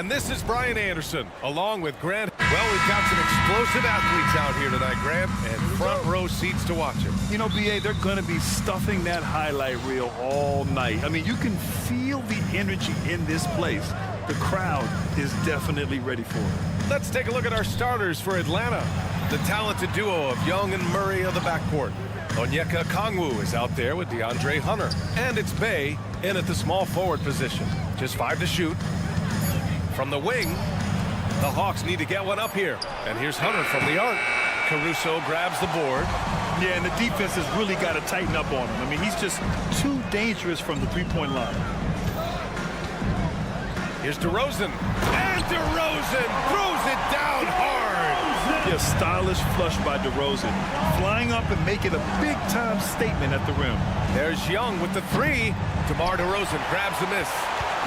And this is Brian Anderson, along with Grant. Well, we've got some explosive athletes out here tonight, Grant, and front row seats to watch them. You know, B.A., they're going to be stuffing that highlight reel all night. I mean, you can feel the energy in this place. The crowd is definitely ready for it. Let's take a look at our starters for Atlanta. The talented duo of Young and Murray of the backcourt. Onyeka Okongwu is out there with DeAndre Hunter. And it's Bay in at the small forward position. Just 5 to shoot. From the wing, the Hawks need to get one up here. And here's Hunter from the arc. Caruso grabs the board. Yeah, and the defense has really got to tighten up on him. I mean, he's just too dangerous from the three-point line. Here's DeRozan. And DeRozan throws it down hard. Yeah, stylish flush by DeRozan. Flying up and making a big-time statement at the rim. There's Young with the three. DeMar DeRozan grabs the miss.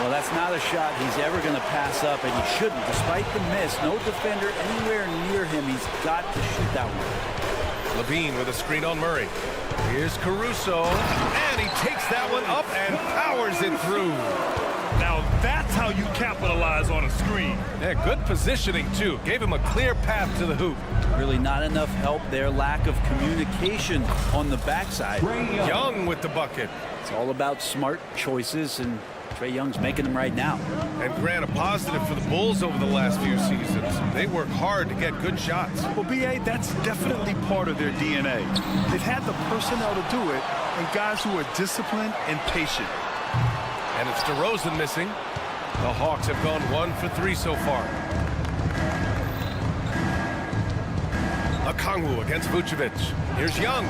Well, that's not a shot he's ever going to pass up, and he shouldn't. Despite the miss, no defender anywhere near him. He's got to shoot that one. Levine with a screen on Murray. Here's Caruso, and he takes that one up and powers it through. Now, that's how you capitalize on a screen. Yeah, good positioning, too. Gave him a clear path to the hoop. Really not enough help there. Lack of communication on the backside. Young with the bucket. It's all about smart choices, and Trae Young's making them right now. And Grant, a positive for the Bulls over the last few seasons. They work hard to get good shots. Well, B.A., that's definitely part of their DNA. They've had the personnel to do it, and guys who are disciplined and patient. And it's DeRozan missing. The Hawks have gone 1 for 3 so far. Okongwu against Vucevic. Here's Young.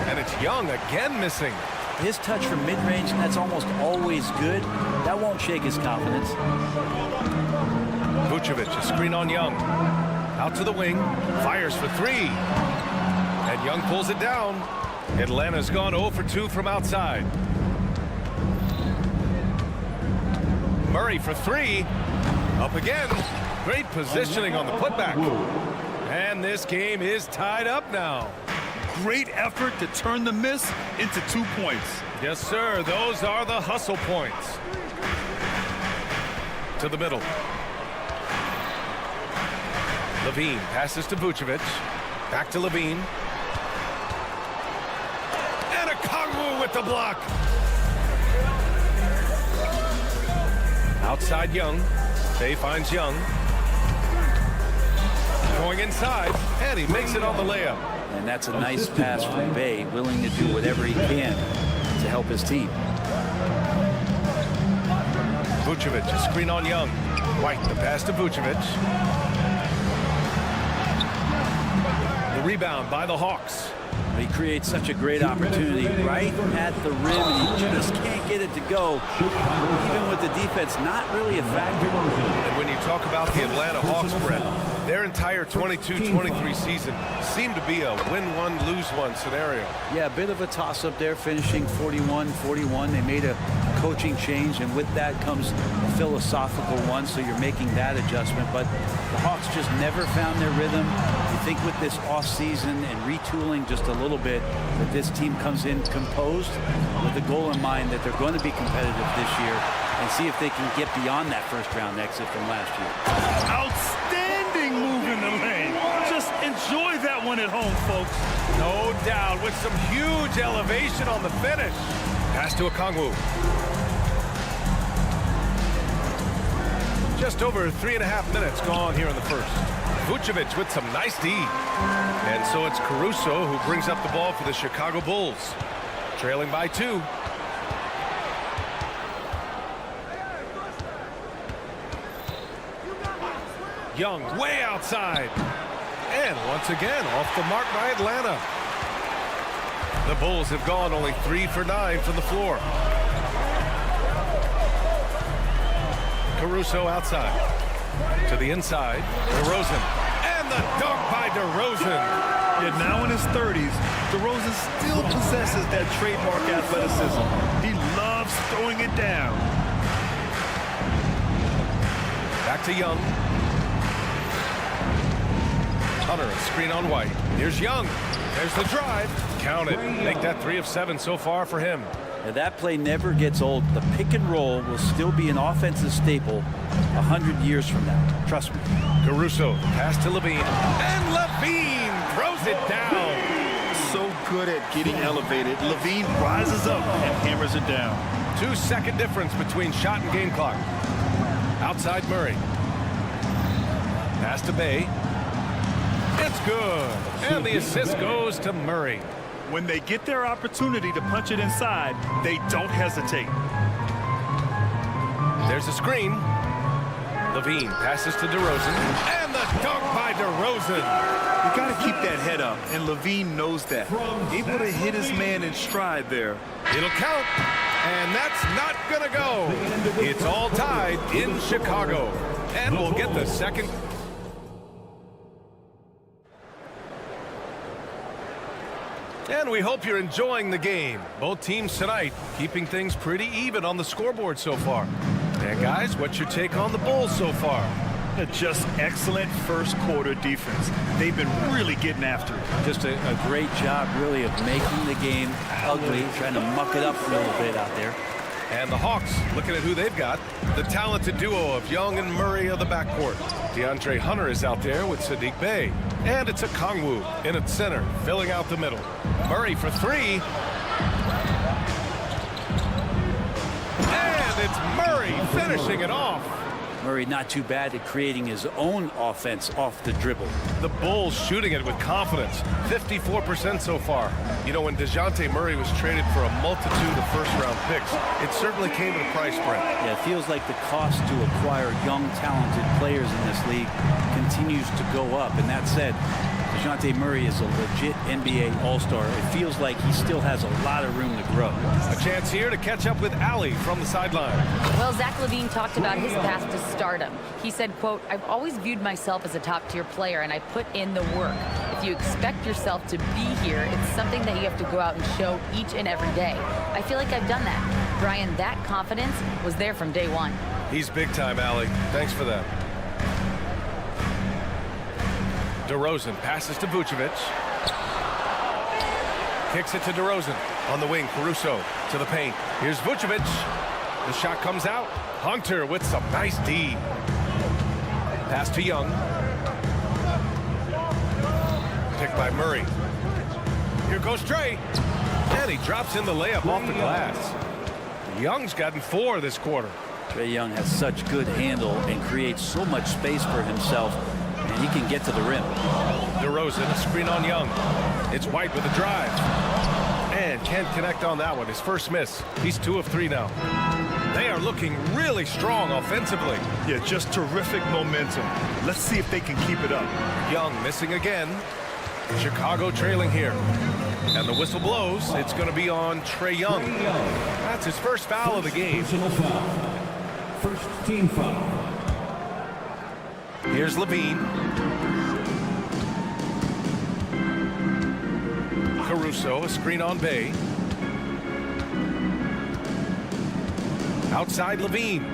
And it's Young again missing. His touch from mid-range, that's almost always good. That won't shake his confidence. Vucevic, a screen on Young. Out to the wing. Fires for 3. And Young pulls it down. Atlanta's gone 0 for 2 from outside. Murray for 3. Up again. Great positioning on the putback. And this game is tied up now. Great effort to turn the miss into 2 points. Yes, sir. Those are the hustle points. To the middle. Levine passes to Vucevic. Back to Levine. And Okongwu with the block. Outside Young. Bay finds Young. Going inside, and he makes it on the layup. And that's a nice pass from Bay, willing to do whatever he can to help his team. Vucevic, a screen on Young. White, the pass to Vucevic. The rebound by the Hawks. He creates such a great opportunity right at the rim, and he just can't get it to go. Even with the defense, not really a factor. And when you talk about the Atlanta Hawks, Brett, their entire 22-23 season seemed to be a win-one, lose-one scenario. Yeah, a bit of a toss-up there, finishing 41-41. They made a coaching change, and with that comes a philosophical one, so you're making that adjustment. But the Hawks just never found their rhythm. You think with this offseason and retooling just a little bit, that this team comes in composed with the goal in mind that they're going to be competitive this year and see if they can get beyond that first-round exit from last year. Outstanding move in the lane. Just enjoy that one at home, folks. No doubt, with some huge elevation on the finish. Pass to Okongwu. Just over 3.5 minutes gone here in the first. Vucevic with some nice D. And so it's Caruso who brings up the ball for the Chicago Bulls. Trailing by 2. Young way outside. And once again, off the mark by Atlanta. The Bulls have gone only 3 for 9 from the floor. Caruso outside. To the inside. DeRozan. And the dunk by DeRozan. Yeah, now in his 30s, DeRozan still possesses that trademark athleticism. He loves throwing it down. Back to Young. Hunter, a screen on White. Here's Young. There's the drive. Count it. Make that 3 of 7 so far for him. Now, that play never gets old. The pick and roll will still be an offensive staple 100 years from now. Trust me. Caruso, pass to Levine. And Levine throws it down. So good at getting elevated. Levine rises up and hammers it down. 2-second difference between shot and game clock. Outside Murray. Pass to Bay. It's good. And the assist goes to Murray. When they get their opportunity to punch it inside, they don't hesitate. There's a screen. Levine passes to DeRozan. And the dunk by DeRozan. You got to keep that head up, and Levine knows that. Able to hit his man in stride there. It'll count. And that's not going to go. It's all tied in Chicago. And we'll get the second. And we hope you're enjoying the game. Both teams tonight keeping things pretty even on the scoreboard so far. And guys, what's your take on the Bulls so far? Just excellent first quarter defense. They've been really getting after it. Just a great job, really, of making the game ugly, trying to muck it up a little bit out there. And the Hawks, looking at who they've got, the talented duo of Young and Murray of the backcourt. DeAndre Hunter is out there with Saddiq Bey. And it's a Kongwu in its center, filling out the middle. Murray for three. And it's Murray finishing it off. Murray not too bad at creating his own offense off the dribble. The Bulls shooting it with confidence. 54% so far. You know, when DeJounte Murray was traded for a multitude of first-round picks, it certainly came at a price, Brent. Yeah, it feels like the cost to acquire young, talented players in this league continues to go up. And that said, DeJounte Murray is a legit NBA All-Star. It feels like he still has a lot of room to grow. A chance here to catch up with Allie from the sideline. Well, Zach LaVine talked about his path to stardom. He said, quote, "I've always viewed myself as a top-tier player, and I put in the work. If you expect yourself to be here, it's something that you have to go out and show each and every day. I feel like I've done that." Brian, that confidence was there from day one. He's big time, Allie. Thanks for that. DeRozan passes to Vucevic. Kicks it to DeRozan. On the wing, Caruso to the paint. Here's Vucevic. The shot comes out. Hunter with some nice D. Pass to Young. Picked by Murray. Here goes Trey. And he drops in the layup off the glass. Young's gotten 4 this quarter. Trae Young has such good handle and creates so much space for himself, and he can get to the rim. DeRozan, a screen on Young. It's White with a drive. And can't connect on that one. His first miss. He's 2 of 3 now. They are looking really strong offensively. Yeah, just terrific momentum. Let's see if they can keep it up. Young missing again. Chicago trailing here. And the whistle blows. It's going to be on Trae Young. That's his first foul of the game. First team foul. Here's Levine. Caruso, a screen on Bay. Outside Levine.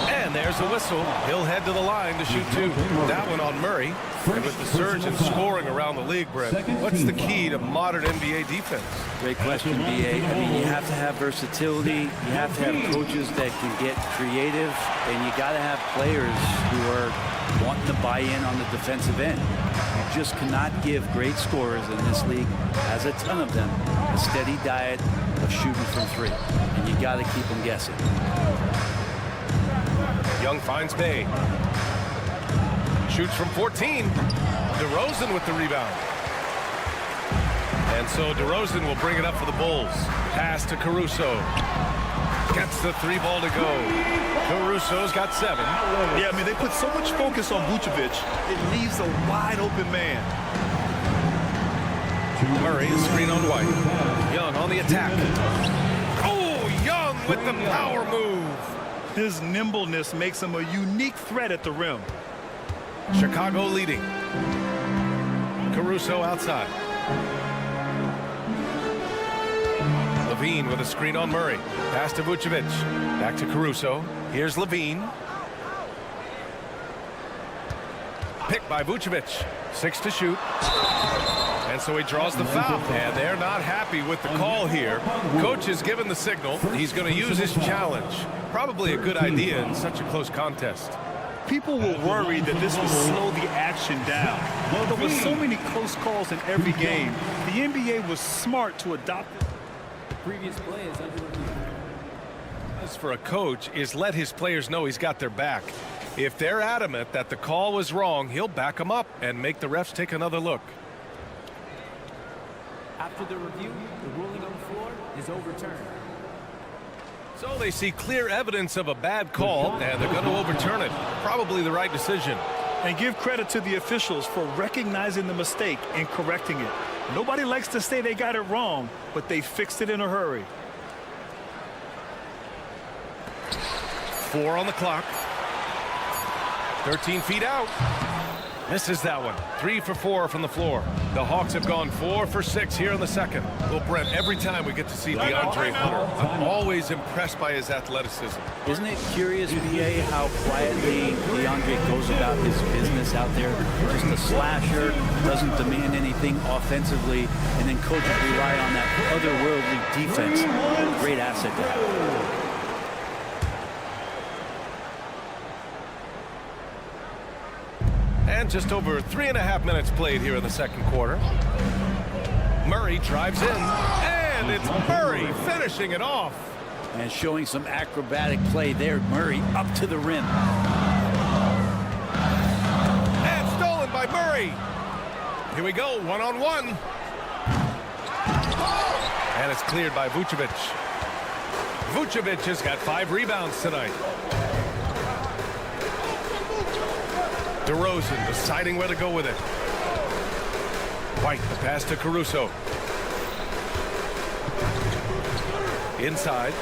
And there's the whistle. He'll head to the line to shoot 2. That one on Murray. And with the surge in scoring around the league, Brett, what's the key to modern NBA defense? Great question, B.A. I mean, you have to have versatility. You have to have coaches that can get creative. And you got to have players who are wanting to buy in on the defensive end. You just cannot give great scorers in this league, as a ton of them, a steady diet of shooting from 3. And you got to keep them guessing. Young finds Bay. Shoots from 14. DeRozan with the rebound. And so DeRozan will bring it up for the Bulls. Pass to Caruso. Gets the 3 ball to go. Caruso's got 7. Yeah, I mean, they put so much focus on Vucevic, it leaves a wide open man. Murray, screen on White. Young on the attack. Oh, Young with the power move. His nimbleness makes him a unique threat at the rim. Chicago leading. Caruso outside. Levine with a screen on Murray. Pass to Vucevic. Back to Caruso. Here's Levine. Picked by Vucevic. 6 to shoot. And And so he draws the foul. And they're not happy with the call here. Coach has given the signal. He's going to use his challenge. Probably a good idea in such a close contest. People were worried that this would slow the action down. There were so many close calls in every game. The NBA was smart to adopt it. The previous play is under review. As for a coach is let his players know he's got their back. If they're adamant that the call was wrong, he'll back them up and make the refs take another look. After the review, the ruling on the floor is overturned. So they see clear evidence of a bad call, and they're going to overturn it. Probably the right decision. And give credit to the officials for recognizing the mistake and correcting it. Nobody likes to say they got it wrong, but they fixed it in a hurry. 4 on the clock. 13 feet out. Misses that one. 3 for 4 from the floor. The Hawks have gone 4 for 6 here in the second. Well, Brent, every time we get to see DeAndre Hunter, I'm always impressed by his athleticism. Isn't it curious, BA, how quietly DeAndre goes about his business out there? Just a slasher, doesn't demand anything offensively, and then coaches rely on that otherworldly defense. Great asset to have. And just over 3.5 minutes played here in the second quarter. Murray drives in, and it's Murray finishing it off. And showing some acrobatic play there. Murray up to the rim. And stolen by Murray. Here we go, one-on-one. And it's cleared by Vucevic. Vucevic has got 5 rebounds tonight. DeRozan deciding where to go with it. White, the pass to Caruso. Inside.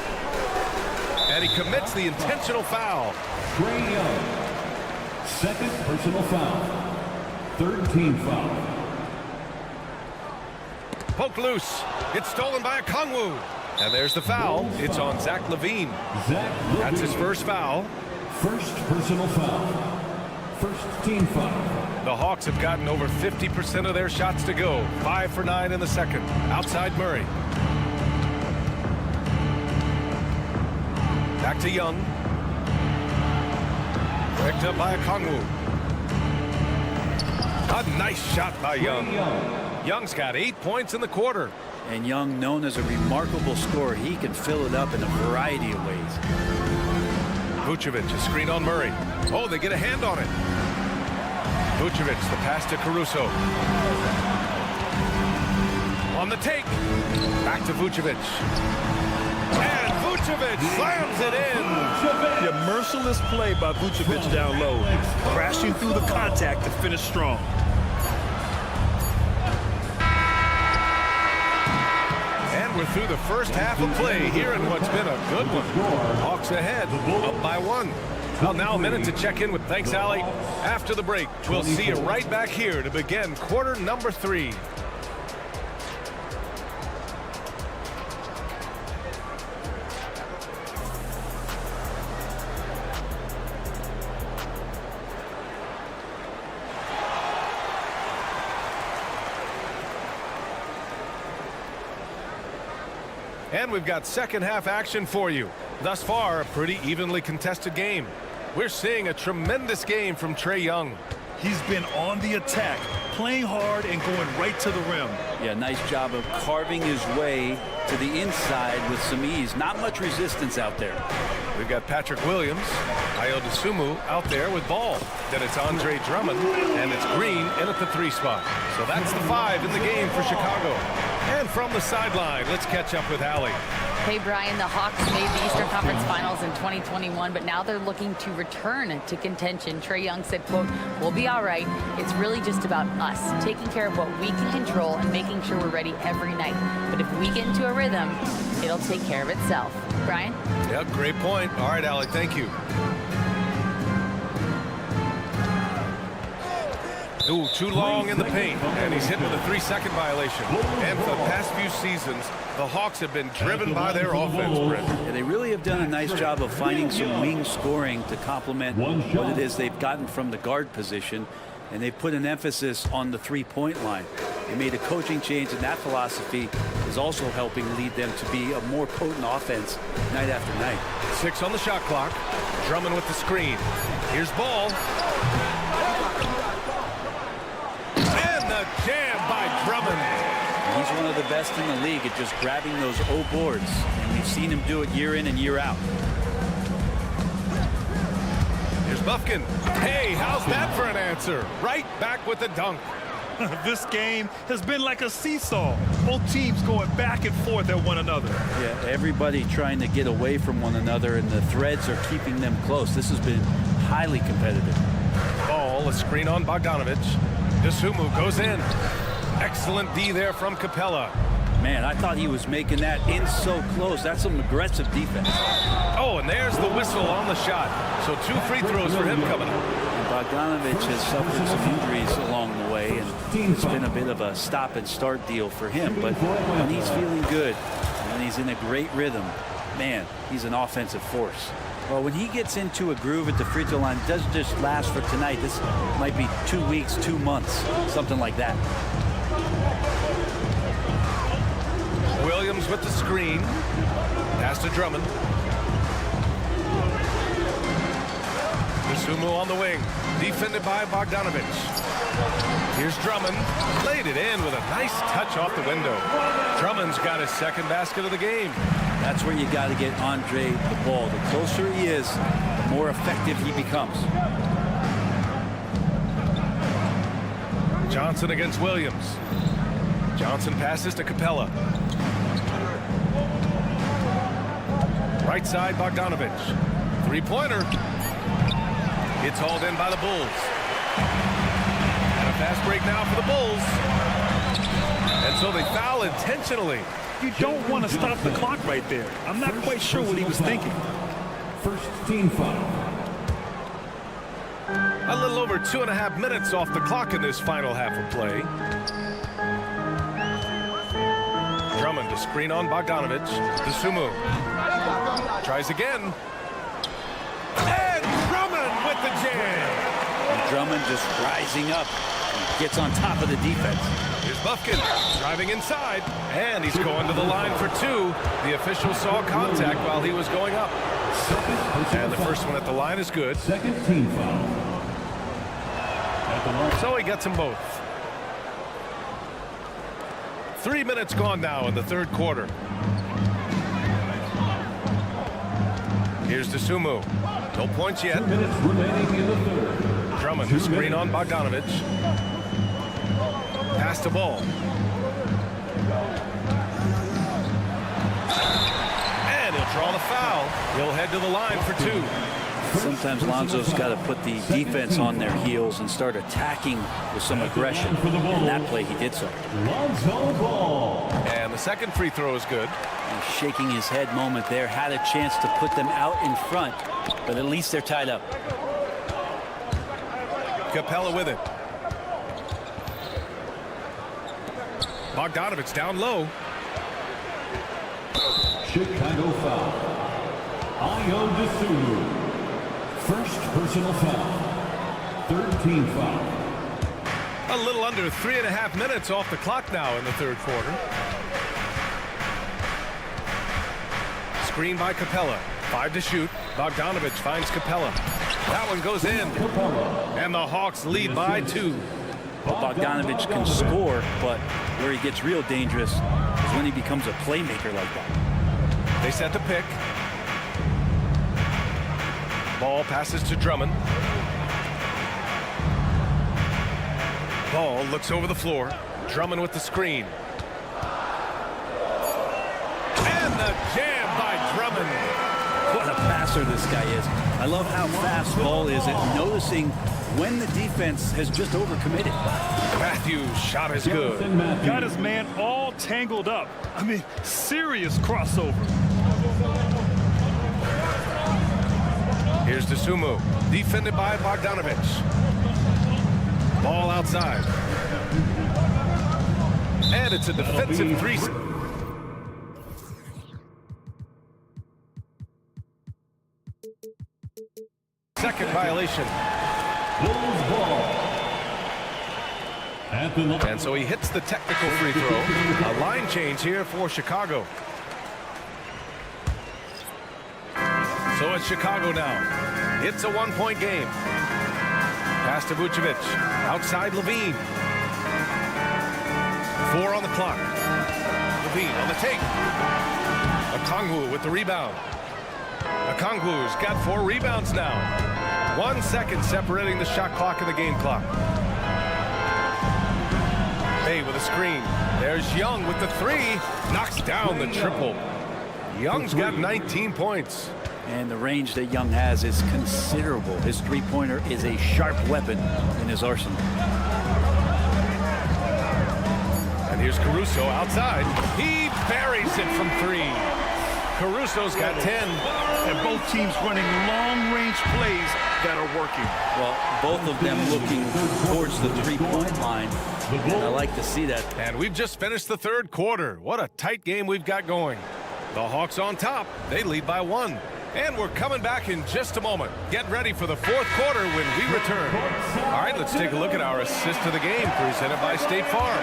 And he commits the intentional foul. Trae Young. Second personal foul. Third team foul. Poke loose. It's stolen by Okongwu. And there's the foul. It's on Zach LaVine. That's his first foul. First personal foul. First team foul. The Hawks have gotten over 50% of their shots to go. 5 for 9 in the second. Outside Murray. Back to Young. Picked up by Okongwu. A nice shot by Young. Young's got 8 points in the quarter. And Young, known as a remarkable scorer, he can fill it up in a variety of ways. Vucevic, a screen on Murray. Oh, they get a hand on it. Vucevic, the pass to Caruso. On the take. Back to Vucevic. And Vucevic slams it in. Yeah, merciless play by Vucevic down low. Crashing through the contact to finish strong. And we're through the first half of play here in what's been a good one. Hawks ahead, up by 1. Well, now a minute to check in with Thanks, Allie. After the break, we'll see you right back here to begin quarter number 3. And we've got second half action for you. Thus far, a pretty evenly contested game. We're seeing a tremendous game from Trae Young. He's been on the attack, playing hard and going right to the rim. Yeah, nice job of carving his way to the inside with some ease. Not much resistance out there. We've got Patrick Williams, Ayo Dosunmu out there with ball. Then it's Andre Drummond, and it's Green in at the 3 spot. So that's the 5 in the game for Chicago. And from the sideline, let's catch up with Allie. Hey, Brian, the Hawks made the Eastern Conference Finals in 2021, but now they're looking to return to contention. Trae Young said, quote, "We'll be all right. It's really just about us, taking care of what we can control and making sure we're ready every night. But if we get into a rhythm, it'll take care of itself." Brian? Yeah, great point. All right, Allie, thank you. Ooh, too long in the paint, and he's hit with a 3-second violation. And for the past few seasons, the Hawks have been driven by their offense, Brent. Yeah, they really have done a nice job of finding some wing scoring to complement what it is they've gotten from the guard position, and they've put an emphasis on the 3-point line. They made a coaching change, and that philosophy is also helping lead them to be a more potent offense night after night. 6 on the shot clock. Drummond with the screen. Here's Ball. And the jam by Drummond. He's one of the best in the league at just grabbing those O boards, and we've seen him do it year in and year out. Here's Bufkin. Hey, how's that for an answer? Right back with the dunk. This game has been like a seesaw. Both teams going back and forth at one another. Yeah, everybody trying to get away from one another, and the threads are keeping them close. This has been highly competitive. Ball, a screen on Bogdanovic. Dosunmu goes in. Excellent D there from Capella. Man, I thought he was making that in so close. That's some aggressive defense. Oh, and there's the whistle on the shot. So 2 free throws for him coming up. Bogdanovic has suffered some injuries along the way, and it's been a bit of a stop-and-start deal for him. But when he's feeling good, when he's in a great rhythm, man, he's an offensive force. Well, when he gets into a groove at the free throw line, it doesn't just last for tonight. This might be 2 weeks, 2 months, something like that. Williams with the screen. Pass to Drummond. Dosunmu on the wing. Defended by Bogdanovic. Here's Drummond. Laid it in with a nice touch off the window. Drummond's got his second basket of the game. That's where you got to get Andre the ball. The closer he is, the more effective he becomes. Johnson against Williams. Johnson passes to Capella. Right side, Bogdanovic. Three-pointer. It's hauled in by the Bulls. And a fast break now for the Bulls. And so they foul intentionally. You don't want to stop the clock right there. I'm not quite sure what he was thinking. First team foul. A little over 2.5 minutes off the clock in this final half of play. Drummond to screen on Bogdanovic. Dosunmu. Tries again. And Drummond with the jam. And Drummond just rising up and gets on top of the defense. Here's Bufkin driving inside. And he's going to the line for 2. The official saw contact while he was going up. And the first one at the line is good. Second team foul. At the line. So he gets them both. 3 minutes gone now in the third quarter. Here's Dosunmu. No points yet. 2 minutes remaining in the third. Drummond to screen on Bogdanovic. Pass to Ball. And he'll draw the foul. He'll head to the line for 2. Sometimes Lonzo's got to put the defense on their heels and start attacking with some aggression. In that play, he did so. Lonzo Ball. And the second free throw is good. And shaking his head moment there, had a chance to put them out in front, but at least they're tied up. Capella with it. Bogdanovic down low. Chicago foul. Dosunmu. First personal foul. Third team foul. A little under 3.5 minutes off the clock now in the third quarter. Screen by Capella. 5 to shoot. Bogdanovic finds Capella. That one goes in. And the Hawks lead by 2. Well, Bogdanovic can score, but where he gets real dangerous is when he becomes a playmaker like that. They set the pick. Ball passes to Drummond. Ball looks over the floor. Drummond with the screen. And the jam by Drummond. What a passer this guy is. I love how fast Ball is at noticing when the defense has just overcommitted. Matthews' shot is good. Got his man all tangled up. I mean, serious crossover. Here's Dosunmu, defended by Bogdanovic. Ball outside. And it's a defensive 3. Second violation. Bulls ball. At the line. And so he hits the technical free throw. A line change here for Chicago. So it's Chicago now. It's a one-point game. Pass to Vucevic. Outside Levine. 4 on the clock. Levine on the take. Okongwu with the rebound. Okongwu's got 4 rebounds now. 1 second separating the shot clock and the game clock. Bay with a screen. There's Young with the 3. Knocks down the triple. Young's got 19 points. And the range that Young has is considerable. His three-pointer is a sharp weapon in his arsenal. And here's Caruso outside. He buries it from 3. Caruso's got 10. And both teams running long-range plays that are working. Well, both of them looking towards the three-point line. And I like to see that. And we've just finished the third quarter. What a tight game we've got going. The Hawks on top. They lead by 1. And we're coming back in just a moment. Get ready for the fourth quarter when we return. All right, let's take a look at our assist of the game presented by State Farm.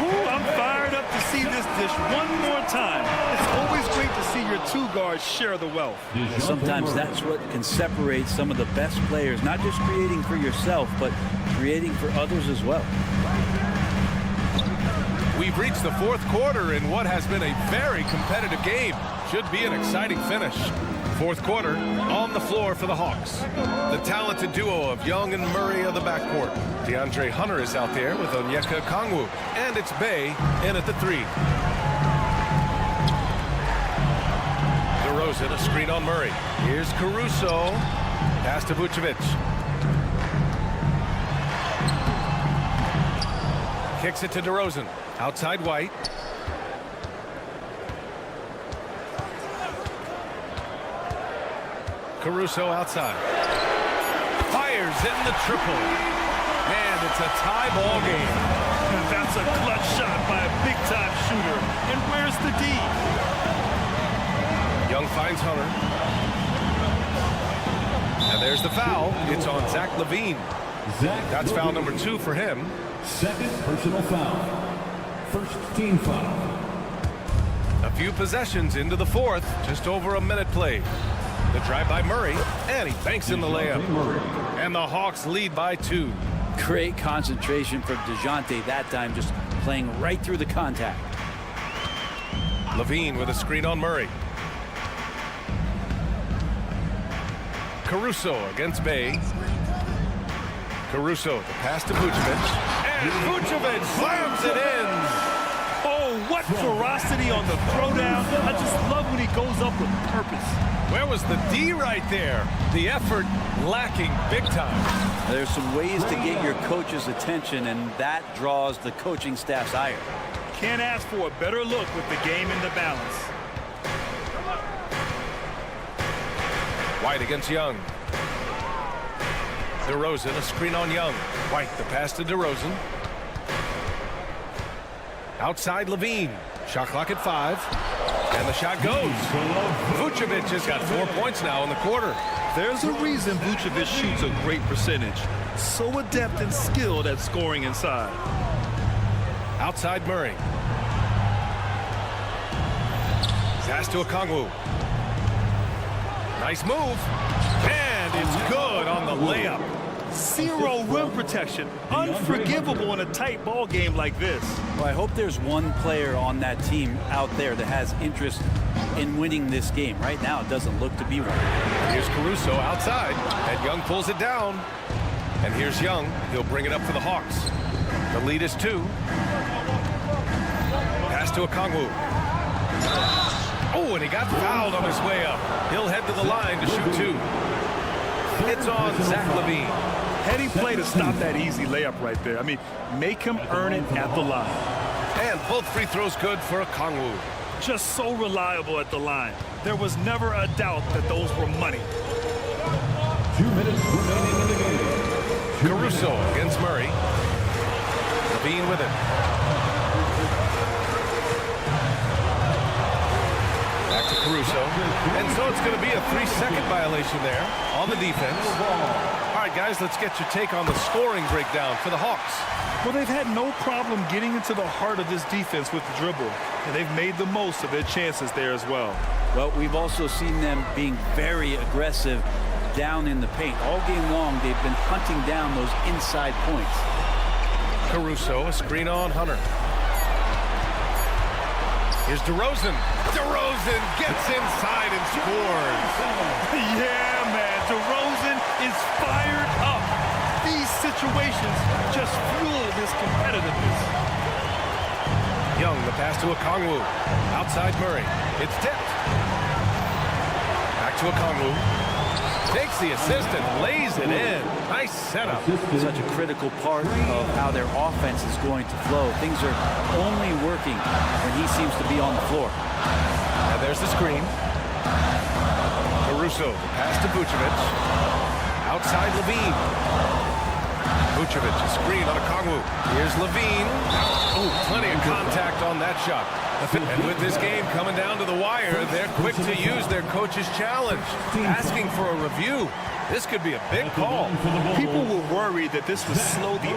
Ooh, I'm fired up to see this dish one more time. It's always great to see your 2 guards share the wealth. Sometimes that's what can separate some of the best players, not just creating for yourself, but creating for others as well. We've reached the fourth quarter in what has been a very competitive game. Should be an exciting finish. Fourth quarter on the floor for the Hawks. The talented duo of Young and Murray of the backcourt. DeAndre Hunter is out there with Onyeka Okongwu. And it's Bay in at the 3. DeRozan, a screen on Murray. Here's Caruso. Pass to Vucevic. Kicks it to DeRozan. Outside White. Caruso outside. Fires in the triple. And it's a tie ball game. And that's a clutch shot by a big-time shooter. And where's the D? Young finds Hunter. And there's the foul. It's on Zach LaVine. That's foul number 2 for him. Second personal foul. First team foul. A few possessions into the fourth. Just over a minute played. The drive by Murray, and he banks in the layup. And the Hawks lead by 2. Great concentration from DeJounte that time, just playing right through the contact. LaVine with a screen on Murray. Caruso against Bay. Caruso, the pass to Vucevic. And Vucevic slams it in. Oh, what ferocity on the throwdown. I just love when he goes up with purpose. Where was the D right there? The effort lacking big time. There's some ways to get your coach's attention, and that draws the coaching staff's ire. Can't ask for a better look with the game in the balance. White against Young. DeRozan, a screen on Young. White, the pass to DeRozan. Outside Levine. Shot clock at 5. And the shot goes. Vucevic has got 4 points now in the quarter. There's a reason Vucevic shoots a great percentage. So adept and skilled at scoring inside. Outside Murray. Pass to Okongwu. Nice move. And it's good on the layup. 0 rim protection. Unforgivable in a tight ball game like this. Well, I hope there's one player on that team out there that has interest in winning this game. Right now, it doesn't look to be one. Here's Caruso outside, and Young pulls it down. And here's Young. He'll bring it up for the Hawks. The lead is 2. Pass to Okongwu. Oh, and he got fouled on his way up. He'll head to the line to shoot 2. It's on Zach LaVine. Heady play to stop that easy layup right there. I mean, make him earn it at the line. And both free throws good for Okongwu. Just so reliable at the line. There was never a doubt that those were money. 2 minutes remaining in the game. Caruso against Murray. LaVine with it. Back to Caruso. And so it's going to be a 3-second violation there on the defense. All right, guys, let's get your take on the scoring breakdown for the Hawks. Well, they've had no problem getting into the heart of this defense with the dribble, and they've made the most of their chances there as well. Well, we've also seen them being very aggressive down in the paint. All game long, they've been hunting down those inside points. Caruso, a screen on Hunter. Here's DeRozan. DeRozan gets inside and scores. Yeah, man, DeRozan is fired up. These situations just fuel this competitiveness. Young, the pass to Okongwu. Outside Murray. It's tipped. Back to Okongwu. Takes the assist and lays it in. Nice setup. Such a critical part of how their offense is going to flow. Things are only working when he seems to be on the floor. And there's the screen. Caruso, pass to Vucevic. Outside Levine. Vucevic, a screen on Okongwu. Here's Levine. Oh, plenty of contact on that shot. And with this game coming down to the wire, they're quick to use their coach's challenge, asking for a review. This could be a big call. People were worried that this would slow the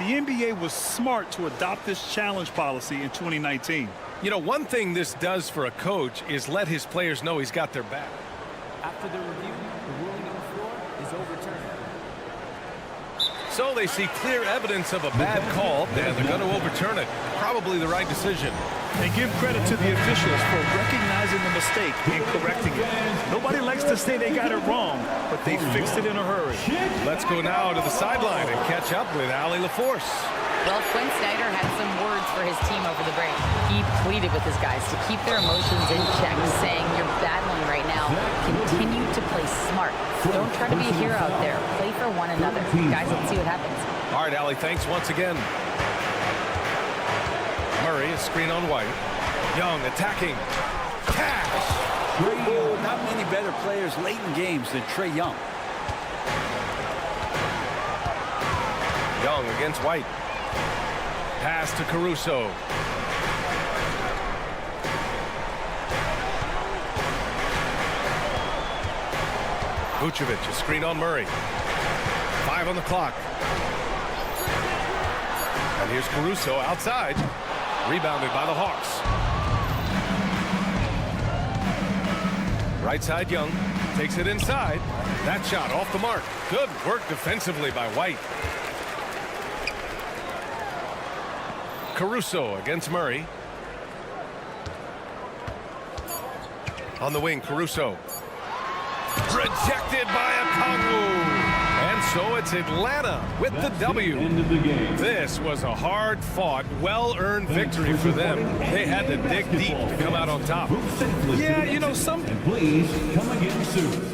The NBA was smart to adopt this challenge policy in 2019. You know, one thing this does for a coach is let his players know he's got their back. After the review, the ruling on the floor is overturned. So they see clear evidence of a bad call, and they're going to overturn it. Probably the right decision. They give credit to the officials for recognizing the mistake and correcting it. Nobody likes to say they got it wrong, but they fixed it in a hurry. Let's go now to the sideline and catch up with Allie LaForce. Well, Quinn Snyder had some words for his team over the break. He pleaded with his guys to keep their emotions in check, saying, "You're battling right now. Continue to play smart. Don't try to be a hero out there. Play for one another." Guys, let's see what happens. All right, Allie, thanks once again. Murray, a screen on White. Young attacking. Cash! Not many better players late in games than Trae Young. Young against White. Pass to Caruso. Vucevic, a screen on Murray. 5 on the clock. And here's Caruso outside. Rebounded by the Hawks. Right side Young. Takes it inside. That shot off the mark. Good work defensively by White. Caruso against Murray. On the wing, Caruso. Rejected by Okongwu. And so it's Atlanta with the W. End of the game. This was a hard-fought, well-earned victory for them. They had to dig deep to come out on top. Yeah, you know, some... And please come again soon.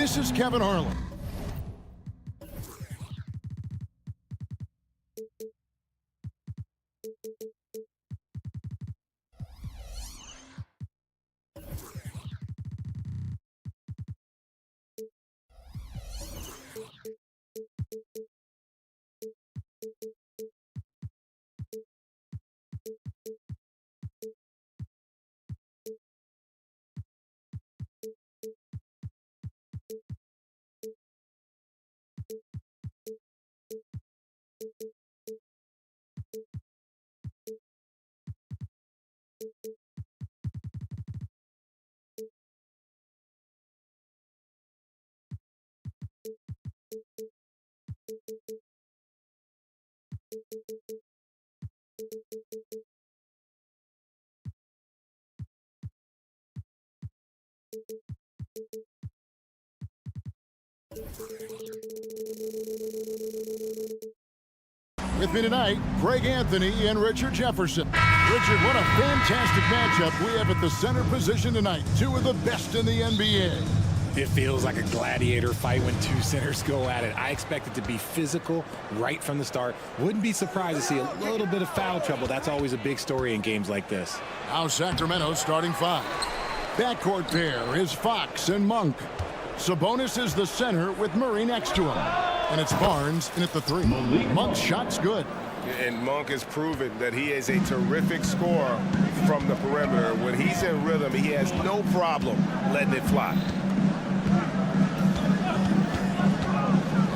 This is Kevin Harlan. With me tonight, Greg Anthony and Richard Jefferson. Richard, what a fantastic matchup we have at the center position tonight. Two of the best in the NBA. It feels like a gladiator fight when two centers go at it. I expect it to be physical right from the start. Wouldn't be surprised to see a little bit of foul trouble. That's always a big story in games like this. Now Sacramento starting five. Backcourt pair is Fox and Monk. Sabonis is the center with Murray next to him. And it's Barnes in at the three. Monk's shot's good. And Monk has proven that he is a terrific scorer from the perimeter. When he's in rhythm, he has no problem letting it fly.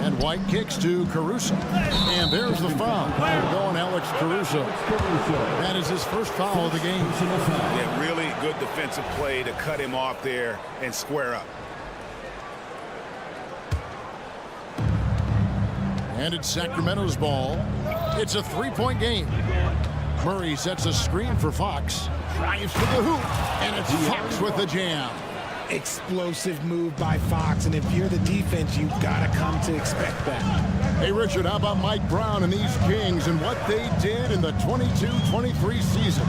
And White kicks to Caruso. And there's the foul. Going Alex Caruso. That is his first foul of the game. Yeah, really good defensive play to cut him off there and square up. And it's Sacramento's ball. It's a three-point game. Murray sets a screen for Fox. Drives to the hoop. And it's Fox with the jam. Explosive move by Fox, and if you're the defense, you've got to come to expect that. Hey, Richard, how about Mike Brown and these Kings and what they did in the 22-23 season?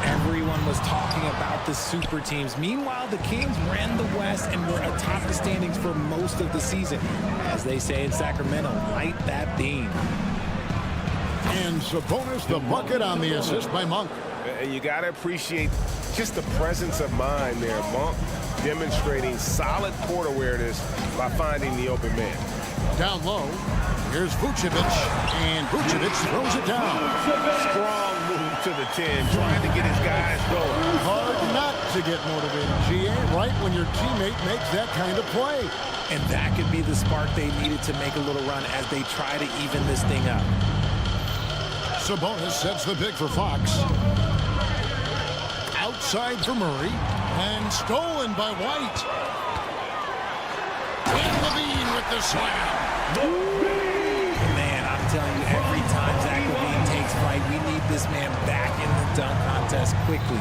Everyone was talking about the super teams. Meanwhile, the Kings ran the West and were atop the standings for most of the season. As they say in Sacramento, light that beam. And Sabonis the bucket on the assist by Monk. And you got to appreciate just the presence of mind there. Monk demonstrating solid court awareness by finding the open man. Down low, here's Vucevic, and Vucevic throws it down. Strong move to the 10, trying to get his guys going. Hard not to get motivated, GA, right when your teammate makes that kind of play. And that could be the spark they needed to make a little run as they try to even this thing up. Sabonis sets the pick for Fox. Outside for Murray, and stolen by White. And Levine with the slam. Man, I'm telling you, every time Zach Levine takes flight, we need this man back in the dunk contest quickly.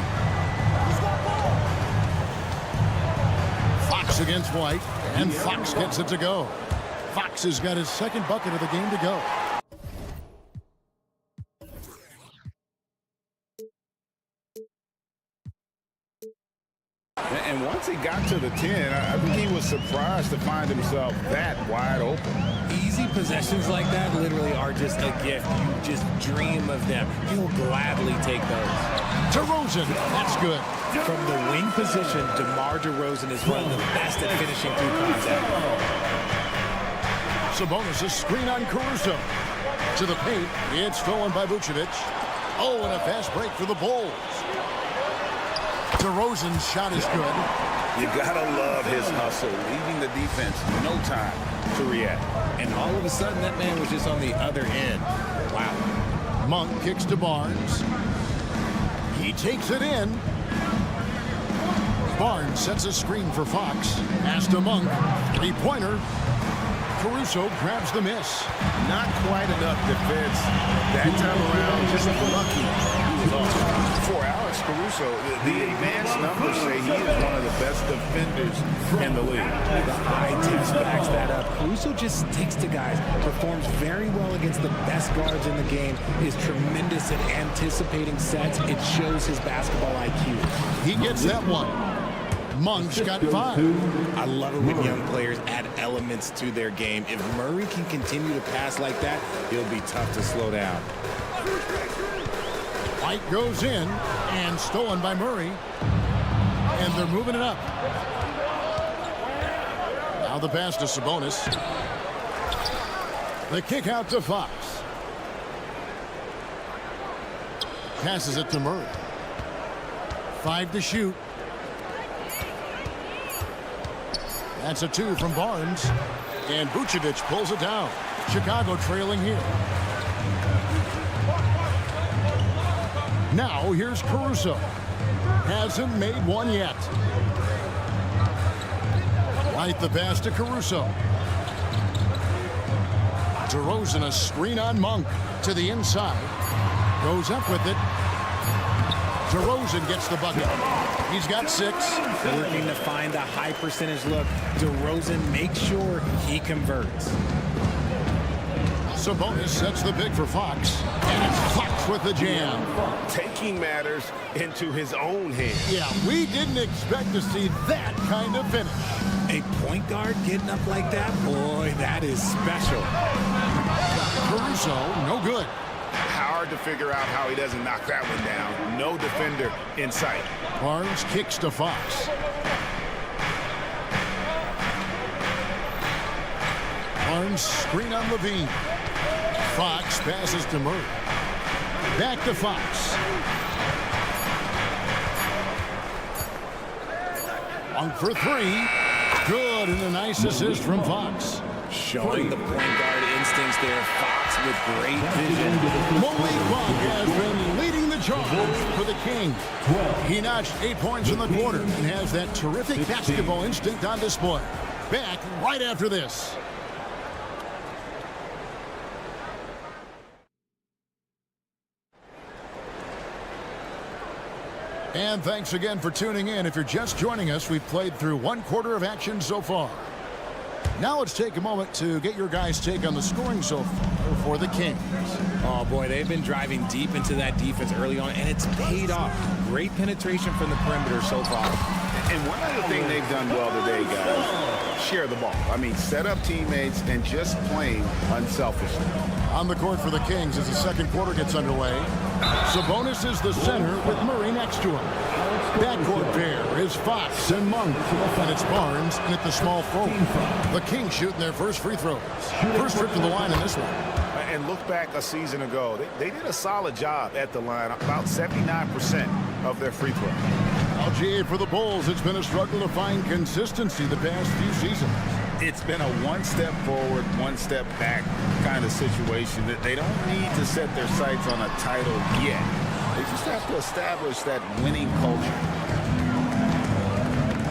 Fox against White, and Fox gets it to go. Fox has got his second bucket of the game to go. And once he got to the 10, I think he was surprised to find himself that wide open. Easy possessions like that literally are just a gift. You just dream of them. He'll gladly take those. DeRozan, that's good. From the wing position, DeMar DeRozan is one of the best at finishing through contact. Sabonis a screen on Caruso. To the paint, it's stolen by Vucevic. Oh, and a fast break for the Bulls. DeRozan's shot is good. You gotta love his hustle, leaving the defense no time to react. And all of a sudden, that man was just on the other end. Wow. Monk kicks to Barnes. He takes it in. Barnes sets a screen for Fox. Pass to Monk. Three-pointer. Caruso grabs the miss. Not quite enough defense that time around, just lucky. For Alex Caruso, the advanced numbers say he is one of the best defenders in the league. The eye test backs that up. Caruso just sticks to guys, performs very well against the best guards in the game, is tremendous at anticipating sets. It shows his basketball IQ. He gets that one. Monk's got 5. I love it when young players add elements to their game. If Murray can continue to pass like that, he'll be tough to slow down. White goes in and stolen by Murray. And they're moving it up. Now the pass to Sabonis. The kick out to Fox. Passes it to Murray. 5 to shoot. That's a 2 from Barnes. And Vucevic pulls it down. Chicago trailing here. Now here's Caruso. Hasn't made one yet. White the pass to Caruso. DeRozan a screen on Monk to the inside. Goes up with it. DeRozan gets the bucket. He's got 6. Working to find a high percentage look. DeRozan makes sure he converts. Sabonis sets the pick for Fox. And it's Fox with the jam. Taking matters into his own hands. Yeah, we didn't expect to see that kind of finish. A point guard getting up like that? Boy, that is special. Caruso, no good. Hard to figure out how he doesn't knock that one down. No defender in sight. Barnes kicks to Fox. Barnes screen on Levine. Fox passes to Murray. Back to Fox. On for 3. Good, and a nice assist from Fox. Showing the point guard instincts there. Fox with great vision. Malik Monk has been leading the charge for the Kings. He notched 8 points in the quarter and has that terrific basketball instinct on display. Back right after this. And thanks again for tuning in. If you're just joining us, we've played through 1 quarter of action so far. Now let's take a moment to get your guys' take on the scoring so far for the Kings. Oh, boy, they've been driving deep into that defense early on, and it's paid off. Great penetration from the perimeter so far. And one other thing they've done well today, guys, share the ball. I mean, set up teammates and just playing unselfishly. On the court for the Kings as the second quarter gets underway. Sabonis is the center with Murray next to him. Backcourt pair is Fox and Monk. And it's Barnes and at the small forward. The Kings shooting their first free throws. First trip to the line in this one. And look back a season ago. They did a solid job at the line. About 79% of their free throws. LGA for the Bulls. It's been a struggle to find consistency the past few seasons. It's been a one step forward, one step back kind of situation. That they don't need to set their sights on a title yet. They just have to establish that winning culture.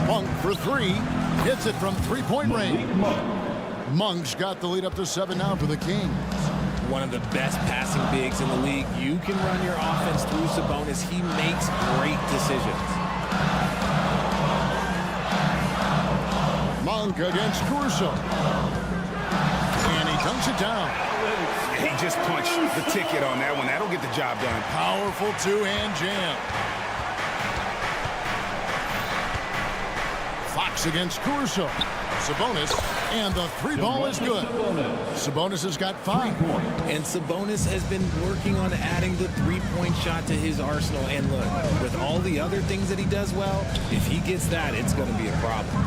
Monk for 3. Hits it from 3-point range. Monk's got the lead up to 7 now for the Kings. One of the best passing bigs in the league. You can run your offense through Sabonis. He makes great decisions. Monk against Caruso. And he dunks it down. He just punched the ticket on that one. That'll get the job done. Powerful two-hand jam. Fox against Caruso. Sabonis, and the 3 ball is good. Sabonis has got 5. And Sabonis has been working on adding the 3-point shot to his arsenal. And look, with all the other things that he does well, if he gets that, it's going to be a problem.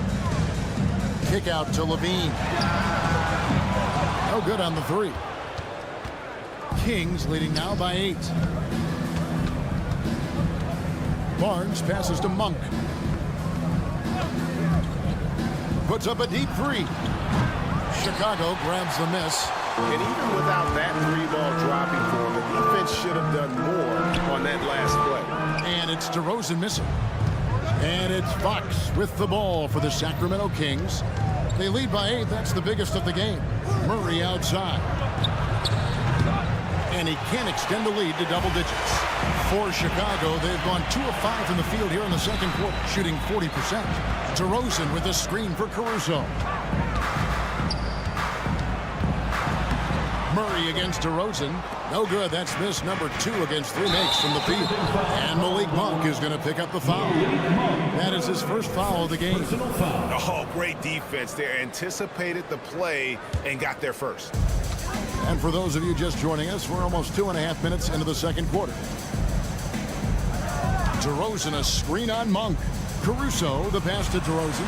Kick out to Levine. No good on the 3. Kings leading now by 8. Barnes passes to Monk. Puts up a deep 3. Chicago grabs the miss. And even without that 3-ball dropping for him, the defense should have done more on that last play. And it's DeRozan missing. And it's Fox with the ball for the Sacramento Kings. They lead by 8. That's the biggest of the game. Murray outside. And he can't extend the lead to double digits. For Chicago, they've gone 2 of 5 from the field here in the second quarter, shooting 40%. DeRozan with a screen for Caruso. Murray against DeRozan. No good. That's miss number 2 against 3 makes from the field. And Malik Monk is going to pick up the foul. That is his first foul of the game. Oh, great defense there. Anticipated the play and got there first. And for those of you just joining us, we're almost 2.5 minutes into the second quarter. DeRozan, a screen on Monk. Caruso, the pass to DeRozan.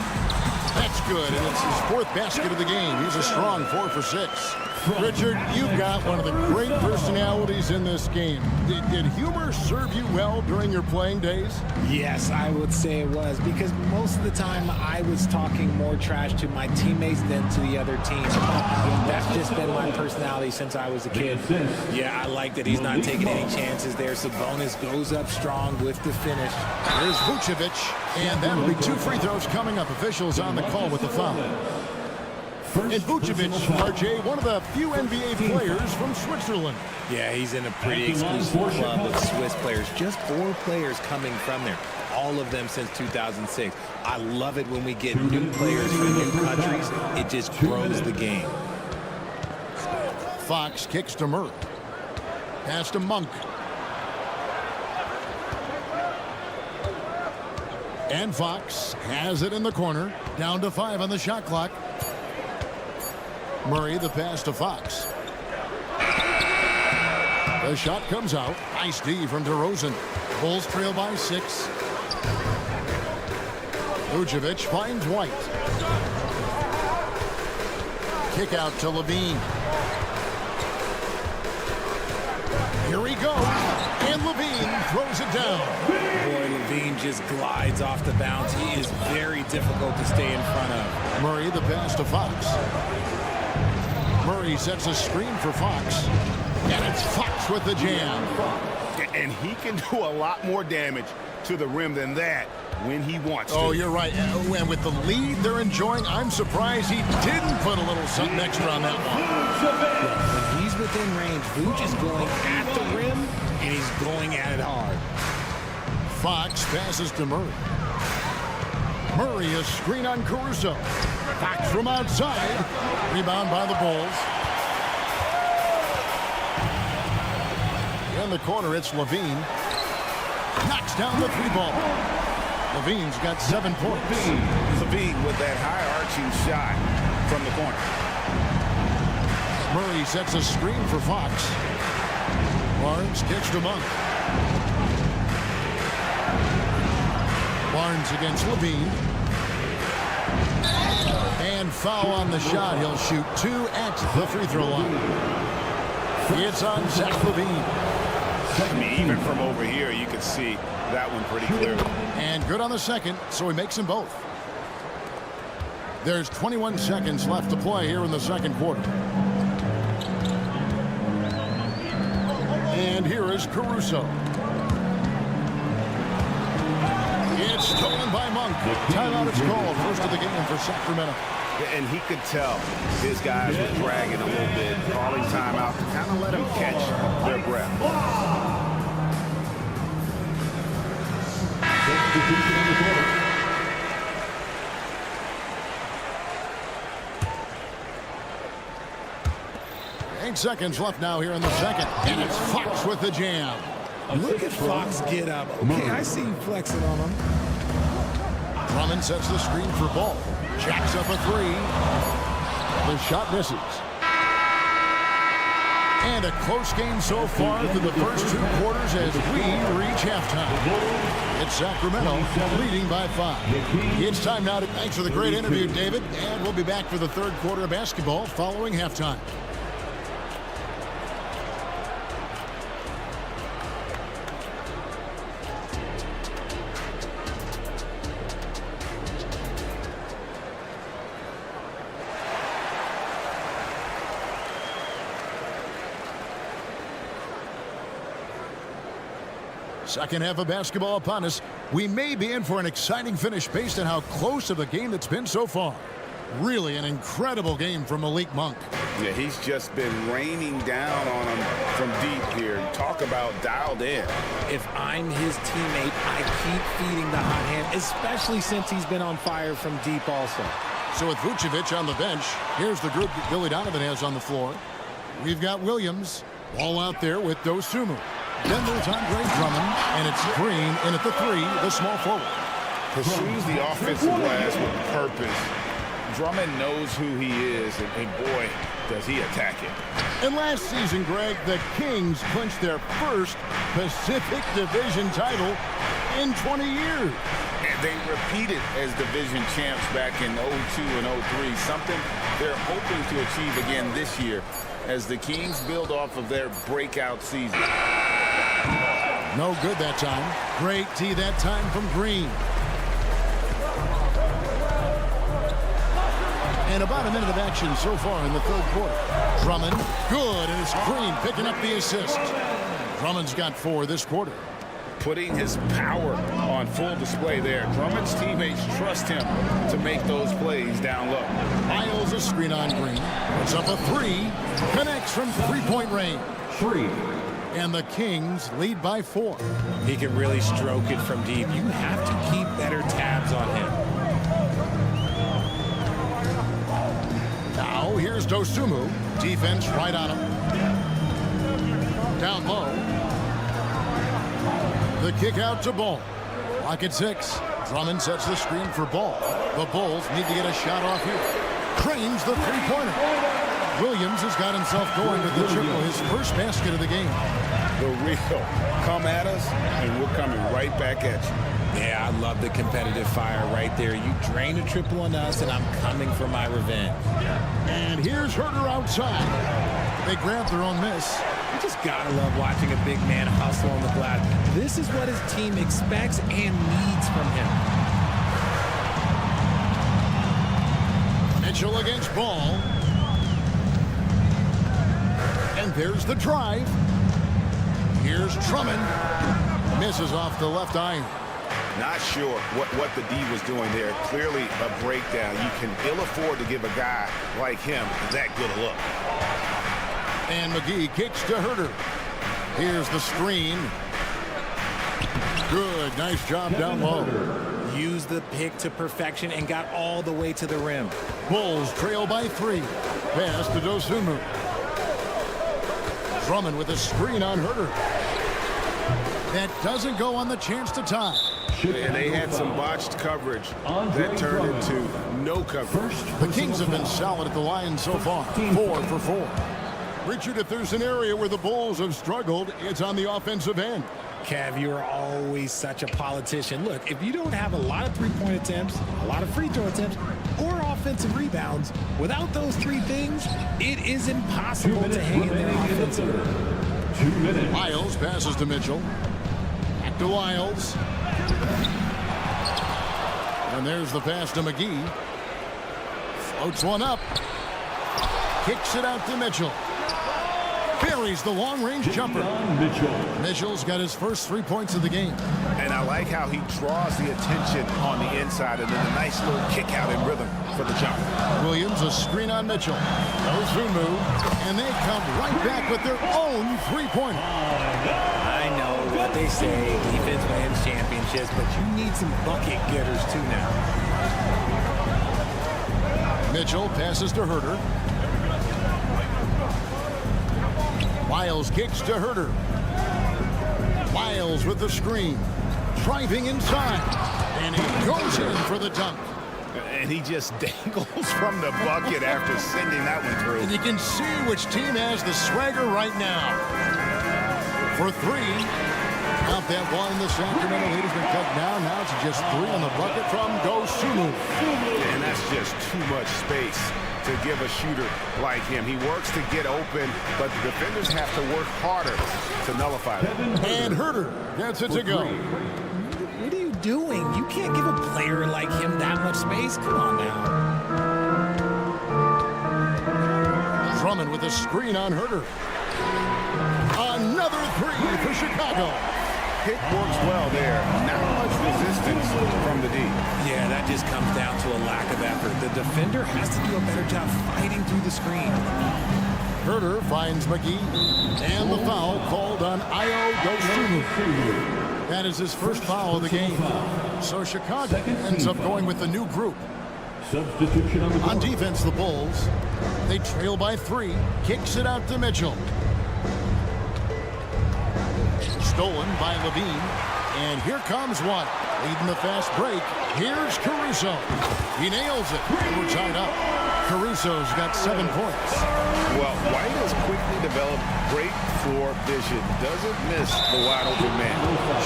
That's good, and it's his 4th basket of the game. He's a strong 4 for 6. Richard, you've got one of the great personalities in this game. Did humor serve you well during your playing days? Yes, I would say it was, because most of the time I was talking more trash to my teammates than to the other team. That's just been my personality since I was a kid. Yeah, I like that he's not taking any chances there. Sabonis goes up strong with the finish. Here's Vucevic, and that'll be 2 free throws coming up. Officials on the call with the foul. And Vucevic, RJ, one of the few NBA players from Switzerland. Yeah, he's in a pretty exclusive club of Swiss players. Just 4 players coming from there. All of them since 2006. I love it when we get new players from new countries. It just grows the game. Fox kicks to Murray. Pass to Monk. And Fox has it in the corner. Down to 5 on the shot clock. Murray, the pass to Fox. The shot comes out. Nice D from DeRozan. Bulls trail by 6. Vucevic finds White. Kick out to Levine. Here he goes. And Levine throws it down. Boy, Levine just glides off the bounce. He is very difficult to stay in front of. Murray, the pass to Fox. Murray sets a screen for Fox. And it's Fox with the jam. And he can do a lot more damage to the rim than that when he wants to. Oh, you're right. And with the lead they're enjoying, I'm surprised he didn't put a little something extra on that one. When he's within range, Vooch is going at the rim, and he's going at it hard. Fox passes to Murray. Murray, a screen on Caruso. Fox from outside. Rebound by the Bulls. In the corner, it's Levine. Knocks down the 3-ball. Levine's got 7 points. Levine with that high-arching shot from the corner. Murray sets a screen for Fox. Barnes kicks to Monk. Barnes against Levine. And foul on the shot. He'll shoot 2 at the free throw line. It's on Zach Levine. I mean, even from over here, you can see that one pretty clearly. And good on the second, so he makes them both. There's 21 seconds left to play here in the second quarter. And here is Caruso. It's stolen by Monk. Timeout is called. First of the game for Sacramento. And he could tell his guys were dragging a little bit, calling timeout to kind of let them catch their breath. Eight seconds left now here in the second. And it's Fox with the jam. Look at Fox get up. Okay, I see you flexing on him. Drummond sets the screen for Ball. Jacks up a 3. The shot misses. And a close game so far through the first 2 quarters as we reach halftime. It's Sacramento leading by 5. It's time now to thanks for the great interview, David. And we'll be back for the third quarter of basketball following halftime. Second half of basketball upon us. We may be in for an exciting finish based on how close of a game it's been so far. Really an incredible game from Malik Monk. Yeah, he's just been raining down on him from deep here. Talk about dialed in. If I'm his teammate, I keep feeding the hot hand, especially since he's been on fire from deep also. So with Vucevic on the bench, here's the group that Billy Donovan has on the floor. We've got Williams, Ball out there with Dosunmu. Then there's Andre Drummond, and it's Green in at the 3, the small forward. Pursues the offensive glass with purpose. Drummond knows who he is, and boy, does he attack it. And last season, Greg, the Kings clinched their first Pacific Division title in 20 years. And they repeated as division champs back in 02 and 03, something they're hoping to achieve again this year as the Kings build off of their breakout season. No good that time. Great tee that time from Green. And about a minute of action so far in the third quarter. Drummond, good, and it's Green picking up the assist. Drummond's got 4 this quarter. Putting his power on full display there. Drummond's teammates trust him to make those plays down low. Miles a screen on Green. Puts up a 3. Connects from three-point range. 3. And the Kings lead by 4. He can really stroke it from deep. You have to keep better tabs on him. Now here's Dosunmu. Defense right on him. Down low. The kick out to Ball. Lock at 6. Drummond sets the screen for Ball. The Bulls need to get a shot off here. Cranes the three-pointer. Williams has got himself going with the triple, his first basket of the game. The real come at us, and we're coming right back at you. Yeah, I love the competitive fire right there. You drain a triple on us, and I'm coming for my revenge. And here's Herter outside. They grab their own miss. You just gotta love watching a big man hustle on the glass. This is what his team expects and needs from him. Mitchell against Ball. And there's the drive. Here's Drummond. Misses off the left iron. Not sure what the D was doing there. Clearly a breakdown. You can ill afford to give a guy like him that good a look. And McGee kicks to Herter. Here's the screen. Good, nice job down low. Used the pick to perfection and got all the way to the rim. Bulls trail by 3. Pass to Dosunmu. Drummond with a screen on Herter. That doesn't go on the chance to tie. And they had some botched coverage that turned into no coverage. The Kings have been solid at the line so far. 4 for 4. Richard, if there's an area where the Bulls have struggled, it's on the offensive end. Kev, you are always such a politician. Look, if you don't have a lot of three-point attempts, a lot of free throw attempts, or offensive rebounds, without those 3 things, it is impossible to hang in there offensively. 2 minutes. Miles passes to Mitchell. Back to Wiles. And there's the pass to McGee. Floats one up. Kicks it out to Mitchell. Buries the long-range jumper. Mitchell's got his first 3 points of the game. And I like how he draws the attention on the inside and then a nice little kick out in rhythm for the jump. Williams a screen on Mitchell. Dosunmu, and they come right back with their own 3-pointer. I know what they say, defense wins championships, but you need some bucket getters too now. Mitchell passes to Herter. Wiles kicks to Herter. Wiles with the screen. Driving inside. And he goes in for the dunk. And he just dangles from the bucket after sending that one through. And you can see which team has the swagger right now. For 3. Out that ball in the Sacramento lead has been cut down. Now it's just 3 on the bucket from Dosunmu. And that's just too much space to give a shooter like him. He works to get open, but the defenders have to work harder to nullify that. And Herter gets it to go. What are you doing? You can't give a player like him that much space. Come on now. Drummond with a screen on Herter. Another 3 for Chicago. Pick works well there. Not much resistance from the D. Yeah, that just comes down to a lack of effort. The defender has to do a better job fighting through the screen. Herter finds McGee. And the foul called on Dosunmu. That is his first foul of the game. So Chicago ends up going with the new group. Substitution on defense, the Bulls. They trail by 3. Kicks it out to Mitchell. stolen by Levine. And here comes one. Leading the fast break. Here's Caruso. He nails it. We're tied up. Caruso's got 7 points. Well, White has quickly developed great floor vision. Doesn't miss the wide open man.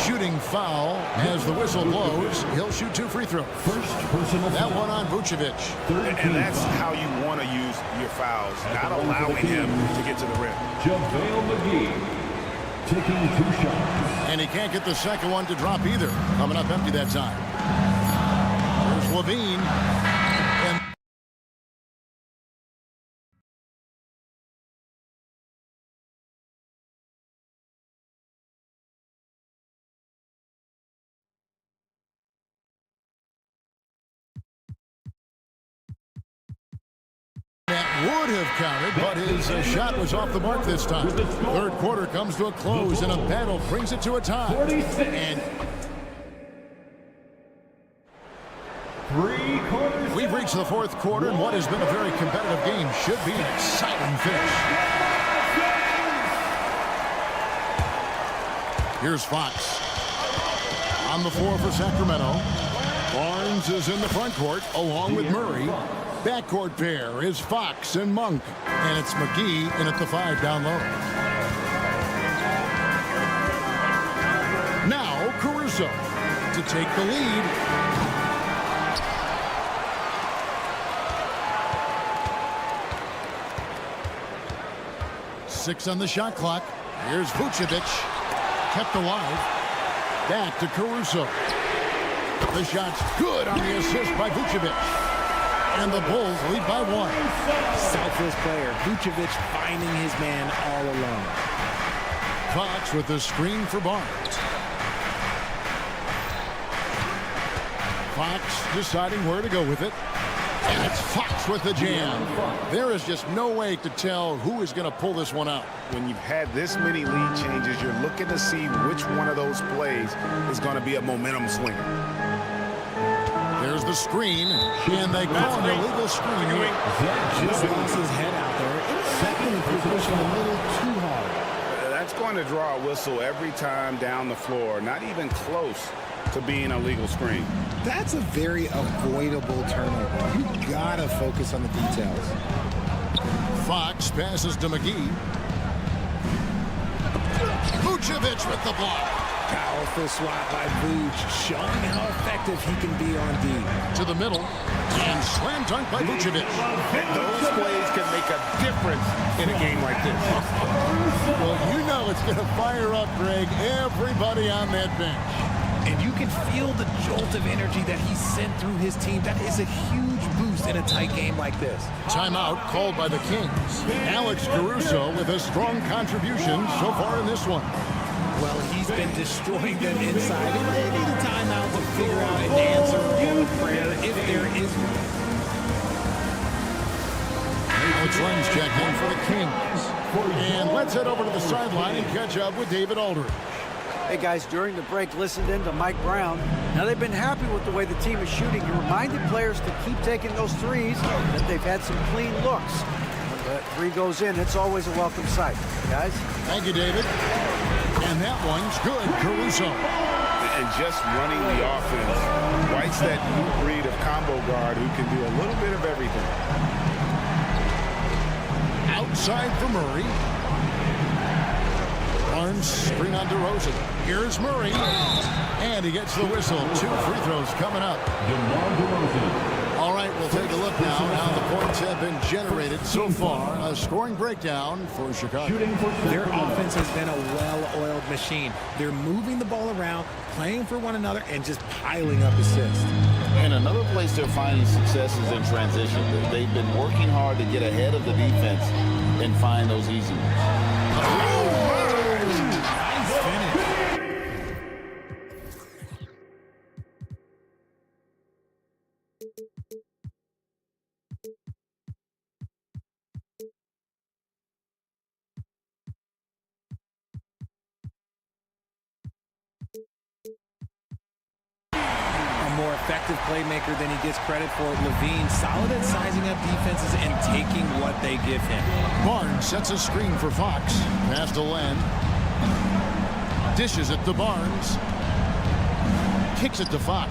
Shooting foul as the whistle blows. He'll shoot 2 free throws. First personal That foul. one on Vucevic. And that's how you want to use your fouls, not allowing him to get to the rim. JaVale McGee taking 2 shots. And he can't get the second one to drop either. Coming up empty that time. There's Levine. And would have counted, but his shot was off the mark this time. Third quarter comes to a close, and a battle brings it to a tie. And 3 quarters. we've reached the fourth quarter, and what has been a very competitive game should be an exciting finish. Here's Fox. On the floor for Sacramento. Barnes is in the front court, along with Murray. Backcourt pair is Fox and Monk. And it's McGee in at the 5 down low. Now Caruso to take the lead. Six on the shot clock. Here's Vucevic. Kept alive. Back to Caruso. The shot's good on the assist by Vucevic. And the Bulls lead by 1. Selfless player. Vucevic finding his man all alone. Fox with the screen for Barnes. Fox deciding where to go with it. And it's Fox with the jam. There is just no way to tell who is going to pull this one out. When you've had this many lead changes, you're looking to see which one of those plays is going to be a momentum swinger. There's the screen, and they call an illegal screen. Just lost his head out there. Second in position a little too hard. That's going to draw a whistle every time down the floor. Not even close to being a legal screen. That's a very avoidable turnover. You gotta focus on the details. Fox passes to McGee. Vucevic with the block. Powerful swat by Vuce, showing how effective he can be on D. To the middle, and slam dunk by Vucevic. Those plays can make a difference in a game like this. Well, you know it's going to fire up, Greg, everybody on that bench. And you can feel the jolt of energy that he sent through his team. That is a huge boost in a tight game like this. Timeout called by the Kings. Alex Caruso with a strong contribution so far in this one. Well, he's been destroying them inside. And they need a timeout to figure out an answer or a prayer if there is one. Alex Lenz checked in for the Kings. And let's head over to the sideline and catch up with David Aldridge. Hey guys, during the break, listened in to Mike Brown. Now they've been happy with the way the team is shooting. He reminded players to keep taking those threes, that they've had some clean looks. When the three goes in, it's always a welcome sight. Guys? Thank you, David. And that one's good, Caruso. And just running the offense. White's that new breed of combo guard who can do a little bit of everything. Outside for Murray. Barnes screen on DeRozan. Here's Murray. And he gets the whistle. 2 free throws coming up. All right, we'll take a look now. Now the points have been generated so far. A scoring breakdown for Chicago. Their offense has been a well-oiled machine. They're moving the ball around, playing for one another, and just piling up assists. And another place they're finding success is in transition. They've been working hard to get ahead of the defense and find those easy ones. Nice finish. More effective playmaker than he gets credit for. Levine, solid at sizing up defenses and taking what they give him. Barnes sets a screen for Fox. Pass to Len. Dishes it to Barnes. Kicks it to Fox.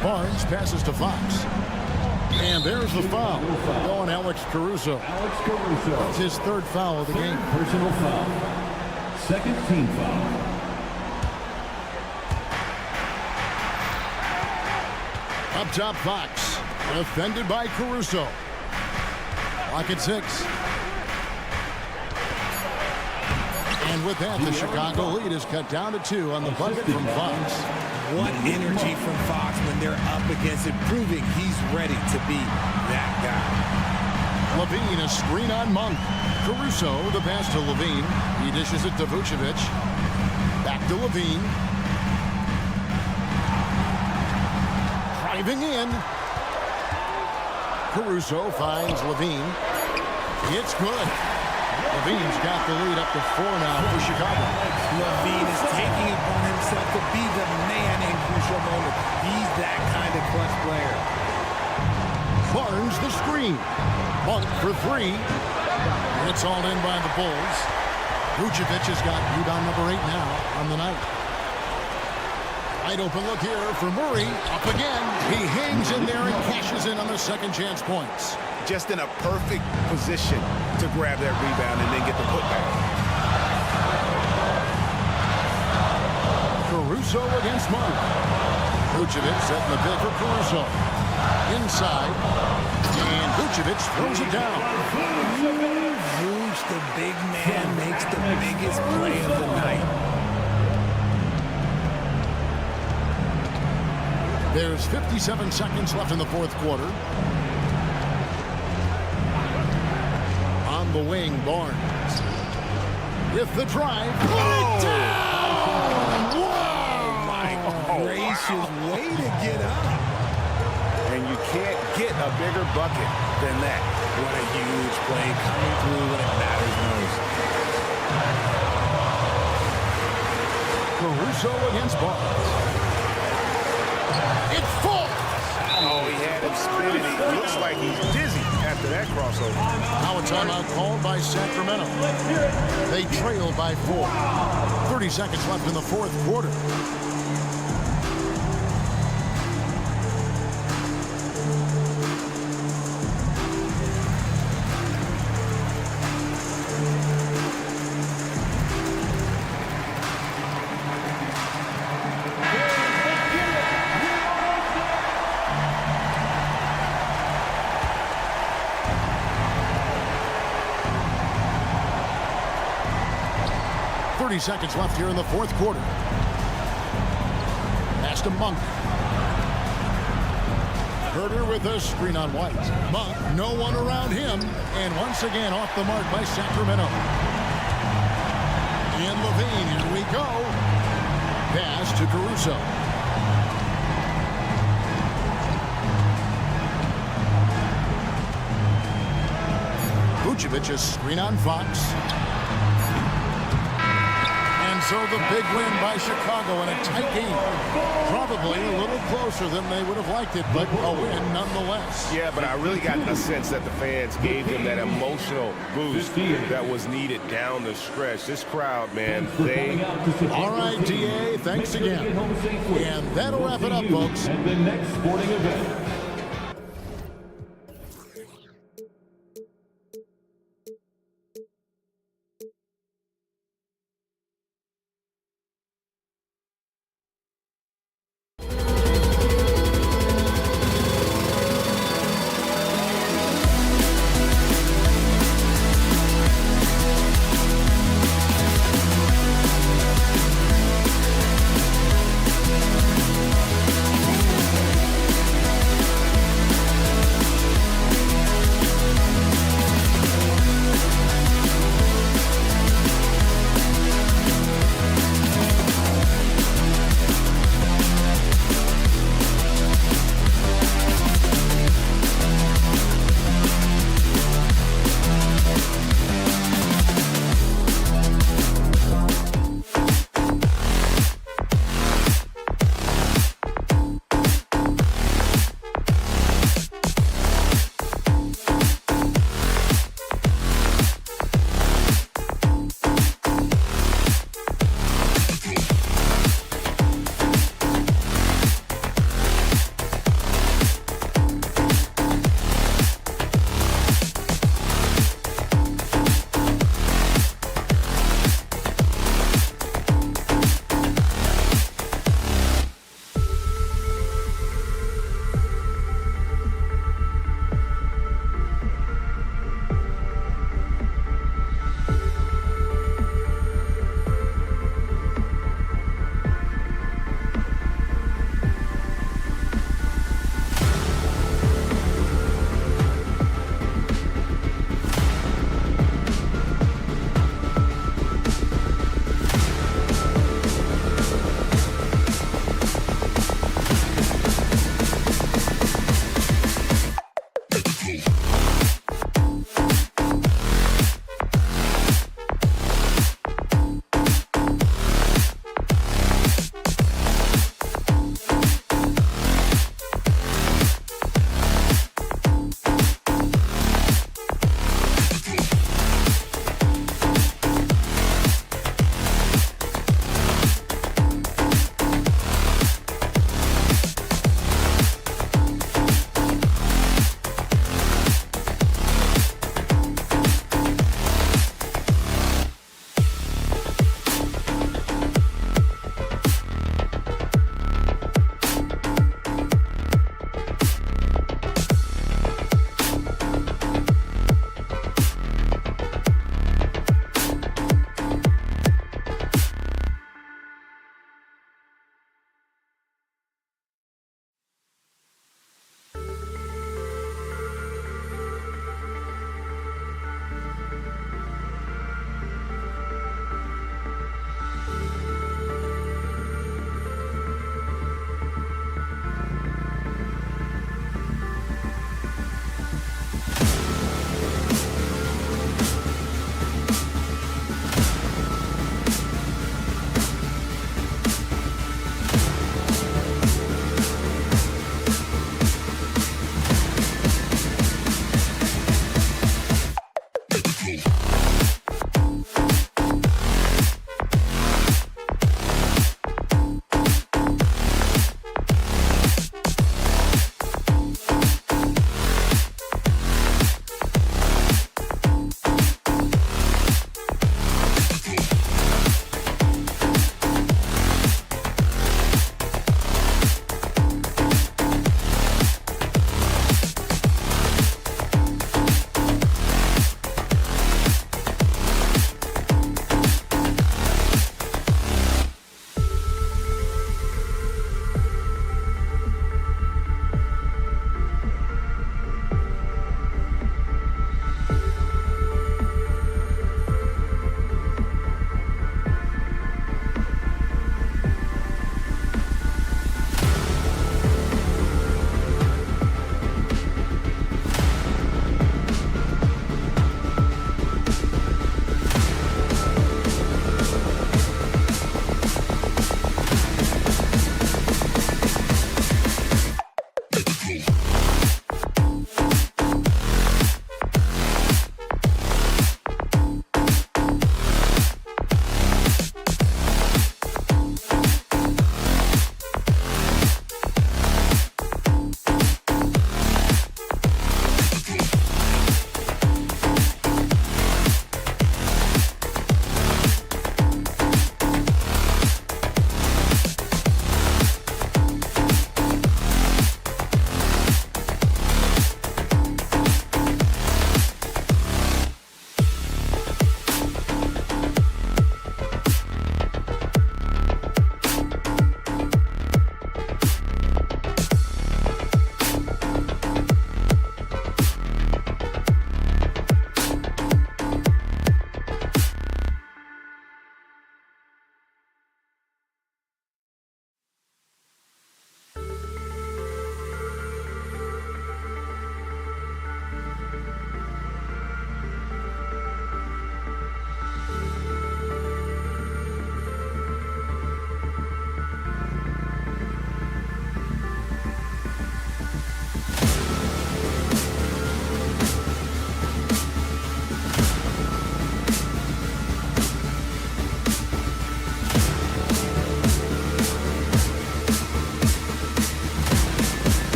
Barnes passes to Fox. And there's the foul. Going Alex Caruso. That's his third foul of the game. Personal foul. Second team foul. Up top, Fox. Defended by Caruso. Clock at 6. And with that, the Chicago lead is cut down to 2 on the bucket from Fox. What energy from Fox when they're up against it, proving he's ready to be that guy. Levine, a screen on Monk. Caruso, the pass to Levine. He dishes it to Vucevic. Back to Levine. Driving in. Caruso finds Levine. It's good. Levine's got the lead up to 4 now for Chicago. Levine is taking it upon himself to be the man in crucial moments. He's that kind of clutch player. Barnes the screen. Monk for 3. And it's all in by the Bulls. Vucevic has got rebound number 8 now on the night. Wide open look here for Murray. Up again. He hangs in there and cashes in on the second chance points. Just in a perfect position to grab that rebound and then get the putback. Caruso against Monk. Vucevic setting the pick for Caruso. Inside. And Vucevic throws it down. Vuce, the big man, makes the biggest play of the night. There's 57 seconds left in the fourth quarter. On the wing, Barnes. With the drive. Put it down! Oh, my gracious. Way to get up. And you can't get a bigger bucket than that. What a huge play coming through when it matters most. Caruso against Barnes. It's full. Oh, he had him spinning. He looks like he's dizzy after that crossover. Now a timeout called by Sacramento. They trail by 4. 30 seconds left in the fourth quarter. Seconds left here in the fourth quarter. Pass to Monk. Herter with a screen on White. Monk, no one around him. And once again off the mark by Sacramento. And Levine, here we go. Pass to Caruso. Vucevic, a screen on Fox. So the big win by Chicago in a tight game. Probably a little closer than they would have liked it, but a win nonetheless. Yeah, but I really got a sense that the fans gave them that emotional boost that was needed down the stretch. This crowd, man, they... All right, DA, thanks again. And that'll wrap it up, folks. And the next sporting event.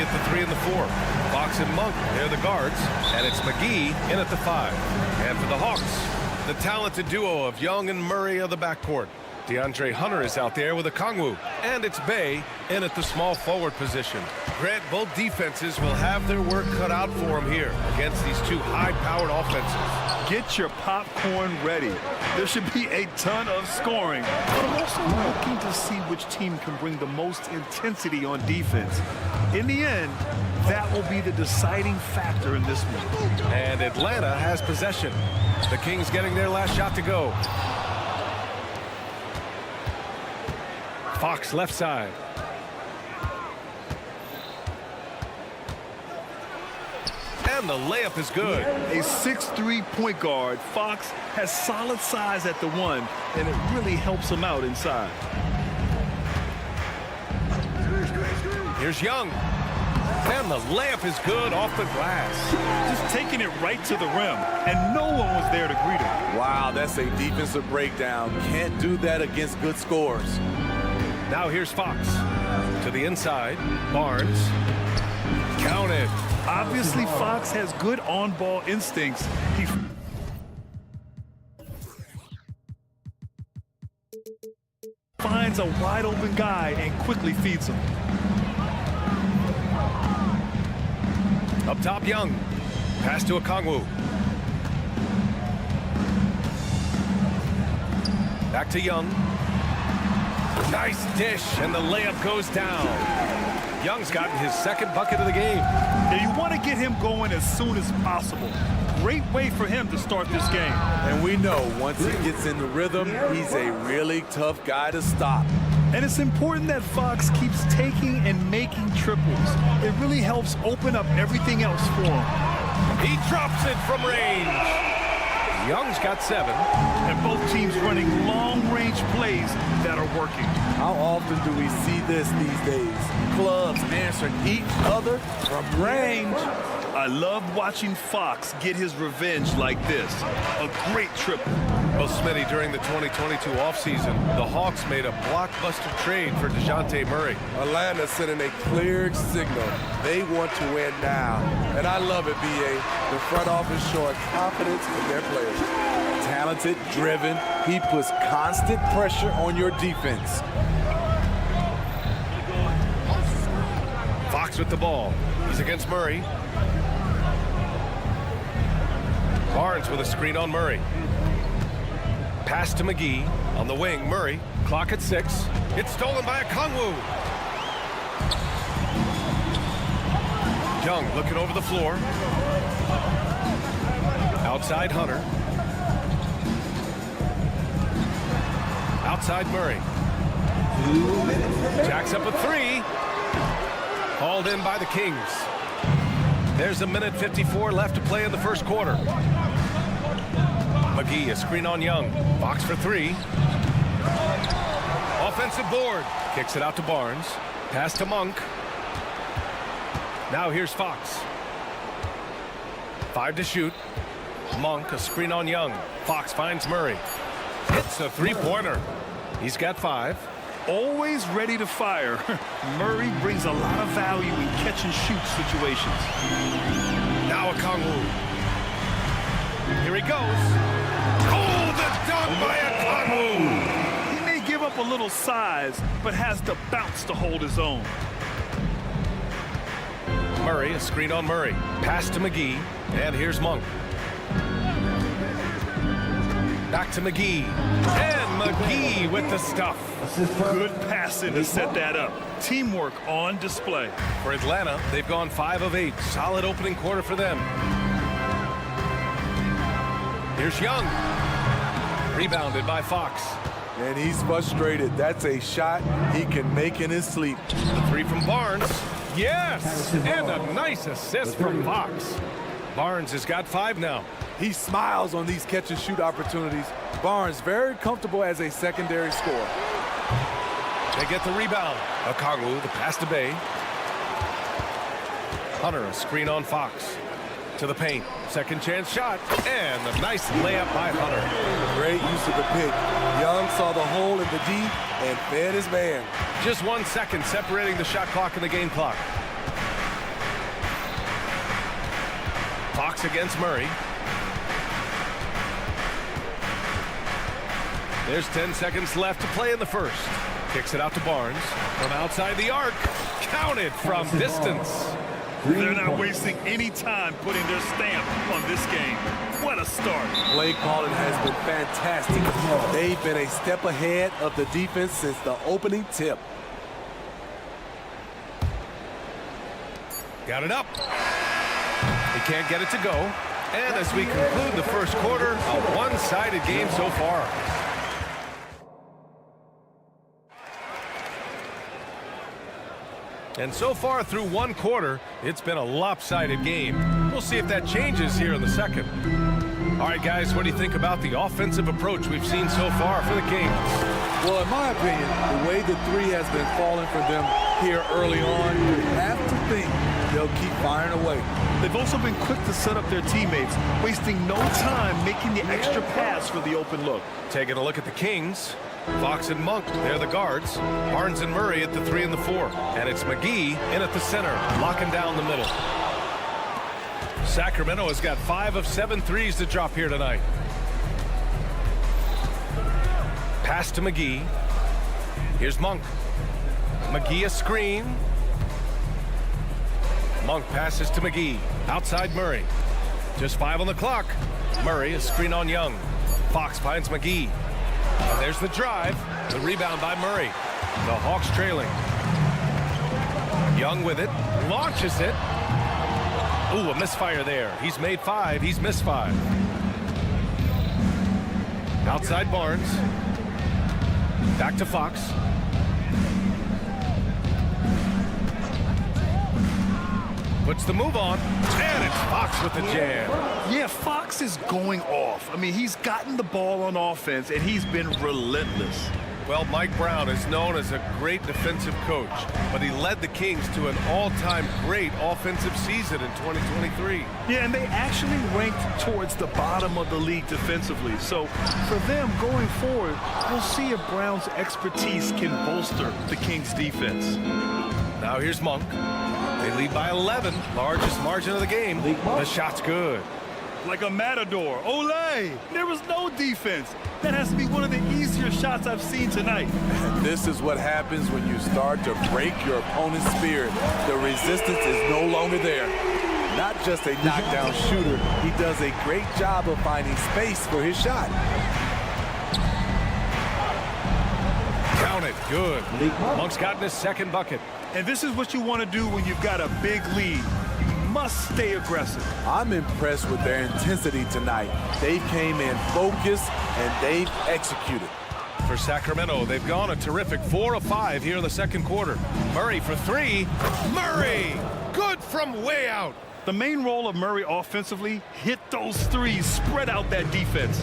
at the 3 and the 4. Fox and Monk, they're the guards. And it's McGee in at the 5. And for the Hawks, the talented duo of Young and Murray of the backcourt. DeAndre Hunter is out there with a Kongwu. And it's Bay in at the small forward position. Grant, both defenses will have their work cut out for them here against these two high-powered offenses. Get your popcorn ready. There should be a ton of scoring. But I'm also looking to see which team can bring the most intensity on defense. In the end, that will be the deciding factor in this one. And Atlanta has possession. The Kings getting their last shot to go. Fox left side. And the layup is good. A 6'3" point guard, Fox has solid size at the 1, and it really helps him out inside. Here's Young. And the layup is good off the glass. Just taking it right to the rim, and no one was there to greet him. Wow, that's a defensive breakdown. Can't do that against good scores. Now here's Fox. To the inside. Barnes. Counted. Obviously, Fox has good on-ball instincts. He finds a wide-open guy and quickly feeds him. Up top, Young. Pass to a Kongwu. Back to Young. Nice dish, and the layup goes down. Young's gotten his second bucket of the game. And you want to get him going as soon as possible. Great way for him to start this game. And we know once he gets in the rhythm, he's a really tough guy to stop. And it's important that Fox keeps taking and making triples. It really helps open up everything else for him. He drops it from range. Young's got 7. And both teams running long-range plays that are working. How often do we see this these days? Clubs answering each other from range. I love watching Fox get his revenge like this. A great triple. Well, Smitty, during the 2022 offseason, the Hawks made a blockbuster trade for DeJounte Murray. Atlanta sending a clear signal. They want to win now. And I love it, B.A. The front office showing confidence in their players. Talented, driven. He puts constant pressure on your defense. Fox with the ball. He's against Murray. Barnes with a screen on Murray. Pass to McGee. On the wing, Murray. Clock at 6. It's stolen by a Kongwu. Young looking over the floor. Outside Hunter. Outside Murray. Jacks up a 3. Hauled in by the Kings. There's a minute 54 left to play in the first quarter. McGee, a screen on Young. Fox for 3. Offensive board. Kicks it out to Barnes. Pass to Monk. Now here's Fox. 5 to shoot. Monk, a screen on Young. Fox finds Murray. Hits a 3-pointer. He's got 5. Always ready to fire. Murray brings a lot of value in catch-and-shoot situations. Now a Kongwu. Here he goes. Oh, the dunk by a Kongwu. He may give up a little size, but has the bounce to hold his own. Murray, a screen on Murray. Pass to McGee, and here's Monk. Back to McGee. And McGee with the stuff. Good passing to set that up. Teamwork on display. For Atlanta, they've gone 5 of 8. Solid opening quarter for them. Here's Young. Rebounded by Fox. And he's frustrated. That's a shot he can make in his sleep. The 3 from Barnes. Yes! And a nice assist from Fox. Barnes has got 5 now. He smiles on these catch-and-shoot opportunities. Barnes very comfortable as a secondary scorer. They get the rebound. Okongwu, the pass to Bay. Hunter, a screen on Fox. To the paint. Second chance shot. And a nice layup by Hunter. Great use of the pick. Young saw the hole in the D and fed his man. Just 1 second separating the shot clock and the game clock. Fox against Murray. There's 10 seconds left to play in the first. Kicks it out to Barnes. From outside the arc. Counted from distance. They're not wasting any time putting their stamp on this game. What a start. Play calling has been fantastic. They've been a step ahead of the defense since the opening tip. Got it up. He can't get it to go. And as we conclude the first quarter, a one-sided game so far. And so far through one quarter, it's been a lopsided game. We'll see if that changes here in the second. All right, guys, what do you think about the offensive approach we've seen so far for the Kings? Well, in my opinion, the way the three has been falling for them here early on, you have to think they'll keep firing away. They've also been quick to set up their teammates, wasting no time making the extra pass for the open look. Taking a look at the Kings. Fox and Monk, they're the guards. Barnes and Murray at the 3 and the 4. And it's McGee in at the center, locking down the middle. Sacramento has got 5 of 7 threes to drop here tonight. Pass to McGee. Here's Monk. McGee a screen. Monk passes to McGee. Outside Murray. Just 5 on the clock. Murray a screen on Young. Fox finds McGee. And there's the drive. The rebound by Murray. The Hawks trailing. Young with it. Launches it. Ooh, a misfire there. He's made 5. He's missed 5. Outside Barnes. Back to Fox. Puts the move on. And it's Fox with the jam. Yeah, Fox is going off. I mean, he's gotten the ball on offense, and he's been relentless. Well, Mike Brown is known as a great defensive coach, but he led the Kings to an all-time great offensive season in 2023. Yeah, and they actually ranked towards the bottom of the league defensively. So for them going forward, we'll see if Brown's expertise can bolster the Kings' defense. Now here's Monk. They lead by 11, largest margin of the game. The shot's good. Like a matador. Olay! There was no defense. That has to be one of the easier shots I've seen tonight. And this is what happens when you start to break your opponent's spirit. The resistance is no longer there. Not just a knockdown shooter, he does a great job of finding space for his shot. Count it, good. Monk's gotten his second bucket. And this is what you want to do when you've got a big lead. You must stay aggressive. I'm impressed with their intensity tonight. They came in focused and they've executed. For Sacramento, they've gone a terrific 4 of 5 here in the second quarter. Murray for 3. Murray! Good from way out. The main role of Murray offensively, hit those threes, spread out that defense.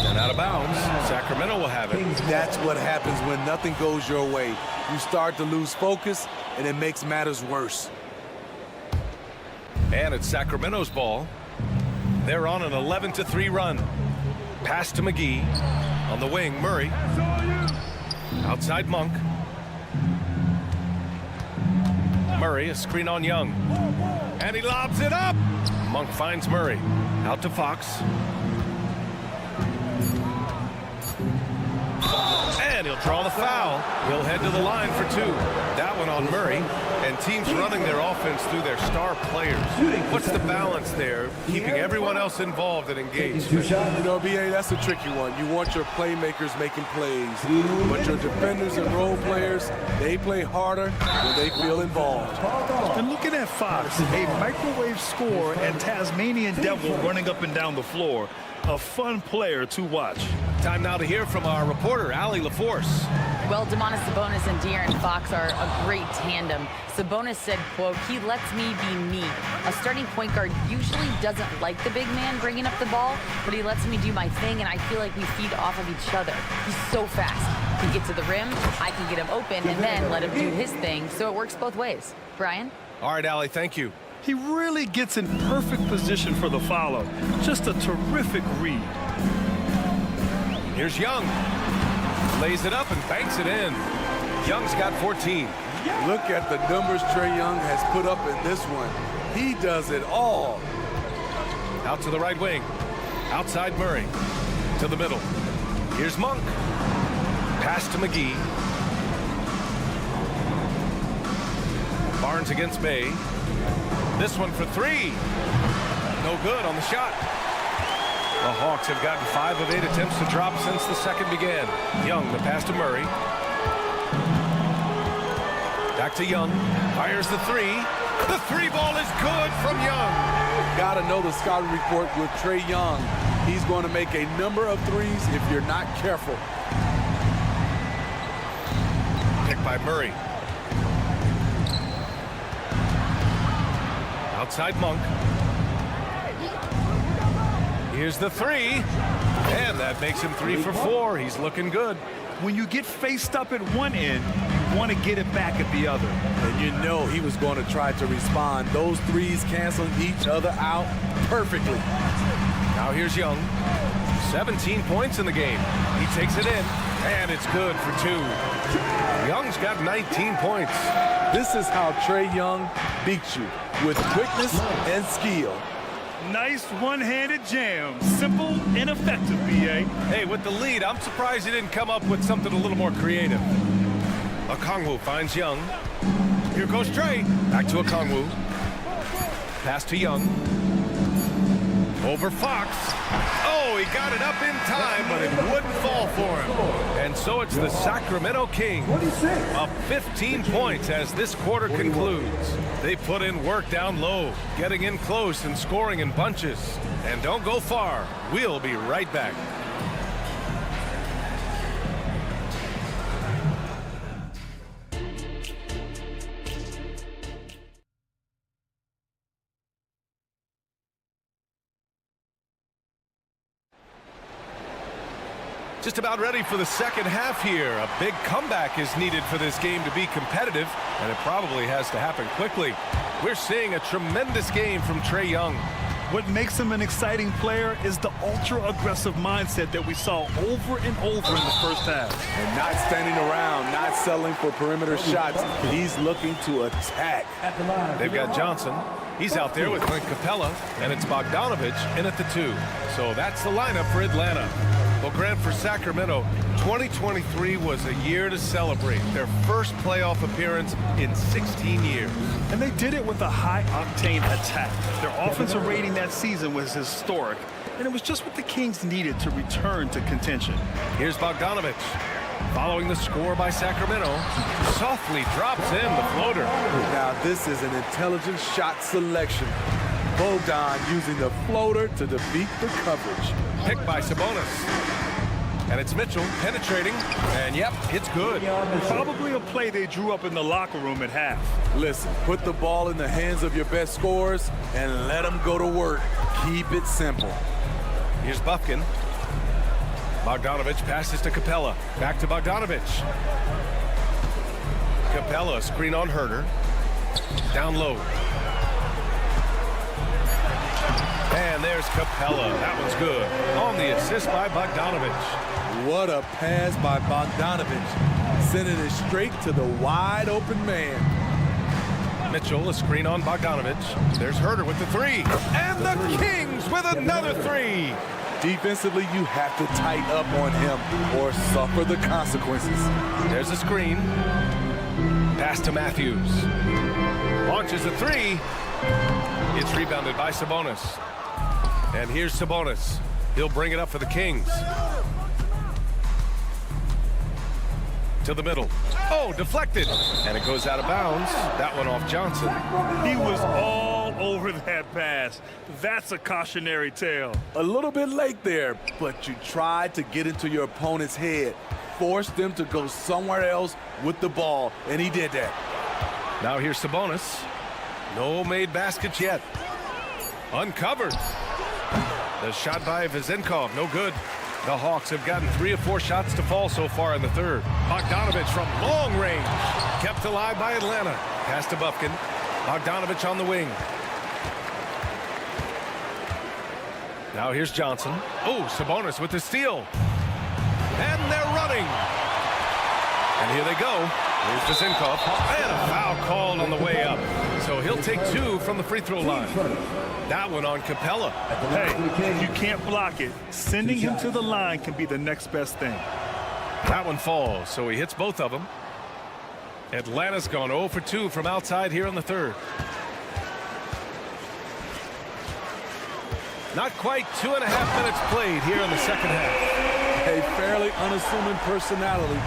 And out of bounds, Sacramento will have it. That's what happens when nothing goes your way. You start to lose focus, and it makes matters worse. And it's Sacramento's ball. They're on an 11-3 run. Pass to McGee. On the wing, Murray. Outside Monk. Murray, a screen on Young. And he lobs it up. Monk finds Murray. Out to Fox. And he'll draw the foul. He'll head to the line for 2. That one on Murray. And teams running their offense through their star players. What's the balance there, keeping everyone else involved and engaged? You know, BA, that's a tricky one. You want your playmakers making plays, but your defenders and role players, they play harder when they feel involved. And looking at Fox, a microwave scorer and Tasmanian devil running up and down the floor. A fun player to watch. Time now to hear from our reporter, Allie LaForce. Well, Domantas Sabonis and De'Aaron Fox are a great tandem. Sabonis said, quote, "He lets me be me. A starting point guard usually doesn't like the big man bringing up the ball, but he lets me do my thing, and I feel like we feed off of each other. He's so fast. He gets to the rim, I can get him open, and then let him do his thing, so it works both ways." Brian? All right, Allie, thank you. He really gets in perfect position for the follow. Just a terrific read. Here's Young. Lays it up and banks it in. Young's got 14. Look at the numbers Trae Young has put up in this one. He does it all. Out to the right wing. Outside Murray. To the middle. Here's Monk. Pass to McGee. Barnes against Bay. This one for three. No good on the shot. The Hawks have gotten 5 of 8 attempts to drop since the second began. Young, the pass to Murray. Back to Young. Fires the three. The three ball is good from Young. Gotta know the scouting report with Trae Young. He's going to make a number of threes if you're not careful. Picked by Murray. Outside Monk. Here's the three. And that makes him 3 for 4. He's looking good. When you get faced up at one end, you want to get it back at the other. And you know he was going to try to respond. Those threes canceling each other out perfectly. Now here's Young. 17 points in the game. He takes it in, and it's good for 2. Young's got 19 points. This is how Trae Young beats you, with quickness and skill. Nice one-handed jam. Simple and effective, B.A. Hey, with the lead, I'm surprised he didn't come up with something a little more creative. Okongwu finds Young. Here goes Trae. Back to Okongwu. Pass to Young. Over Fox. Oh, he got it up in time, but it wouldn't fall for him. And so it's the Sacramento Kings up 15 points as this quarter concludes. They put in work down low, getting in close and scoring in bunches. And don't go far. We'll be right back. Just about ready for the second half here. A big comeback is needed for this game to be competitive, and it probably has to happen quickly. We're seeing a tremendous game from Trae Young. What makes him an exciting player is the ultra-aggressive mindset that we saw over and over in the first half. And not standing around, not settling for perimeter shots. He's looking to attack. They've got Johnson. He's out there with Clint Capella, and it's Bogdanovich in at the 2. So that's the lineup for Atlanta. Well, Grant, for Sacramento, 2023 was a year to celebrate. Their first playoff appearance in 16 years. And they did it with a high-octane attack. Their offensive rating that season was historic, and it was just what the Kings needed to return to contention. Here's Bogdanovich. Following the score by Sacramento, softly drops in the floater. Now, this is an intelligent shot selection. Bogdan using the floater to defeat the coverage. Picked by Sabonis. And it's Mitchell penetrating, and yep, it's good. Probably a play they drew up in the locker room at half. Listen, put the ball in the hands of your best scorers and let them go to work. Keep it simple. Here's Bufkin. Bogdanovich passes to Capella. Back to Bogdanovich. Capella, screen on Herter. Down low. And there's Capella. That one's good. On the assist by Bogdanovich. What a pass by Bogdanovich. Sending it straight to the wide open man. Mitchell, a screen on Bogdanovich. There's Herter with the 3. And the Kings with another 3. Defensively, you have to tighten up on him or suffer the consequences. There's a screen. Pass to Matthews. Launches a 3. It's rebounded by Sabonis. And here's Sabonis. He'll bring it up for the Kings. To the middle. Oh, deflected. And it goes out of bounds. That one off Johnson. He was all over that pass. That's a cautionary tale. A little bit late there, but you tried to get into your opponent's head. Force them to go somewhere else with the ball, and he did that. Now here's Sabonis. No made baskets yet. Uncovered. The shot by Vezenkov, no good. The Hawks have gotten 3 of 4 shots to fall so far in the third. Bogdanovich from long range. Kept alive by Atlanta. Pass to Bufkin. Bogdanovich on the wing. Now here's Johnson. Oh, Sabonis with the steal. And they're running. And here they go. Here's Vazinkov, and a foul called on the way up. So he'll take 2 from the free throw line. That one on Capella. Hey, if you can't block it, sending him to the line can be the next best thing. That one falls, so he hits both of them. Atlanta's gone 0 for 2 from outside here in the third. Not quite 2.5 minutes played here in the second half. A fairly unassuming personality.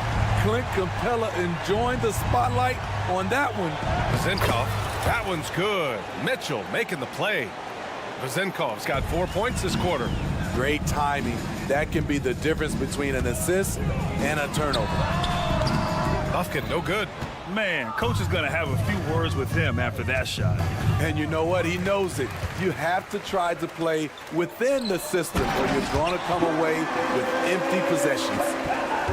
Clint Capella enjoying the spotlight on that one. Vazinkov, that one's good. Mitchell making the play. Vazinkov's got 4 points this quarter. Great timing. That can be the difference between an assist and a turnover. Bufkin, no good. Man, coach is going to have a few words with him after that shot. And you know what? He knows it. You have to try to play within the system or you're going to come away with empty possessions.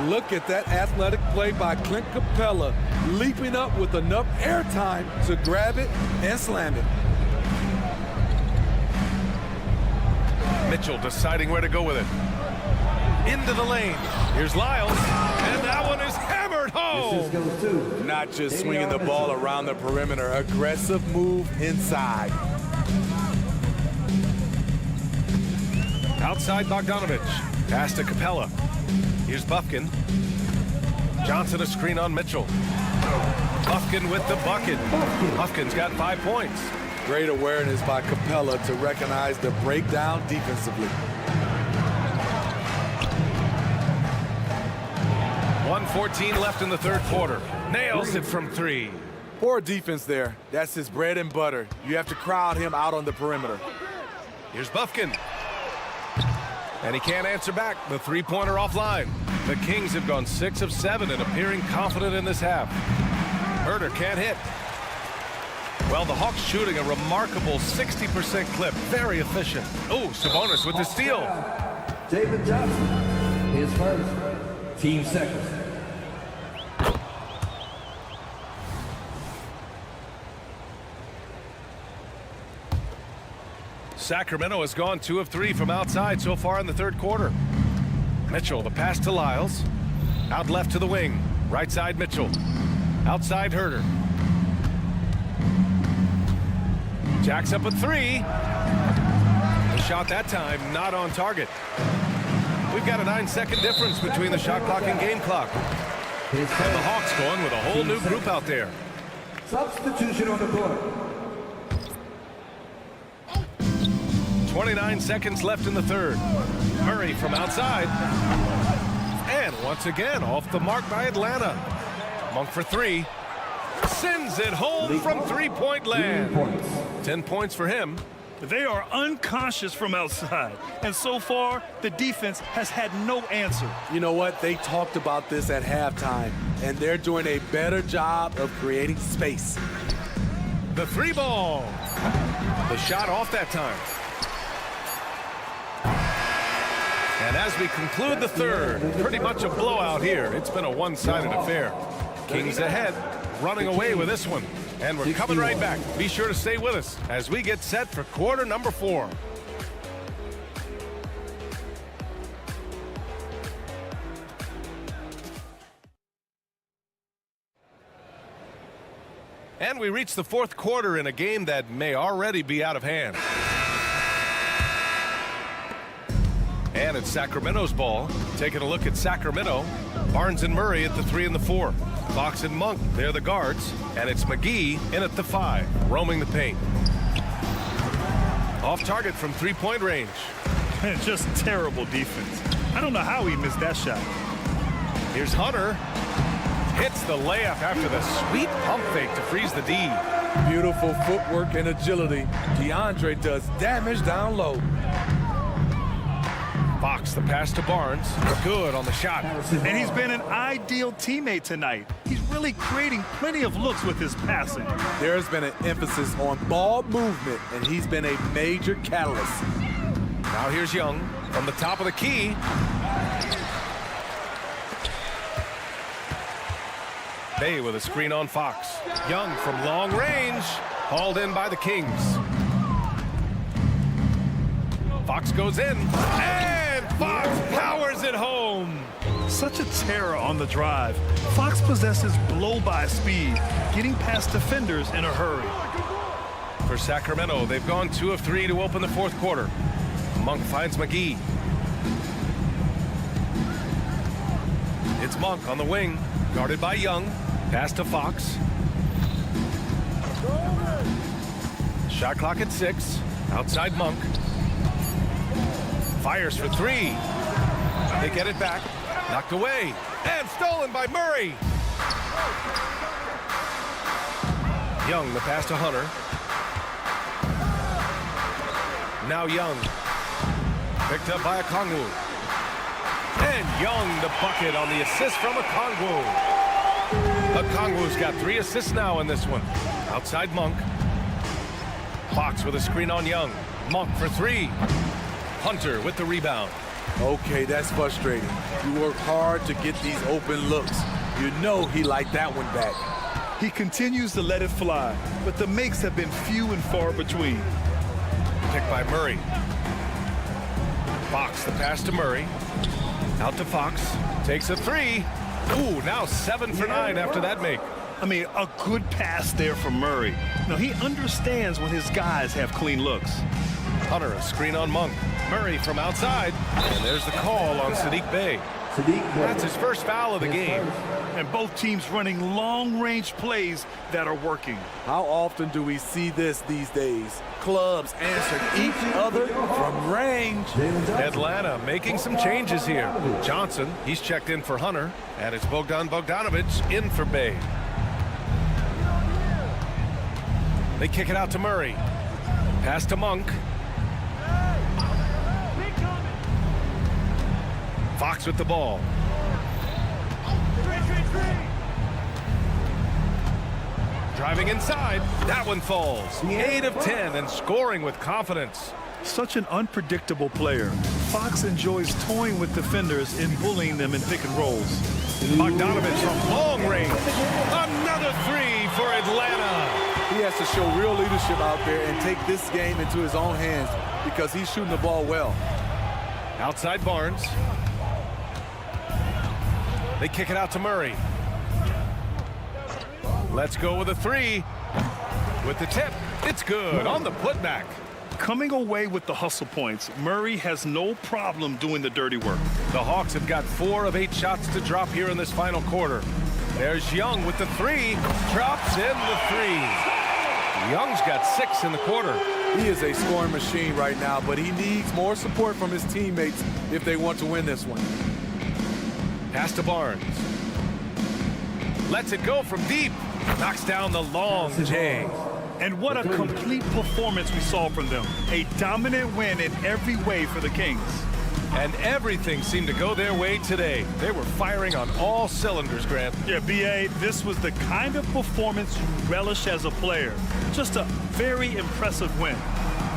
Look at that athletic play by Clint Capella, leaping up with enough airtime to grab it and slam it. Mitchell deciding where to go with it. Into the lane. Here's Lyles, and that one is hammered home. Not just swinging the ball around the perimeter, aggressive move inside. Outside Bogdanovich. Pass to Capella. Here's Bufkin. Johnson a screen on Mitchell. Bufkin with the bucket. Bufkin's got 5 points. Great awareness by Capella to recognize the breakdown defensively. 1:14 left in the third quarter. Nails it from 3. Poor defense there. That's his bread and butter. You have to crowd him out on the perimeter. Here's Bufkin. And he can't answer back. The three-pointer offline. The Kings have gone 6 of 7 and appearing confident in this half. Herter can't hit. Well, the Hawks shooting a remarkable 60% clip. Very efficient. Oh, Sabonis with the steal. David Johnson, his first, team second. Sacramento has gone 2 of 3 from outside so far in the third quarter. Mitchell, the pass to Lyles. Out left to the wing. Right side Mitchell. Outside Herter. Jacks up a 3. The shot that time not on target. We've got a 9-second difference between the shot clock and game clock. And the Hawks going with a whole new group out there. Substitution on the court. 29 seconds left in the third. Murray from outside. And once again, off the mark by Atlanta. Monk for 3. Sends it home from three-point land. 10 points for him. They are unconscious from outside, and so far, the defense has had no answer. You know what? They talked about this at halftime, and they're doing a better job of creating space. The 3 ball. The shot off that time. And as we conclude the third, pretty much a blowout here. It's been a one-sided affair. Kings ahead, running away with this one. And we're coming right back. Be sure to stay with us as we get set for quarter number 4. And we reach the fourth quarter in a game that may already be out of hand. And it's Sacramento's ball. Taking a look at Sacramento. Barnes and Murray at the 3 and the 4. Fox and Monk, they're the guards. And it's McGee in at the 5, roaming the paint. Off target from three-point range. Just terrible defense. I don't know how he missed that shot. Here's Hunter. Hits the layup after the sweet pump fake to freeze the D. Beautiful footwork and agility. DeAndre does damage down low. Fox, the pass to Barnes. Good on the shot. And he's been an ideal teammate tonight. He's really creating plenty of looks with his passing. There's been an emphasis on ball movement, and he's been a major catalyst. Now here's Young from the top of the key. Bay with a screen on Fox. Young from long range. Hauled in by the Kings. Fox goes in. And Fox powers it home. such a terror on the drive. Fox possesses blow-by speed, getting past defenders in a hurry. For Sacramento, they've gone 2 of 3 to open the fourth quarter. Monk finds McGee. It's Monk on the wing, guarded by Young. Pass to Fox. Shot clock at 6. Outside Monk. Fires for 3. They get it back. Knocked away. And stolen by Murray. Young, the pass to Hunter. Now Young. Picked up by Okongwu. And Young the bucket on the assist from Okongwu. Okongwu's got 3 assists now in this one. Outside Monk. Fox with a screen on Young. Monk for 3. Hunter with the rebound. Okay, that's frustrating. You work hard to get these open looks. You know he liked that one back. He continues to let it fly, but the makes have been few and far between. Picked by Murray. Fox, the pass to Murray. Out to Fox. Takes a 3. Ooh, now 7 for 9 after that make. I mean, a good pass there from Murray. Now, he understands when his guys have clean looks. Hunter, a screen on Monk. Murray from outside. And there's the call on Sadiq Bey. That's his first foul of the game. And both teams running long-range plays that are working. How often do we see this these days? Clubs answering each other from range. Atlanta making some changes here. Johnson, he's checked in for Hunter. And it's Bogdan Bogdanovic in for Bey. They kick it out to Murray. Pass to Monk. Fox with the ball. Driving inside. That one falls. 8 of 10 and scoring with confidence. Such an unpredictable player. Fox enjoys toying with defenders and bullying them in pick and rolls. Bogdanovic from long range. Another 3 for Atlanta. He has to show real leadership out there and take this game into his own hands because he's shooting the ball well. Outside Barnes. They kick it out to Murray. Let's go with a 3. With the tip, it's good on the putback. Coming away with the hustle points, Murray has no problem doing the dirty work. The Hawks have got 4 of 8 shots to drop here in this final quarter. There's Young with the 3. Drops in the 3. Young's got 6 in the quarter. He is a scoring machine right now, but he needs more support from his teammates if they want to win this one. Pass to Barnes. Lets it go from deep. Knocks down the long J. And what a complete performance we saw from them. A dominant win in every way for the Kings. And everything seemed to go their way today. They were firing on all cylinders, Grant. Yeah, B.A., this was the kind of performance you relish as a player. Just a very impressive win.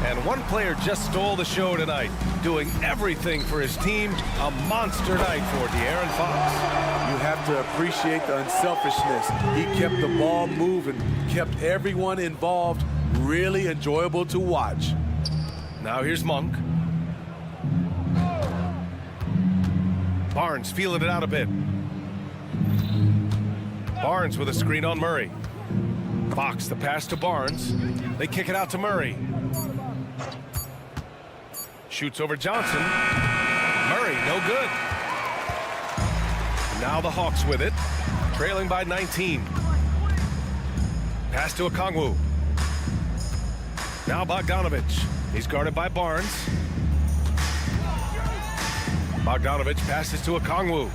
And one player just stole the show tonight, doing everything for his team. A monster night for De'Aaron Fox. You have to appreciate the unselfishness. He kept the ball moving, kept everyone involved. Really enjoyable to watch. Now here's Monk. Barnes feeling it out a bit. Barnes with a screen on Murray. Fox the pass to Barnes. They kick it out to Murray. Shoots over Johnson. Murray, no good. Now the Hawks with it, trailing by 19. Pass to Okongwu. Now Bogdanovic. He's guarded by Barnes. Bogdanovic passes to Okongwu.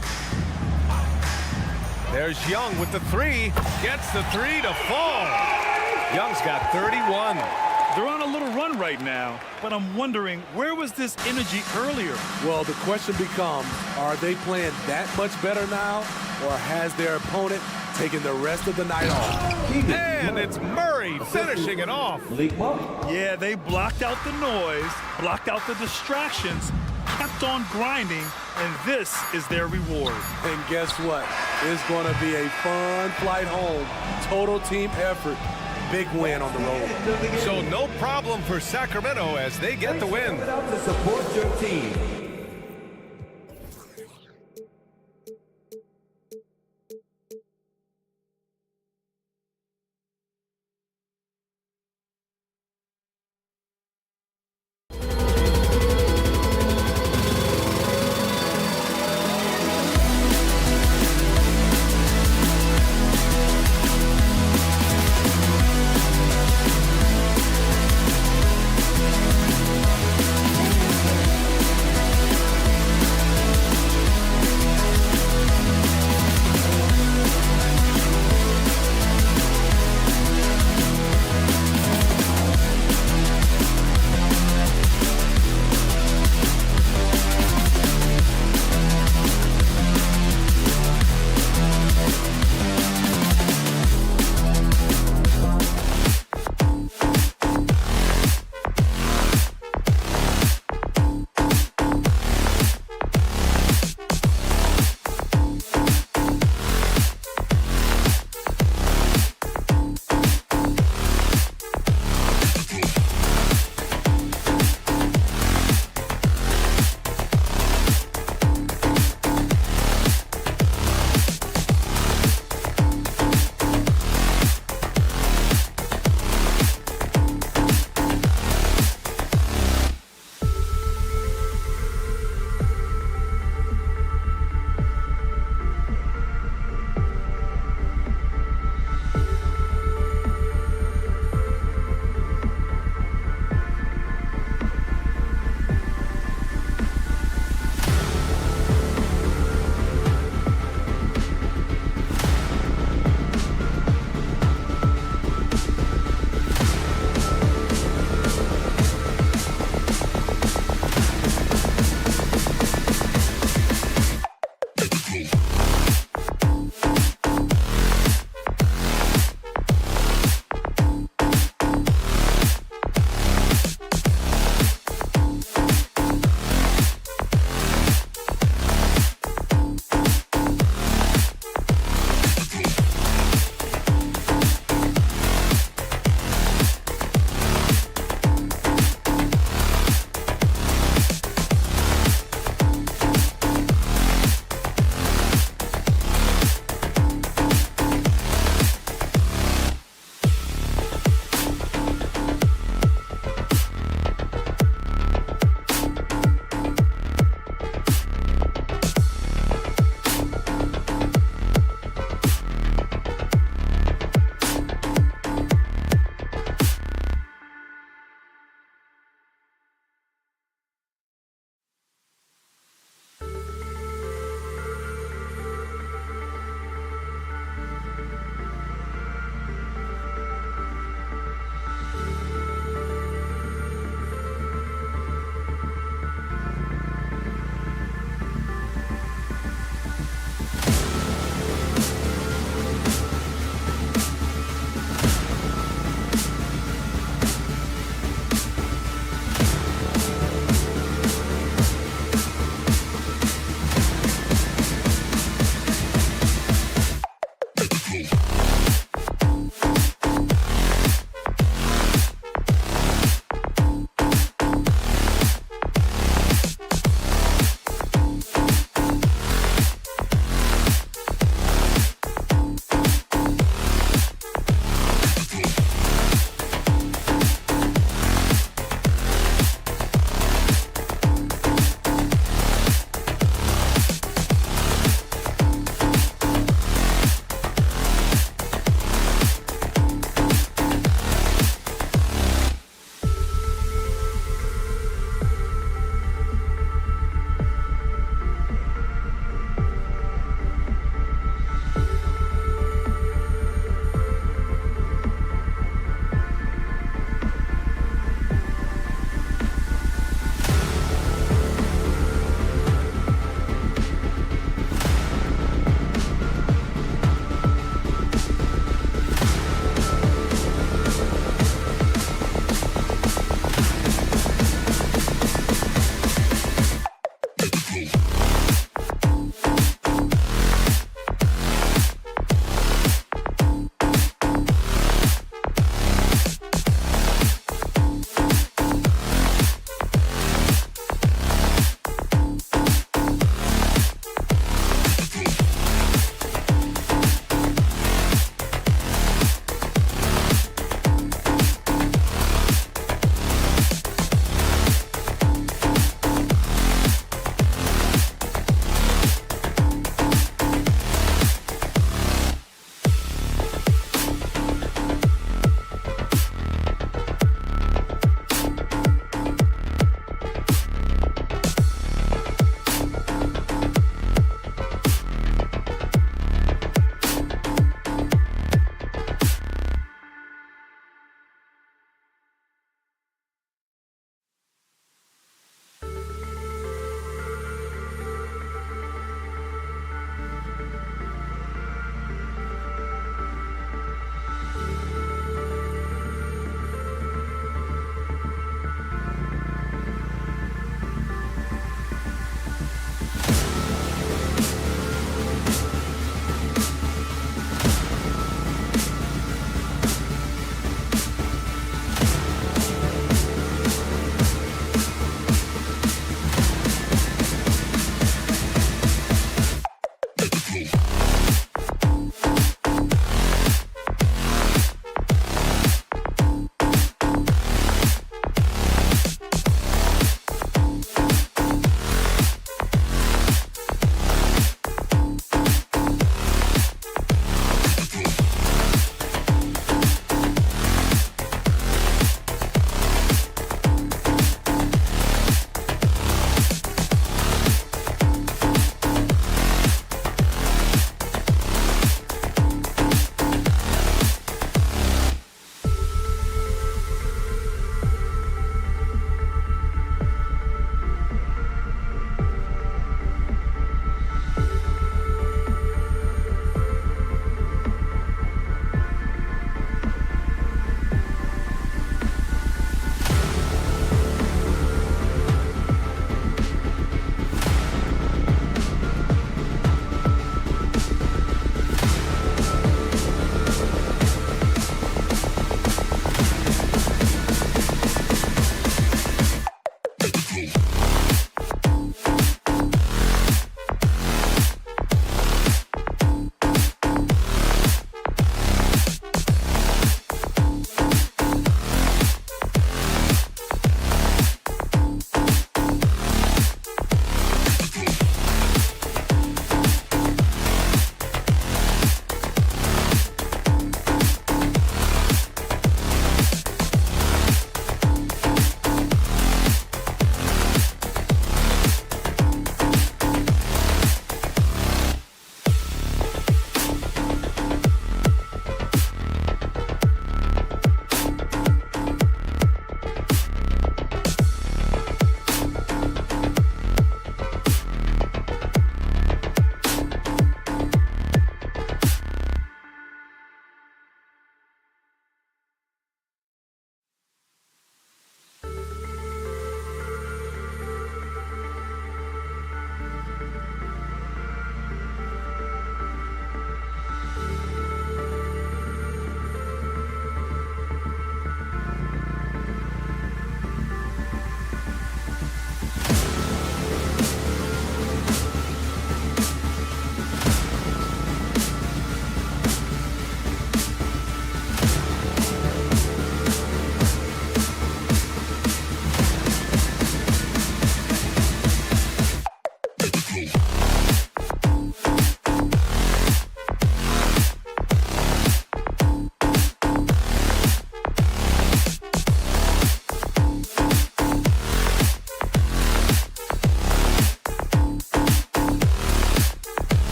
There's Young with the 3. Gets the 3 to fall. Young's got 31. They're on a little run right now, but I'm wondering, where was this energy earlier? Well, the question becomes, are they playing that much better now, or has their opponent taken the rest of the night off? And it's Murray finishing it off. Yeah, they blocked out the noise, blocked out the distractions, kept on grinding, and this is their reward. And guess what? It's going to be a fun flight home. Total team effort. Big win on the road. So no problem for Sacramento as they get the win. To support your team.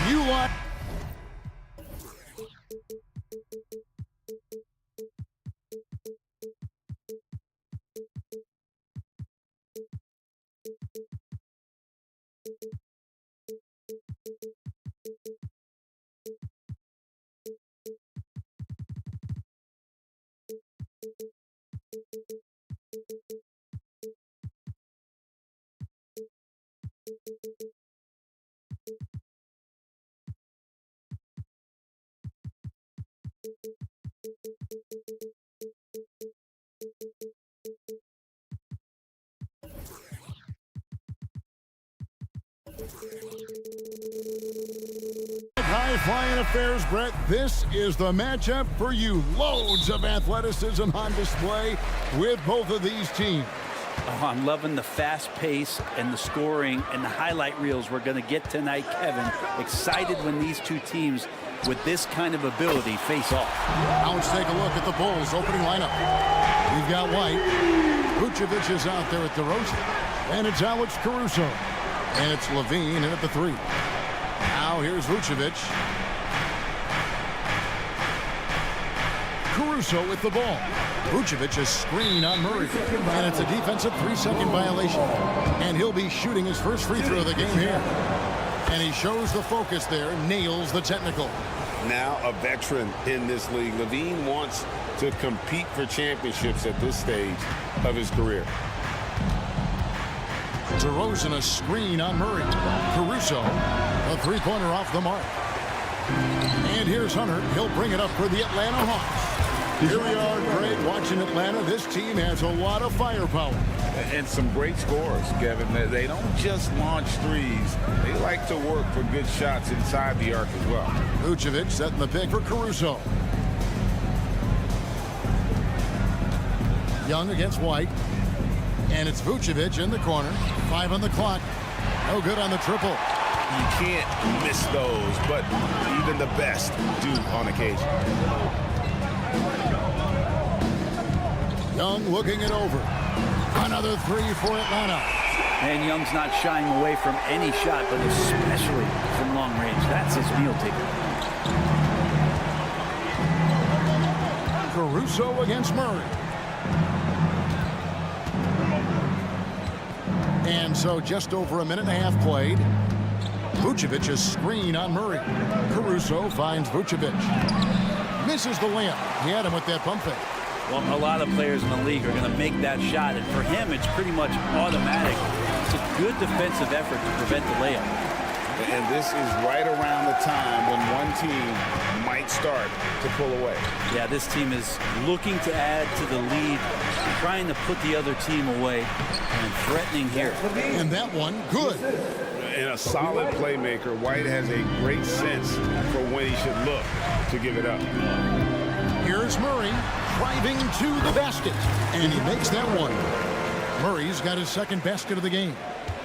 If you like... High-flying affairs, Brett. This is the matchup for you. Loads of athleticism on display with both of these teams. Oh, I'm loving the fast pace and the scoring and the highlight reels we're going to get tonight, Kevin. Excited when these two teams with this kind of ability face off. Now let's take a look at the Bulls' opening lineup. We've got White. Vucevic is out there at DeRozan. And it's Alex Caruso. And it's Levine in at the 3. Now here's Vucevic. Caruso with the ball. Vucevic a screen on Murray. And it's a defensive 3-second violation. And he'll be shooting his first free throw of the game here. And he shows the focus there, nails the technical. Now a veteran in this league. Levine wants to compete for championships at this stage of his career. DeRozan a screen on Murray. Caruso, a three-pointer off the mark. And here's Hunter. He'll bring it up for the Atlanta Hawks. Here we are, Greg, watching Atlanta. This team has a lot of firepower. And some great scores, Kevin. They don't just launch threes. They like to work for good shots inside the arc as well. Vucevic setting the pick for Caruso. Young against White. And it's Vucevic in the corner. 5 on the clock. No good on the triple. You can't miss those, but even the best do on occasion. Young looking it over. Another 3 for Atlanta. And Young's not shying away from any shot, but especially from long range. That's his meal ticket. Caruso against Murray. And so just over a minute and a half played. Vucevic a screen on Murray. Caruso finds Vucevic. Misses the layup. He had him with that pump fake. Well, a lot of players in the league are going to make that shot, and for him, it's pretty much automatic. It's a good defensive effort to prevent the layup. And this is right around the time when one team might start to pull away. Yeah, this team is looking to add to the lead, trying to put the other team away, and threatening here. And that one, good. And a solid playmaker, White has a great sense for when he should look to give it up. Here's Murray driving to the basket, and he makes that one. Murray's got his second basket of the game.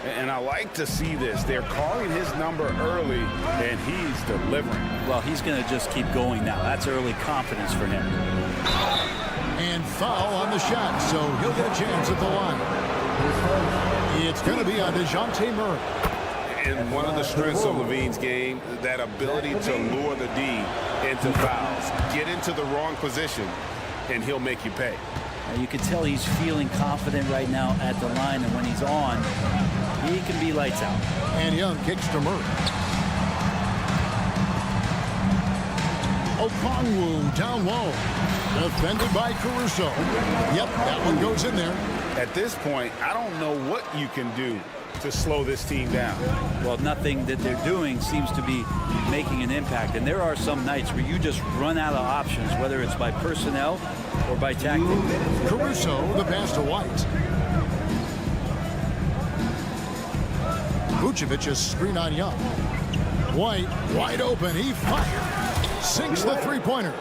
And I like to see this. They're calling his number early, and he's delivering. Well, he's going to just keep going now. That's early confidence for him. And foul on the shot, so he'll get a chance at the line. It's going to be on DeJounte Murray. And one of the strengths of Levine's game, that ability to lure the D into fouls. Get into the wrong position, and he'll make you pay. Now you can tell he's feeling confident right now at the line, and when he's on, he can be lights out. And Young kicks to Murray. Okongwu down low. Defended by Caruso. Yep, that one goes in there. At this point, I don't know what you can do to slow this team down. Well, nothing that they're doing seems to be making an impact. And there are some nights where you just run out of options, whether it's by personnel or by tactic. Caruso, the pass to White. Vucevic a screen on Young. White, wide open, he fired. Sinks the three-pointer.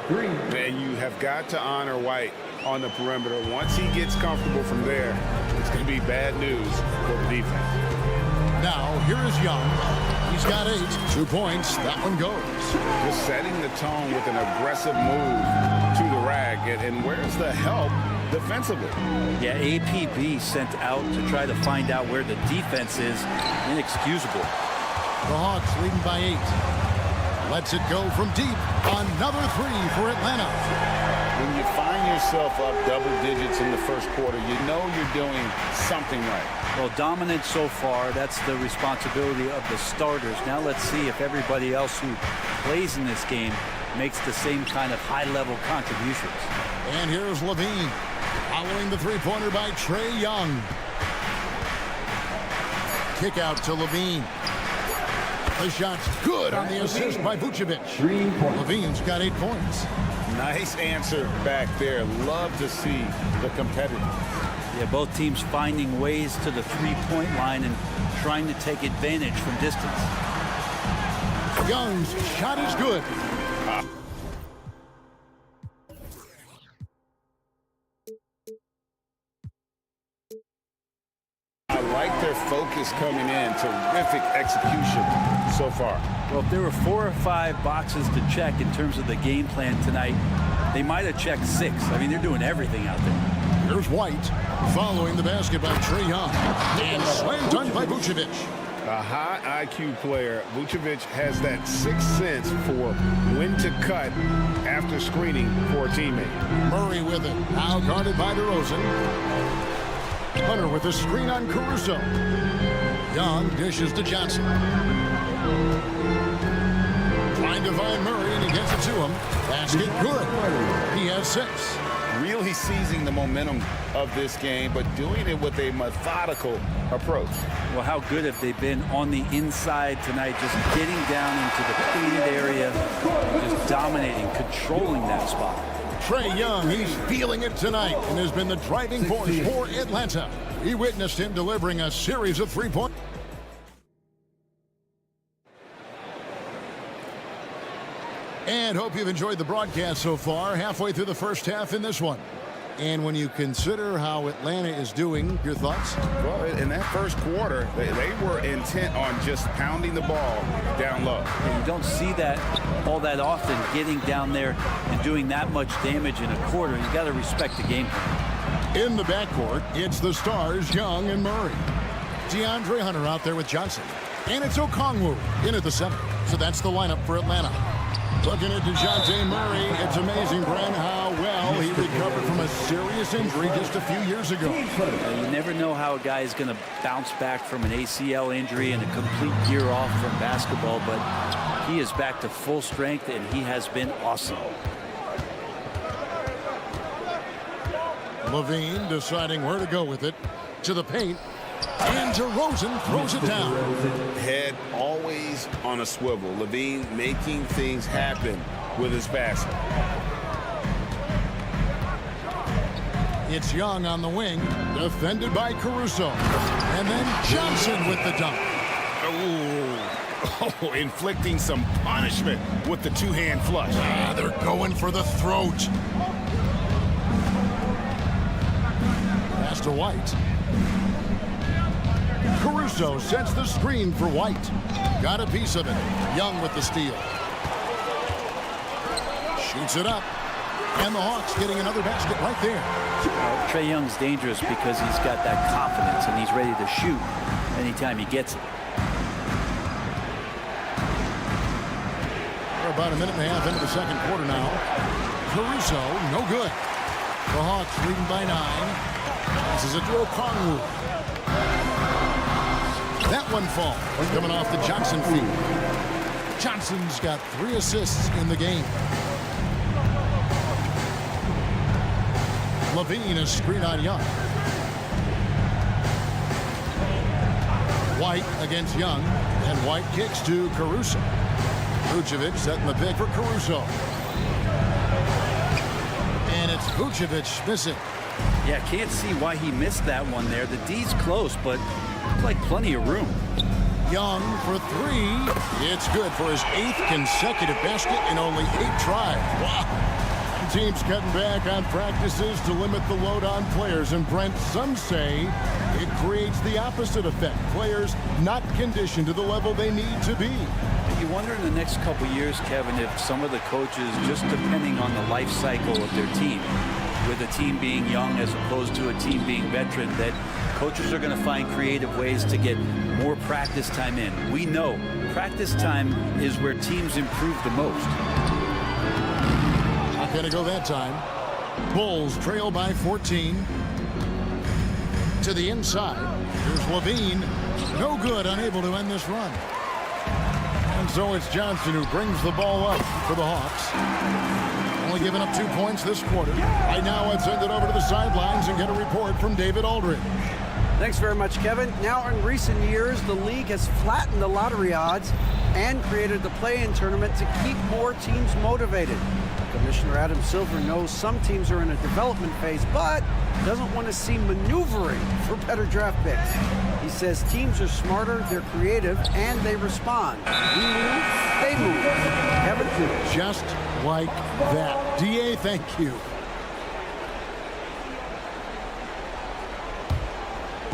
And you have got to honor White on the perimeter. Once he gets comfortable from there, it's going to be bad news for the defense. Now, here is Young. He's got 8. 2 points. That one goes. Just setting the tone with an aggressive move to the rack. And where's the help defensively? Yeah, APB sent out to try to find out where the defense is. Inexcusable. The Hawks leading by 8. Lets it go from deep. Another 3 for Atlanta. When you find yourself up double digits in the first quarter, you know you're doing something right. Well, dominant so far. That's the responsibility of the starters. Now let's see if everybody else who plays in this game makes the same kind of high-level contributions. And here's Levine, following the three-pointer by Trae Young. Kick out to Levine. The shot's good on the assist by Vucevic. Levine's got 8 points. Nice answer back there. Love to see the competitive. Yeah, both teams finding ways to the three-point line and trying to take advantage from distance. Young's shot is good. I like their focus coming in. Terrific execution so far. Well, if there were 4 or 5 boxes to check in terms of the game plan tonight, they might have checked 6. I mean, they're doing everything out there. Here's White, following the basket by Trae Young. And slam dunk by Vucevic. A high IQ player. Vucevic has that sixth sense for when to cut after screening for a teammate. Murray with it. Now guarded by DeRozan. Hunter with a screen on Caruso. Young dishes to Johnson. Trying to find Murray, and he gets it to him. Basket good. He has 6. Really seizing the momentum of this game, but doing it with a methodical approach. Well, how good have they been on the inside tonight, just getting down into the painted area, just dominating, controlling that spot. Trae Young, he's feeling it tonight and has been the driving force for Atlanta. We witnessed him delivering a series of 3-point. And hope you've enjoyed the broadcast so far, halfway through the first half in this one. And when you consider how Atlanta is doing, your thoughts? Well, in that first quarter, they were intent on just pounding the ball down low. You don't see that all that often, getting down there and doing that much damage in a quarter. You got to respect the game plan. In the backcourt, it's the stars, Young and Murray. DeAndre Hunter out there with Johnson. And it's Okongwu in at the center. So that's the lineup for Atlanta. Looking at DeJounte Murray, it's amazing, Brent, how well he recovered from a serious injury just a few years ago. You never know how a guy is going to bounce back from an ACL injury and a complete year off from basketball, but he is back to full strength, and he has been awesome. Levine deciding where to go with it. To the paint. And DeRozan throws it down. Head always on a swivel. Levine making things happen with his passing. It's Young on the wing, defended by Caruso. And then Johnson with the dunk. Oh, inflicting some punishment with the two-hand flush. They're going for the throat. Pass to White. Caruso sets the screen for White. Got a piece of it. Young with the steal. Shoots it up. And the Hawks getting another basket right there. Trae Young's dangerous because he's got that confidence and he's ready to shoot anytime he gets it. We're about a minute and a half into the second quarter now. Caruso, no good. The Hawks leading by 9. This is a throw, Okongwu. That one fall coming off the Johnson feed. Johnson's got 3 assists in the game. Levine is screen on Young. White against Young, and White kicks to Caruso. Vucevic setting the pick for Caruso. And it's Vucevic missing. Yeah, can't see why he missed that one there. The D's close, but looks like plenty of room. Young for 3. It's good for his 8th consecutive basket in only 8 tries. Wow. The team's cutting back on practices to limit the load on players. And Brent, some say it creates the opposite effect. Players not conditioned to the level they need to be. You wonder in the next couple years, Kevin, if some of the coaches, just depending on the life cycle of their team, with a team being young as opposed to a team being veteran, that coaches are going to find creative ways to get more practice time in. We know Practice time is where teams improve the most. Not going to go that time. Bulls trail by 14. To the inside. Here's Levine. No good, unable to end this run. And so it's Johnson who brings the ball up for the Hawks. Only giving up 2 points this quarter. Right now, let's send it over to the sidelines and get a report from David Aldridge. Thanks very much, Kevin. Now, in recent years, the league has flattened the lottery odds and created the play-in tournament to keep more teams motivated. Commissioner Adam Silver knows some teams are in a development phase, but doesn't want to see maneuvering for better draft picks. He says teams are smarter, they're creative, and they respond. We move, they move. Kevin? Just like that. DA, thank you.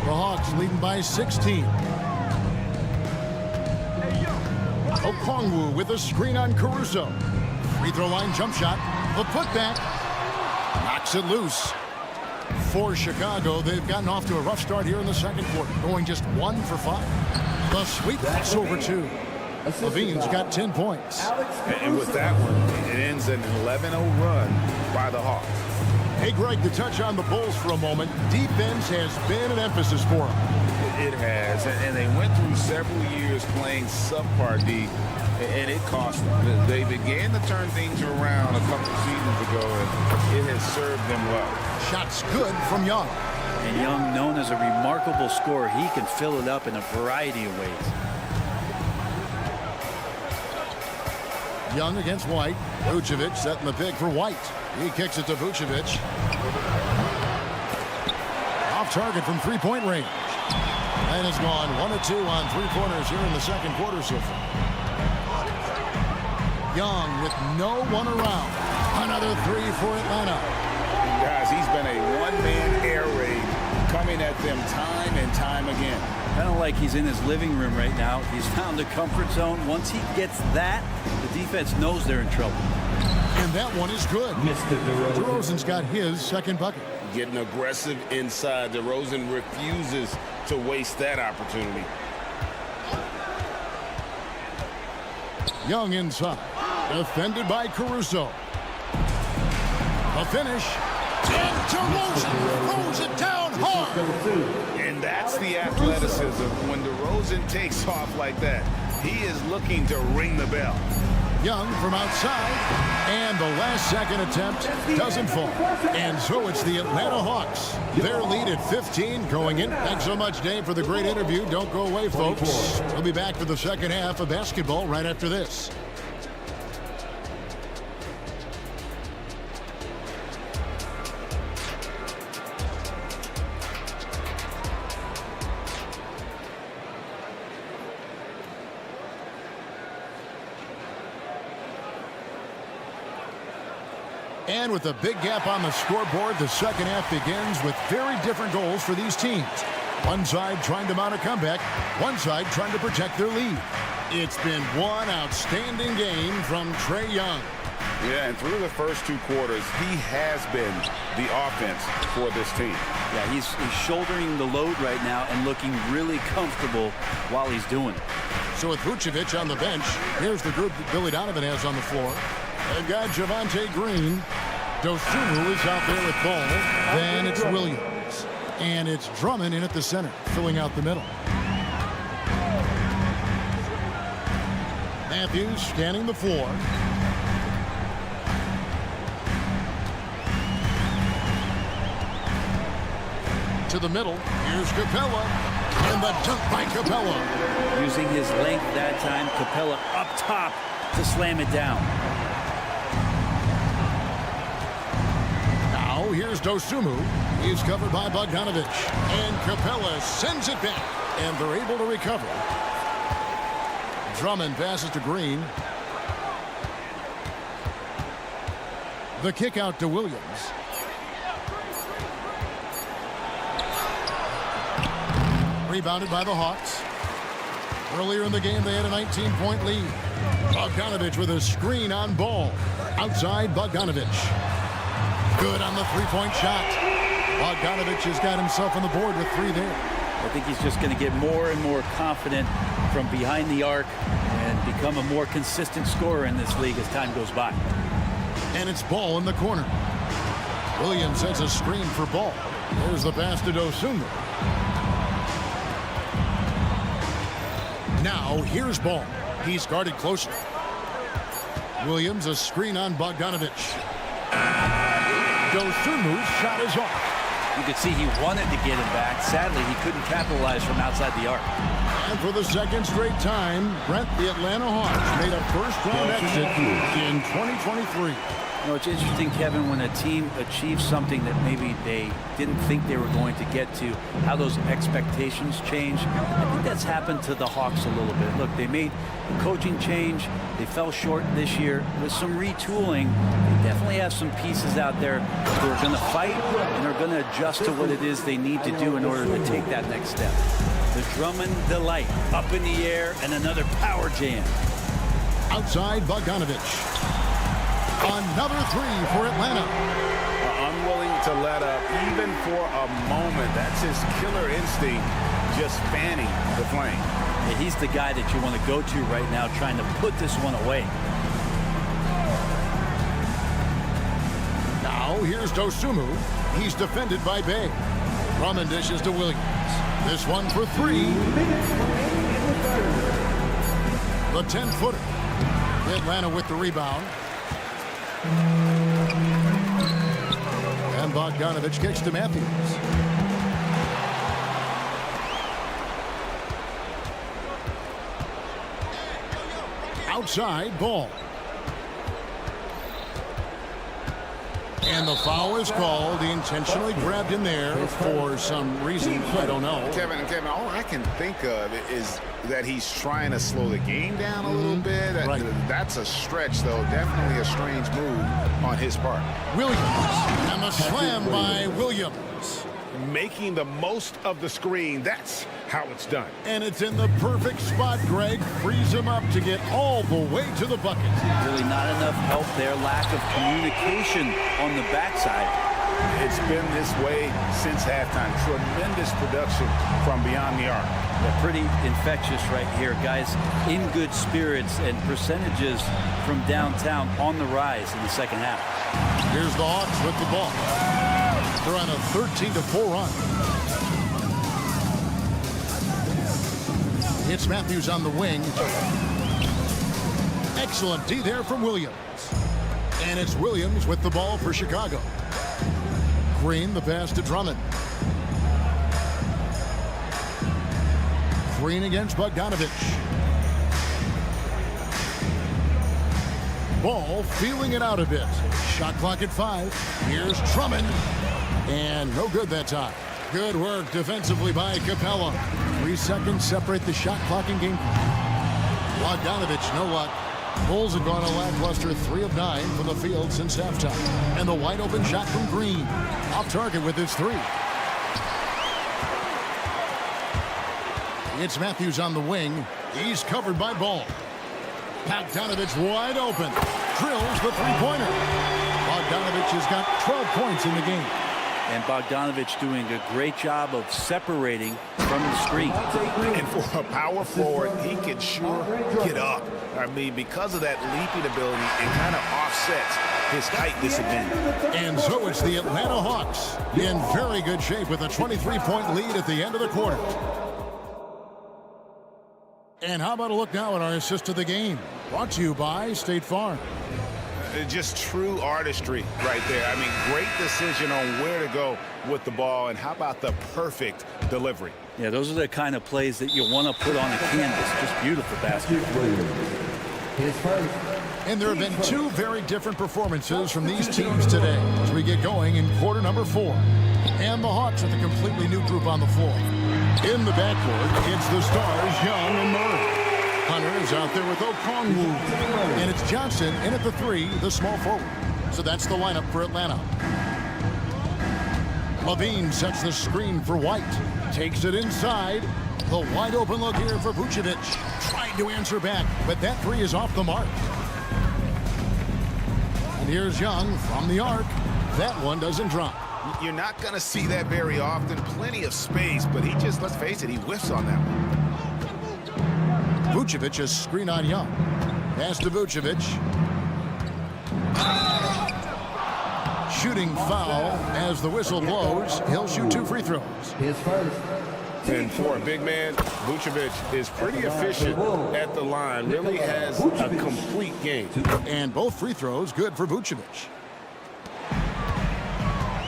The Hawks leading by 16. Okongwu with a screen on Caruso. Free throw line jump shot. The putback. Knocks it loose. For Chicago, they've gotten off to a rough start here in the second quarter, going just 1 for 5. The sweep pass over 2. Levine's got 10 points. And with that one, it ends an 11-0 run by the Hawks. Hey, Greg, to touch on the Bulls for a moment, defense has been an emphasis for them. It has, and they went through several years playing subpar D, and it cost them. They began to turn things around a couple seasons ago, and it has served them well. Shots good from Young. And Young, known as a remarkable scorer, he can fill it up in a variety of ways. Young against White. Vucevic setting the pick for White. He kicks it to Vucevic. Off target from three-point range. And has gone 1 of 2 on three-pointers here in the second quarter so far. Young with no one around. Another 3 for Atlanta. Guys, he's been a one-man air raid coming at them time and time again. Kind of like he's in his living room right now. He's found a comfort zone. Once he gets that, the defense knows they're in trouble. And that one is good. DeRozan's got his second bucket. Getting aggressive inside. DeRozan refuses to waste that opportunity. Young inside. Defended by Caruso. A finish. And DeRozan throws it down hard. And that's the athleticism. When DeRozan takes off like that, he is looking to ring the bell. Young from outside, and the last second attempt doesn't fall. And so it's the Atlanta Hawks. Their lead at 15 going in. Thanks so much, Dave, for the great interview. Don't go away, folks. We'll be back for the second half of basketball right after this. And with a big gap on the scoreboard, the second half begins with very different goals for these teams. One side trying to mount a comeback, one side trying to protect their lead. It's been one outstanding game from Trae Young. Yeah, and through the first 2 quarters, he has been the offense for this team. Yeah, he's shouldering the load right now and looking really comfortable while he's doing it. So with Vucevic on the bench, here's the group that Billy Donovan has on the floor. They've got Javonte Green. Dosunmu is out there with ball. Then it's Williams. And it's Drummond in at the center, filling out the middle. Matthews scanning the floor. To the middle. Here's Capella. And the dunk by Capella. Using his length that time, Capella up top to slam it down. Now here's Dosunmu. He's covered by Bogdanovic. And Capella sends it back. And they're able to recover. Drummond passes to Green. The kick out to Williams. Rebounded by the Hawks. Earlier in the game, they had a 19-point lead. Bogdanovic with a screen on ball. Outside, Bogdanovic. Good on the three-point shot. Bogdanovic has got himself on the board with 3 there. I think he's just going to get more and more confident from behind the arc and become a more consistent scorer in this league as time goes by. And it's Ball in the corner. Williams sets a screen for Ball. There's the pass to Dosunmu. Now here's Ball. He's guarded closely. Williams a screen on Bogdanovic. Dosunmu's shot is off. You could see he wanted to get him back. Sadly, he couldn't capitalize from outside the arc. And for the second straight time, Brent, the Atlanta Hawks made a first-round exit in 2023. You know, it's interesting, Kevin, when a team achieves something that maybe they didn't think they were going to get to, how those expectations change. I think that's happened to the Hawks a little bit. Look, they made a coaching change. They fell short this year. With some retooling, they definitely have some pieces out there who are going to fight and are going to adjust to what it is they need to do in order to take that next step. The Drummond delight up in the air and another power jam. Outside Bogdanovic. Another three for Atlanta. Unwilling to let up even for a moment. That's his killer instinct, just fanning the flame. Yeah, he's the guy that you want to go to right now, trying to put this one away. Now here's Dosunmu. He's defended by Bay. Drummond dishes to Williams. This one for three. The 10-footer. Atlanta with the rebound. And Bogdanovic kicks to Matthews. Outside, Ball. And the foul is called. He intentionally grabbed him there for some reason. I don't know. Kevin, all I can think of is that he's trying to slow the game down a little bit. Right. That's a stretch, though. Definitely a strange move on his part. Williams. And the slam by Williams. Making the most of the screen. That's how it's done. And it's in the perfect spot, Greg. Frees him up to get all the way to the bucket. Really not enough help there. Lack of communication on the backside. It's been this way since halftime. Tremendous production from beyond the arc. Yeah, pretty infectious right here. Guys in good spirits and percentages from downtown on the rise in the second half. Here's the Hawks with the ball. They're on a 13-4 run. It's Matthews on the wing. Excellent D there from Williams. And it's Williams with the ball for Chicago. Green, the pass to Drummond. Green against Bogdanovic. Ball feeling it out a bit. Shot clock at 5. Here's Drummond. And no good that time. Good work defensively by Capella. 3 seconds separate the shot clock in game. Bogdanovic, no luck. Bulls have gone a lackluster 3 of 9 from the field since halftime. And the wide open shot from Green. Off target with his 3. It's Matthews on the wing. He's covered by Ball. Bogdanovic wide open. Drills the three-pointer. Bogdanovic has got 12 points in the game. And Bogdanovic doing a great job of separating from the screen. And for a power forward, he can sure get up. I mean, because of that leaping ability, it kind of offsets his height disadvantage. And so it's the Atlanta Hawks in very good shape with a 23-point lead at the end of the quarter. And how about a look now at our assist of the game? Brought to you by State Farm. Just true artistry right there. I mean, great decision on where to go with the ball, and how about the perfect delivery? Yeah, those are the kind of plays that you want to put on a canvas. Just beautiful basketball. And there have been 2 very different performances from these teams today as we get going in quarter number 4. And the Hawks with a completely new group on the floor. In the backcourt, it's the stars Young and Murray. Hunter is out there with Okongwu. And it's Johnson in at the 3, the small forward. So that's the lineup for Atlanta. Levine sets the screen for White. Takes it inside. The wide open look here for Vucevic. Trying to answer back, but that 3 is off the mark. And here's Young from the arc. That one doesn't drop. You're not going to see that very often. Plenty of space, but he just, let's face it, he whiffs on that one. Vucevic is screen on Young. Pass to Vucevic. Shooting foul as the whistle blows. He'll shoot 2 free throws. His first. And for a big man, Vucevic is pretty efficient at the line. Really has a complete game. And both free throws good for Vucevic.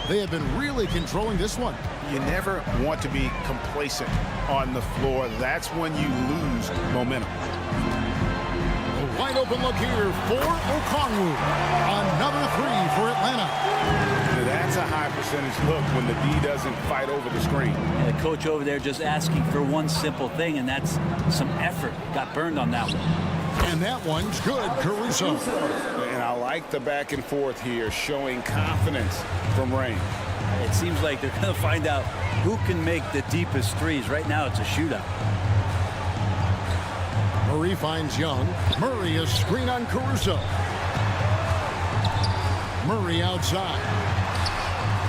They have been really controlling this one. You never want to be complacent on the floor. That's when you lose momentum. A wide open look here for Okongwu. Another 3 for Atlanta. That's a high percentage look when the D doesn't fight over the screen. And the coach over there just asking for one simple thing, and that's some effort. Got burned on that one. And that one's good, Caruso. And I like the back and forth here, showing confidence from Rain. It seems like they're going to find out who can make the deepest threes. Right now, it's a shootout. Murray finds Young. Murray is screen on Caruso. Murray outside.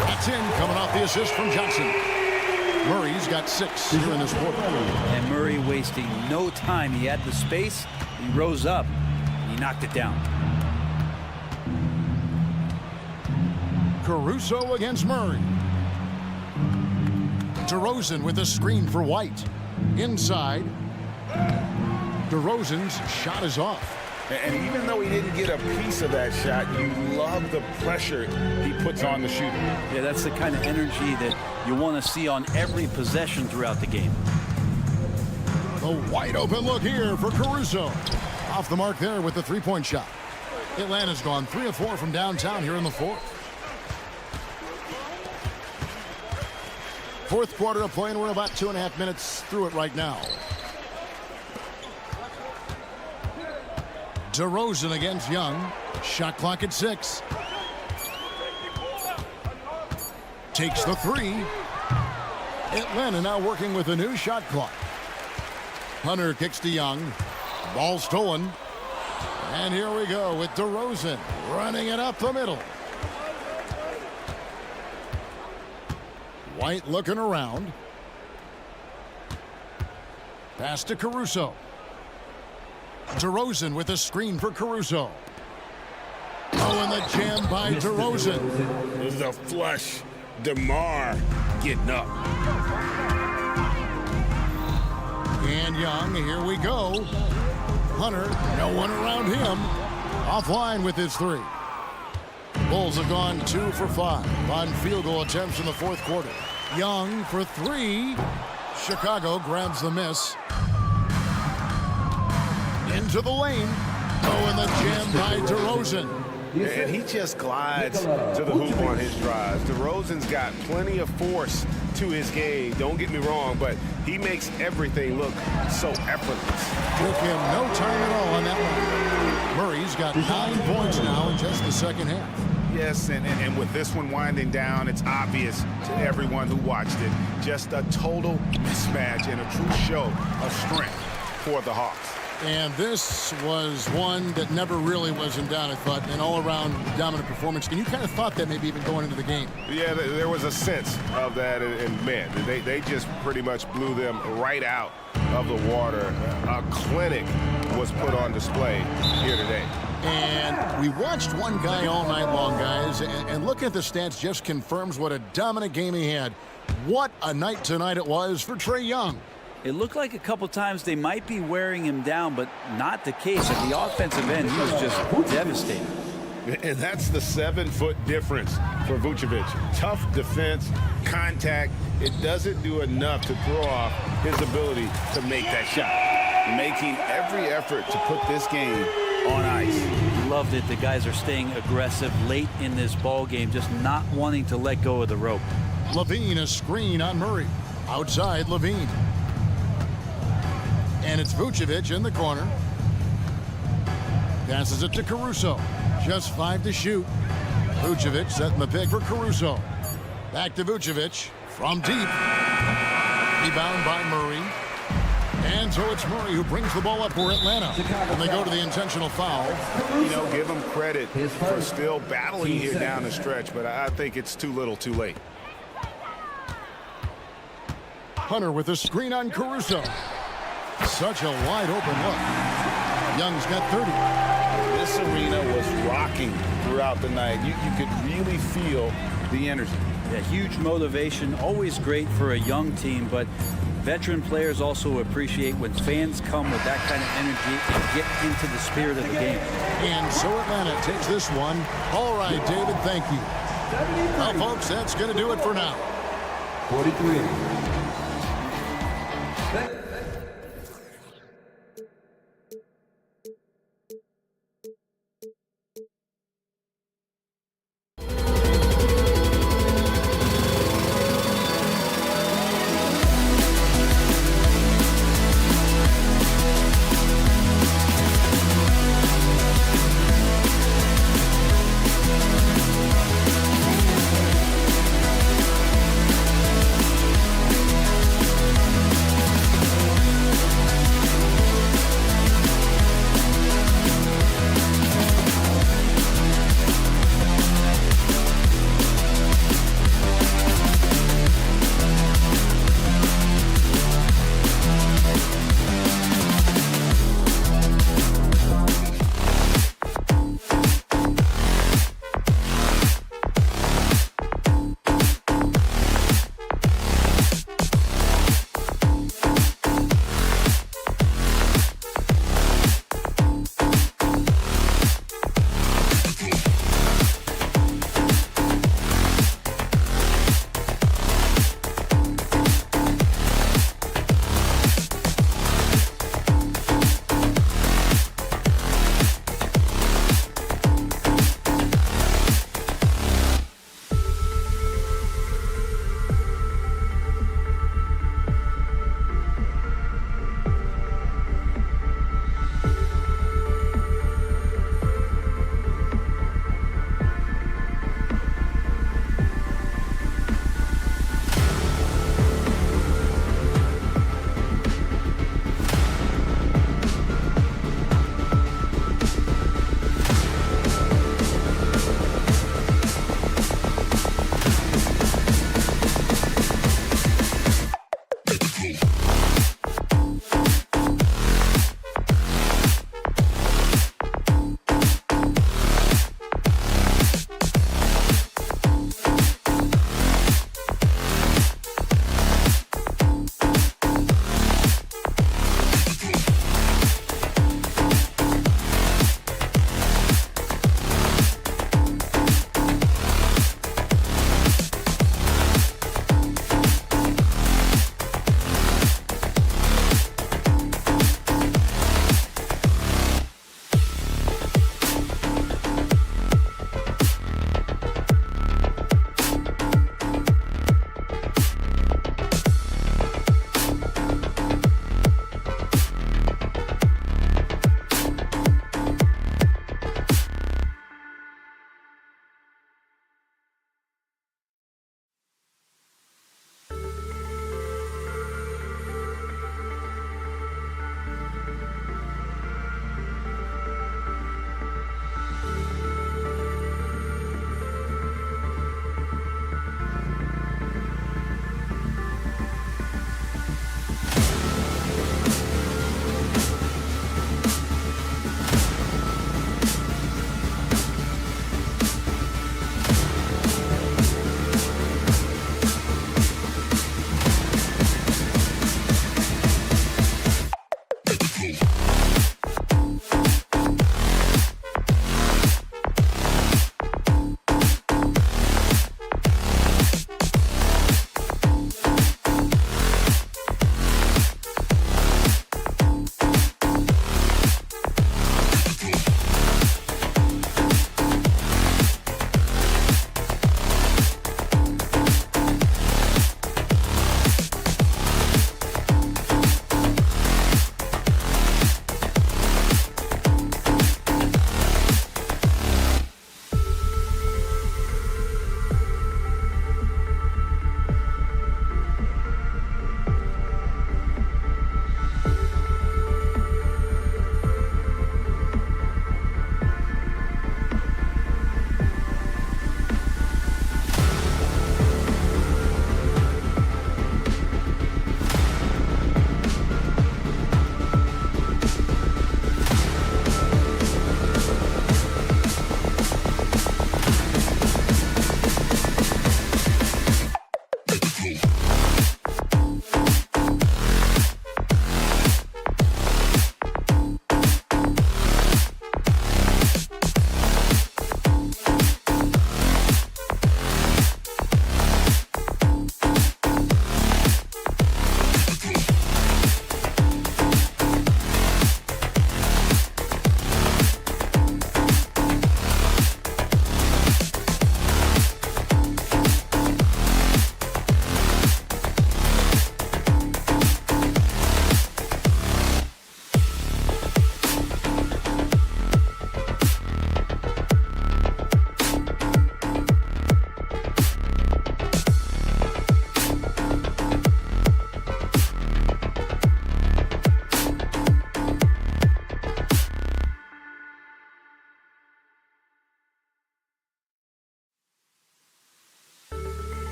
That's in, coming off the assist from Johnson. Murray's got 6 here in this quarter. And Murray wasting no time. He had the space, he rose up, and he knocked it down. Caruso against Murray. DeRozan with a screen for White. Inside. DeRozan's shot is off. And even though he didn't get a piece of that shot, you love the pressure he puts on the shooter. Yeah, that's the kind of energy that you want to see on every possession throughout the game. The wide open look here for Caruso. Off the mark there with the 3-point shot. Atlanta's gone 3 of 4 from downtown here in the 4th. Fourth quarter of play, and we're about 2.5 minutes through it right now. DeRozan against Young. Shot clock at 6. Takes the 3. Atlanta now working with a new shot clock. Hunter kicks to Young. Ball stolen. And here we go with DeRozan running it up the middle. White looking around. Pass to Caruso. DeRozan with a screen for Caruso. Oh, and the jam by DeRozan. This is a flush. DeMar getting up. And Young, here we go. Hunter, no one around him. Offline with his 3. Bulls have gone 2 for 5 on field goal attempts in the 4th quarter. Young for 3. Chicago grabs the miss. Into the lane. Oh, and the jam by DeRozan. And he just glides to the hoop on his drives. DeRozan's got plenty of force to his game. Don't get me wrong, but he makes everything look so effortless. Took him no time at all on that one. Murray's got 9 points now in just the second half. Yes, and with this one winding down, it's obvious to everyone who watched it. Just a total mismatch and a true show of strength for the Hawks. And this was one that never really was in doubt, I thought, an all-around dominant performance. And you kind of thought that maybe even going into the game. Yeah, there was a sense of that, and man, they just pretty much blew them right out of the water. A clinic was put on display here today. And we watched one guy all night long, guys, and looking at the stats just confirms what a dominant game he had. What a night tonight it was for Trae Young. It looked like a couple times they might be wearing him down, but not the case. At the offensive end, he was just devastating. And that's the 7-foot difference for Vucevic. Tough defense, contact. It doesn't do enough to throw off his ability to make that shot. Making every effort to put this game on ice. Loved it. The guys are staying aggressive late in this ball game, just not wanting to let go of the rope. Levine, a screen on Murray. Outside, Levine. And it's Vucevic in the corner. Passes it to Caruso. Just 5 to shoot. Vucevic setting the pick for Caruso. Back to Vucevic from deep. Rebound by Murray. And so it's Murray who brings the ball up for Atlanta. And they go to the intentional foul. You know, give him credit for still battling here down the stretch, but I think it's too little too late. Hunter with a screen on Caruso. Such a wide open look. Young's got 30. This arena was rocking throughout the night. You could really feel the energy. Yeah, huge motivation, always great for a young team, but veteran players also appreciate when fans come with that kind of energy and get into the spirit of the game. And so Atlanta takes this one. All right, David, thank you. Well, folks, that's going to do it for now. 43.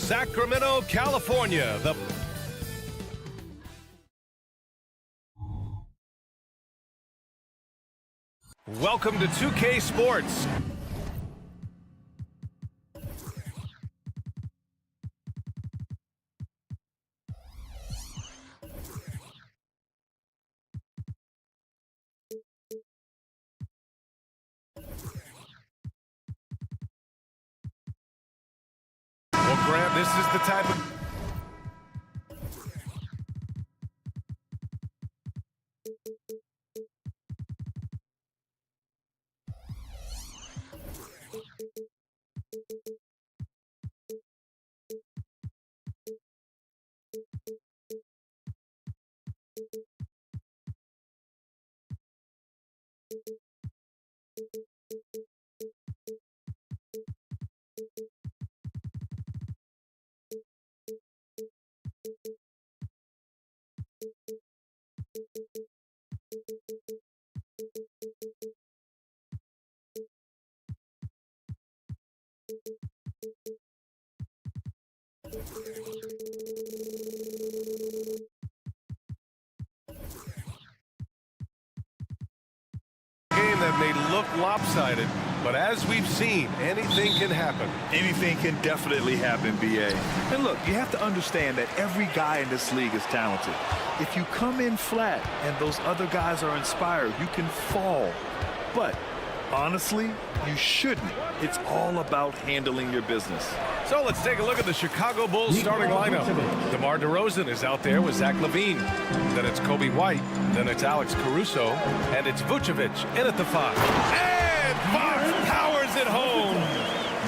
Sacramento, California. Welcome to 2K Sports. Well, Grant, this is the type of... game that may look lopsided, but as we've seen, anything can happen. Anything can definitely happen, BA. And look, you have to understand that every guy in this league is talented. If you come in flat and those other guys are inspired, you can fall. But honestly, you shouldn't. It's all about handling your business. So let's take a look at the Chicago Bulls starting lineup. DeMar DeRozan is out there with Zach LaVine. Then it's Kobe White. Then it's Alex Caruso. And it's Vucevic in at the 5. And Fox powers it home.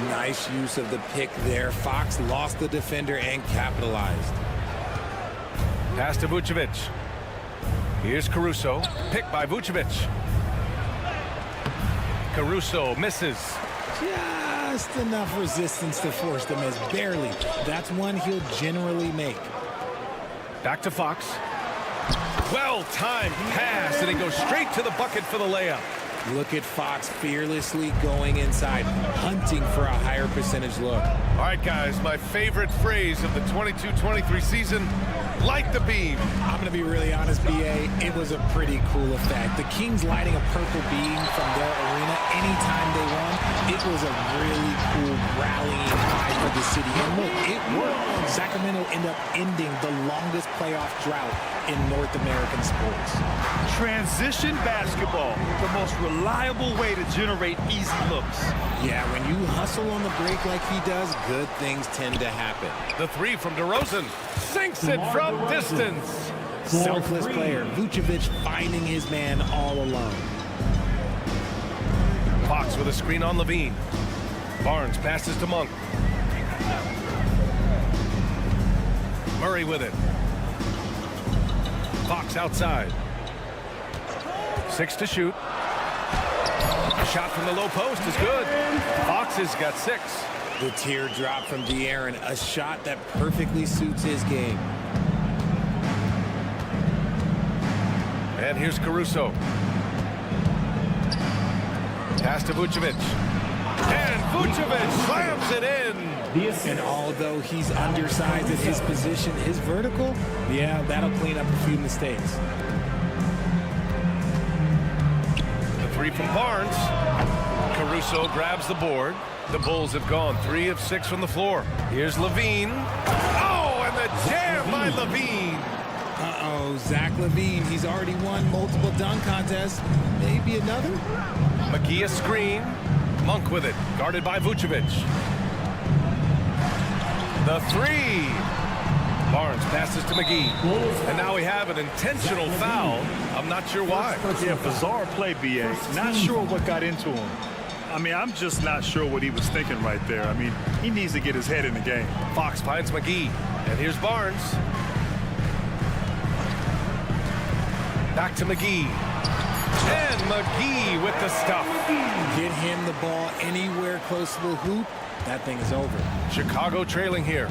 Nice use of the pick there. Fox lost the defender and capitalized. Pass to Vucevic. Here's Caruso. Pick by Vucevic. Caruso misses. Just enough resistance to force the miss. Barely. That's one he'll generally make. Back to Fox. Well-timed pass, and he goes straight to the bucket for the layup. Look at Fox fearlessly going inside, hunting for a higher percentage look. All right, guys, my favorite phrase of the 22-23 season, light the beam. I'm going to be really honest, BA. It was a pretty cool effect. The Kings lighting a purple beam from their arena anytime they won. It was a really cool rallying cry for the city. And look, it worked. Sacramento ended up ending the longest playoff drought in North American sports. Transition basketball, the most reliable way to generate easy looks. Yeah, when you hustle on the break like he does, good things tend to happen. The 3 from DeRozan sinks it from distance. Selfless player, Vucevic finding his man all alone. Fox with a screen on LaVine. Barnes passes to Monk. Murray with it. Fox outside. 6 to shoot. A shot from the low post is good. Fox has got 6. The teardrop from De'Aaron, a shot that perfectly suits his game. And here's Caruso. Pass to Vucevic. And Vucevic slams it in. And although he's undersized at his position, his vertical, yeah, that'll clean up a few mistakes. The 3 from Barnes. Caruso grabs the board. The Bulls have gone 3 of 6 from the floor. Here's LaVine. Oh, and the jam by LaVine. Uh-oh, Zach LaVine, he's already won multiple dunk contests. Maybe another? McGee a screen. Monk with it, guarded by Vucevic. The 3. Barnes passes to McGee. And now we have an intentional foul. I'm not sure why. Yeah, bizarre play, BA. Not sure what got into him. I mean, I'm just not sure what he was thinking right there. I mean, he needs to get his head in the game. Fox finds McGee. And here's Barnes. Back to McGee. And McGee with the stuff. Get him the ball anywhere close to the hoop. That thing is over. Chicago trailing here.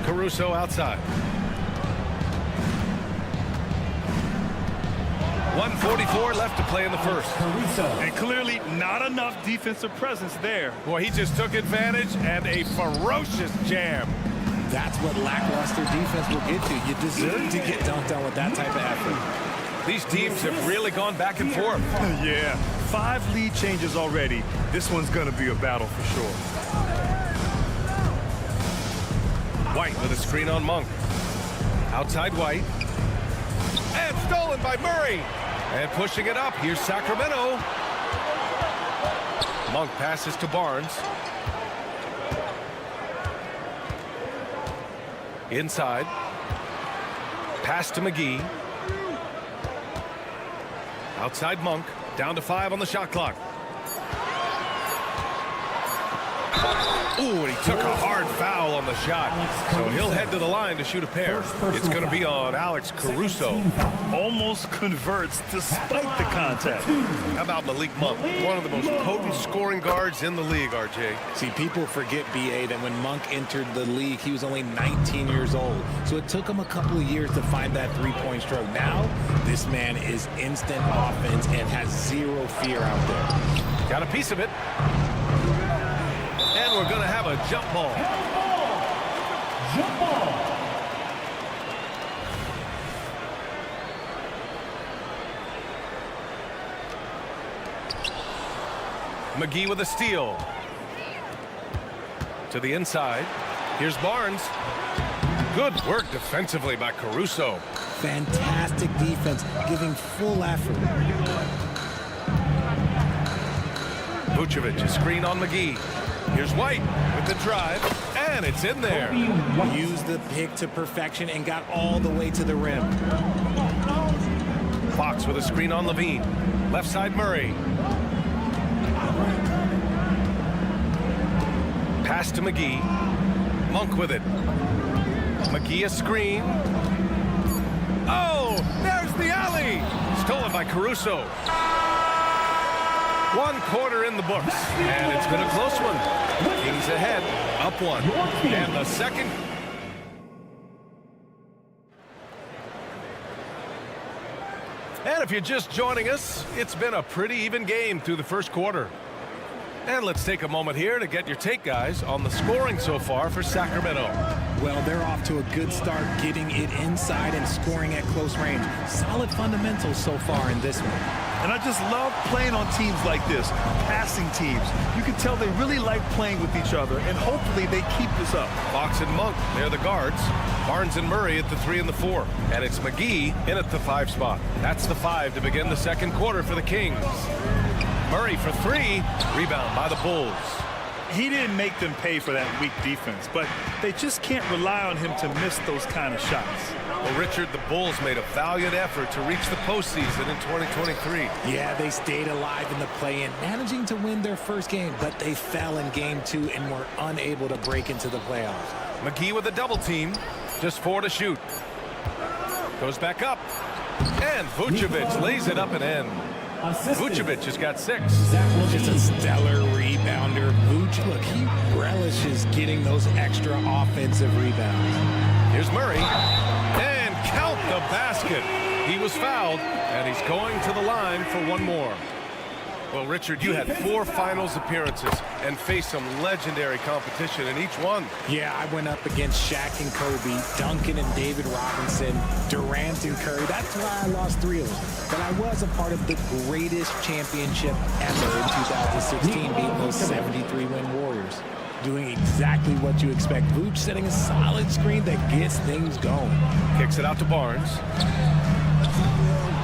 Caruso outside. 1:44 left to play in the first. And clearly not enough defensive presence there. Boy, he just took advantage and a ferocious jam. That's what lackluster defense will get you. You deserve to get dunked on with that type of effort. These teams have really gone back and forth. Yeah, 5 lead changes already. This one's going to be a battle for sure. White with a screen on Monk. Outside White. And stolen by Murray. And pushing it up. Here's Sacramento. Monk passes to Barnes. Inside. Pass to McGee. Outside Monk. Down to 5 on the shot clock. Ooh, and he took a hard foul on the shot. So he'll head to the line to shoot a pair. It's going to be on Alex Caruso. Almost converts despite the contact. How about Malik Monk? One of the most potent scoring guards in the league, RJ. See, people forget, BA, that when Monk entered the league, he was only 19 years old. So it took him a couple of years to find that three-point stroke. Now, this man is instant offense and has zero fear out there. Got a piece of it. And we're going to have a jump ball. Jump ball. McGee with a steal. To the inside. Here's Barnes. Good work defensively by Caruso. Fantastic defense, giving full effort. Vucevic, a screen on McGee. Here's White with the drive, and it's in there. Used the pick to perfection and got all the way to the rim. Fox with a screen on Levine. Left side Murray. Pass to McGee. Monk with it. McGee a screen. Oh, there's the alley. Stolen by Caruso. 1 quarter in the books, and it's been a close one. Kings ahead, up 1. And the second. And if you're just joining us, it's been a pretty even game through the first quarter. And let's take a moment here to get your take, guys, on the scoring so far for Sacramento. Well, they're off to a good start, getting it inside and scoring at close range. Solid fundamentals so far in this one. And I just love playing on teams like this, passing teams. You can tell they really like playing with each other, and hopefully they keep this up. Fox and Monk, they're the guards. Barnes and Murray at the 3 and the 4. And it's McGee in at the 5 spot. That's the 5 to begin the second quarter for the Kings. Murray for 3. Rebound by the Bulls. He didn't make them pay for that weak defense, but they just can't rely on him to miss those kind of shots. Well, Richard, the Bulls made a valiant effort to reach the postseason in 2023. Yeah, they stayed alive in the play-in, managing to win their first game, but they fell in game 2 and were unable to break into the playoffs. McGee with a double team. Just 4 to shoot. Goes back up. And Vucevic lays it up and in. Vucevic has got 6. Just a stellar rebounder. Vucevic, look, he relishes getting those extra offensive rebounds. Here's Murray. And count the basket. He was fouled, and he's going to the line for 1 more. Well, Richard, you had 4 finals appearances and faced some legendary competition in each one. Yeah, I went up against Shaq and Kobe, Duncan and David Robinson, Durant and Curry. That's why I lost 3 of them. But I was a part of the greatest championship ever in 2016, beating those 73-win Warriors. Doing exactly what you expect. Vooch setting a solid screen that gets things going. Kicks it out to Barnes.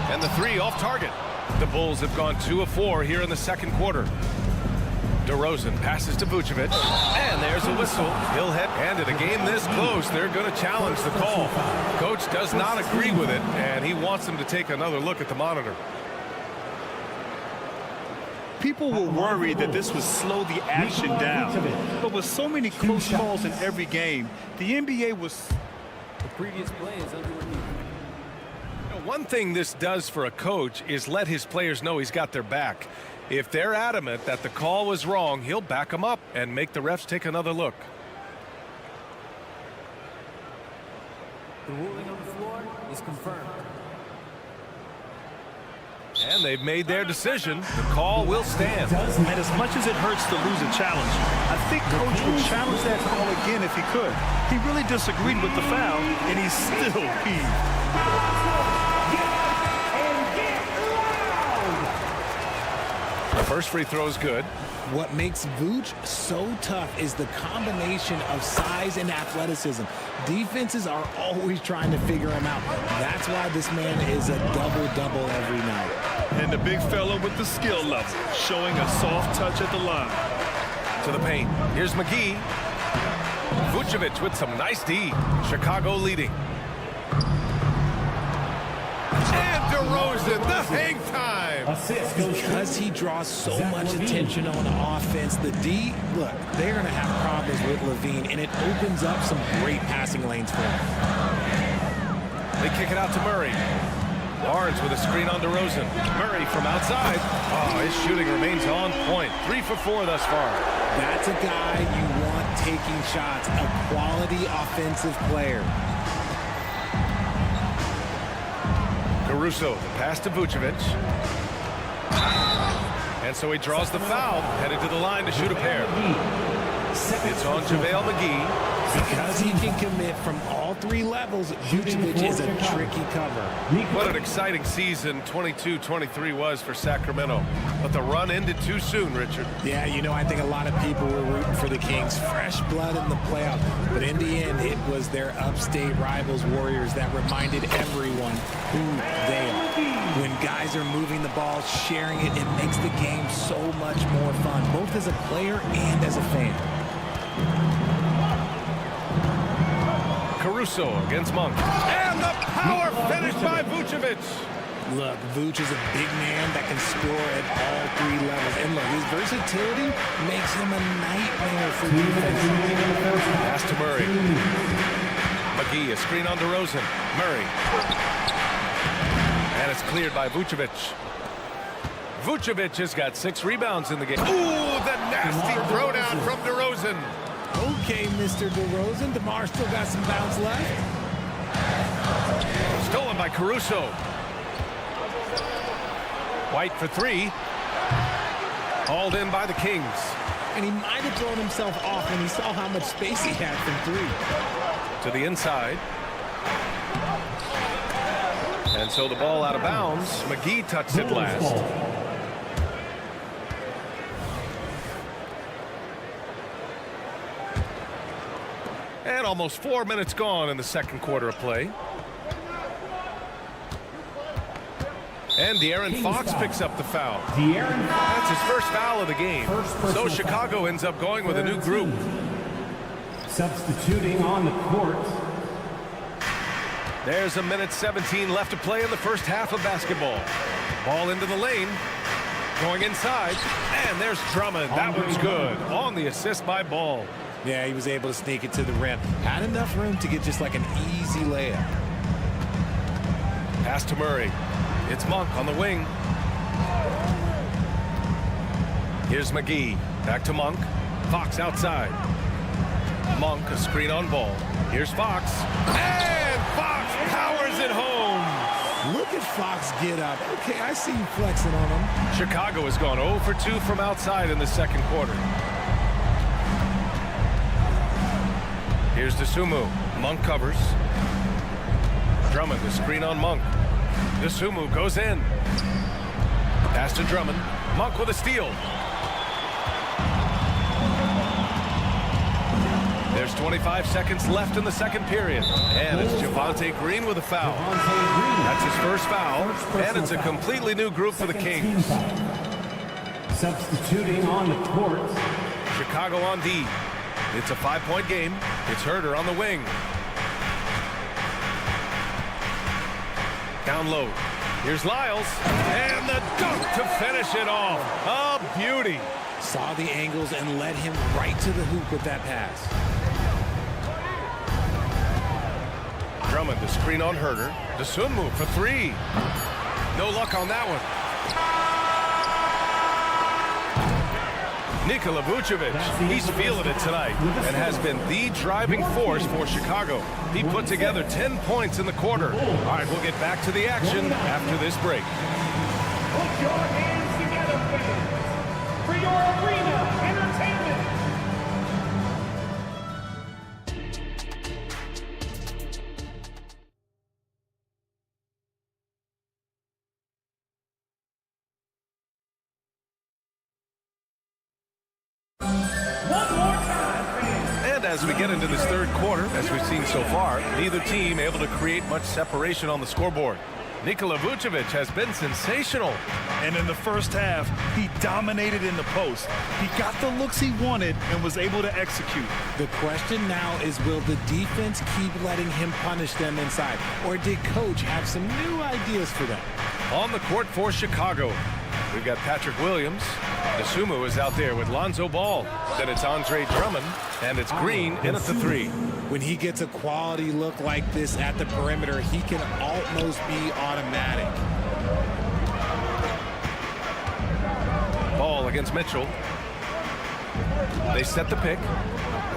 And the 3 off target. The Bulls have gone 2 of 4 here in the second quarter. DeRozan passes to Vucevic, and there's a whistle. He'll head, and in a game this close, they're going to challenge the call. Coach does not agree with it, and he wants them to take another look at the monitor. People were worried that this would slow the action down, but with so many close calls in every game, the NBA was... The previous play is under review. One thing this does for a coach is let his players know he's got their back. If they're adamant that the call was wrong, he'll back them up and make the refs take another look. The ruling on the floor is confirmed. And they've made their decision. The call will stand. And as much as it hurts to lose a challenge, I think Coach would challenge that call again if he could. He really disagreed with the foul, and he's still peeved. The first free throw is good. What makes Vooch so tough is the combination of size and athleticism. Defenses are always trying to figure him out. That's why this man is a double-double every night. And the big fella with the skill level, showing a soft touch at the line. To the paint. Here's McGee. Vucevic with some nice D. Chicago leading. And DeRozan, the hang time. Because he draws so much attention on offense, the D, look, they're going to have problems with Levine, and it opens up some great passing lanes for him. They kick it out to Murray. Barnes with a screen on DeRozan. Murray from outside. Oh, his shooting remains on point. 3 for 4 thus far. That's a guy you want taking shots, a quality offensive player. Caruso, the pass to Vucevic. And so he draws the foul, headed to the line to shoot a pair. It's on JaVale McGee. Because he can commit from all 3 levels, Vucevic is a tricky cover. What an exciting season 22-23 was for Sacramento. But the run ended too soon, Richard. Yeah, you know, I think a lot of people were rooting for the Kings. Fresh blood in the playoffs. But in the end, it was their upstate rivals, Warriors, that reminded everyone who they are. When guys are moving the ball, sharing it, it makes the game so much more fun, both as a player and as a fan. Caruso against Monk. And the power finish by Vucevic. Look, Vooch is a big man that can score at all 3 levels. And look, his versatility makes him a nightmare for defense. Pass to Murray. McGee, a screen on DeRozan. Murray. And it's cleared by Vucevic. Vucevic has got 6 rebounds in the game. Ooh, the nasty throwdown from DeRozan. Okay, Mr. DeRozan. DeMar still got some bounce left. Stolen by Caruso. White for 3. Hauled in by the Kings. And he might have thrown himself off when he saw how much space he had from 3. To the inside. And so the ball out of bounds. McGee touched it last. And almost 4 minutes gone in the second quarter of play. And De'Aaron Fox picks up the foul. That's his first foul of the game. So Chicago ends up going with a new group. Substituting on the court. There's a minute 17 left to play in the first half of basketball. Ball into the lane. Going inside. And there's Drummond. That one's good. On the assist by Ball. Yeah, he was able to sneak it to the rim. Had enough room to get just like an easy layup. Pass to Murray. It's Monk on the wing. Here's McGee. Back to Monk. Fox outside. Monk, a screen on Ball. Here's Fox. And Fox powers it home. Look at Fox get up. Okay, I see you flexing on him. Chicago has gone 0 for 2 from outside in the second quarter. Here's DeSumo. Monk covers. Drummond, the screen on Monk. DeSumo goes in. Pass to Drummond. Monk with a steal. There's 25 seconds left in the second period. And it's Javonte Green with a foul. That's his first foul. And it's a completely new group for the Kings. Substituting on the court. Chicago on D. It's a 5-point game. It's Herter on the wing. Down low. Here's Lyles. And the dunk to finish it off. A beauty. Saw the angles and led him right to the hoop with that pass. Drummond, the screen on Herter. DeSumo for 3. No luck on that one. Nikola Vucevic, he's feeling it tonight and has been the driving force for Chicago. He put together 10 points in the quarter. All right, we'll get back to the action after this break. your hands together, fans, for your arena entertainment. And as we get into this third quarter, as we've seen so far, neither team able to create much separation on the scoreboard. Nikola Vucevic has been sensational. And in the first half, he dominated in the post. He got the looks he wanted and was able to execute. The question now is, will the defense keep letting him punish them inside? Or did Coach have some new ideas for them? On the court for Chicago, we've got Patrick Williams. Dosunmu is out there with Lonzo Ball. Then it's Andre Drummond, and it's Green in at the three. When he gets a quality look like this at the perimeter, he can almost be automatic. Ball against Mitchell. They set the pick.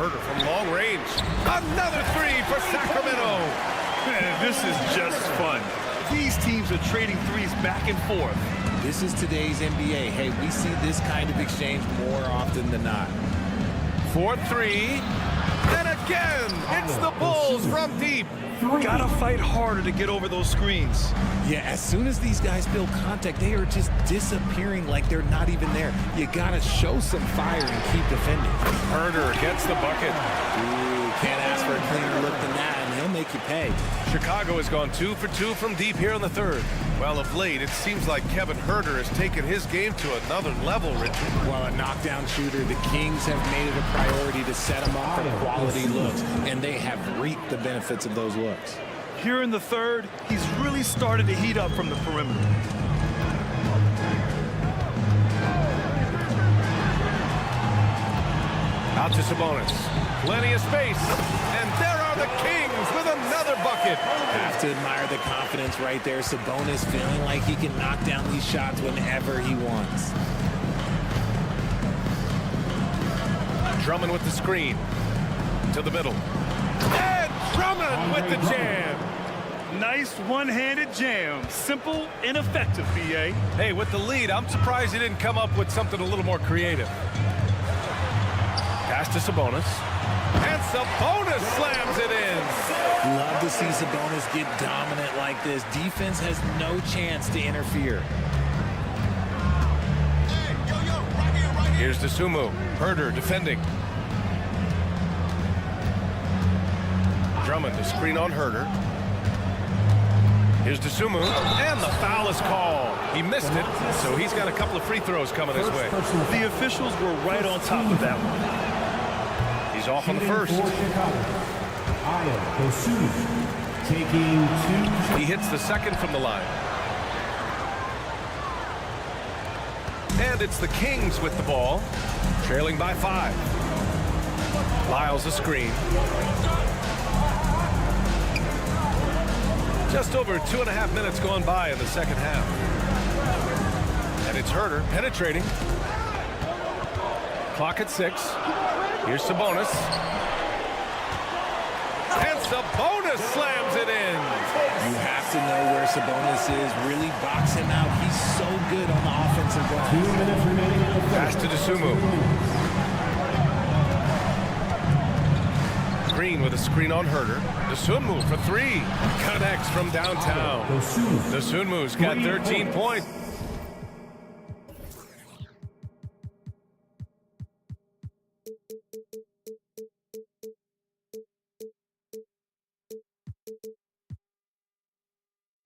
Herder from long range. Another three for Sacramento. Man, this is just fun. These teams are trading threes back and forth. This is today's NBA. Hey, we see this kind of exchange more often than not. 4-3. And again, it's the Bulls from deep. Gotta fight harder to get over those screens. Yeah, as soon as these guys build contact, they are just disappearing like they're not even there. You gotta show some fire and keep defending. Herder gets the bucket. Ooh, can't ask for a cleaner look than that, and he'll make you pay. Chicago has gone 2 for 2 from deep here in the third. Well, of late, it seems like Kevin Herder has taken his game to another level, Richard. Well, a knockdown shooter, the Kings have made it a priority to set him up for quality looks, and they have reaped the benefits of those looks. Here in the third, he's really started to heat up from the perimeter. Out to Sabonis. Plenty of space. And there are the Kings with another bucket. Have to admire the confidence right there. Sabonis feeling like he can knock down these shots whenever he wants. Drummond with the screen. To the middle. And Drummond with the jam. Nice one-handed jam. Simple and effective, BA. Hey, with the lead, I'm surprised he didn't come up with something a little more creative. Pass to Sabonis. And Sabonis slams it in. Love to see Sabonis get dominant like this. Defense has no chance to interfere. Here's Dosunmu. Herder defending. Drummond to screen on Herder. Here's Dosunmu, and the foul is called. He missed it, so he's got a couple of free throws coming his way. The officials were right on top of that one. He's off on the first. He hits the second from the line. And it's the Kings with the ball, trailing by 5. Lyles a screen. Just over 2.5 minutes gone by in the second half. And it's Herder penetrating. Clock at 6. Here's Sabonis. And Sabonis slams it in. You have to know where Sabonis is. Really box him out. He's so good on the offensive glass. 2 minutes remaining. Pass to Dosunmu. Green with a screen on Herder. Dosunmu for 3. Connects from downtown. Dosunmu's got 13 points.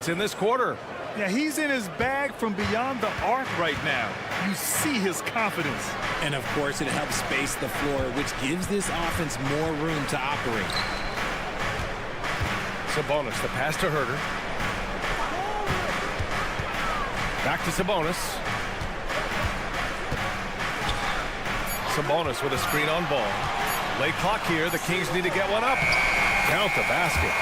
In this quarter. Yeah, he's in his bag from beyond the arc right now. You see his confidence. And of course, it helps space the floor, which gives this offense more room to operate. Sabonis, the pass to Herder. Back to Sabonis. Sabonis with a screen on Ball. Late clock here. The Kings need to get one up. Count the basket.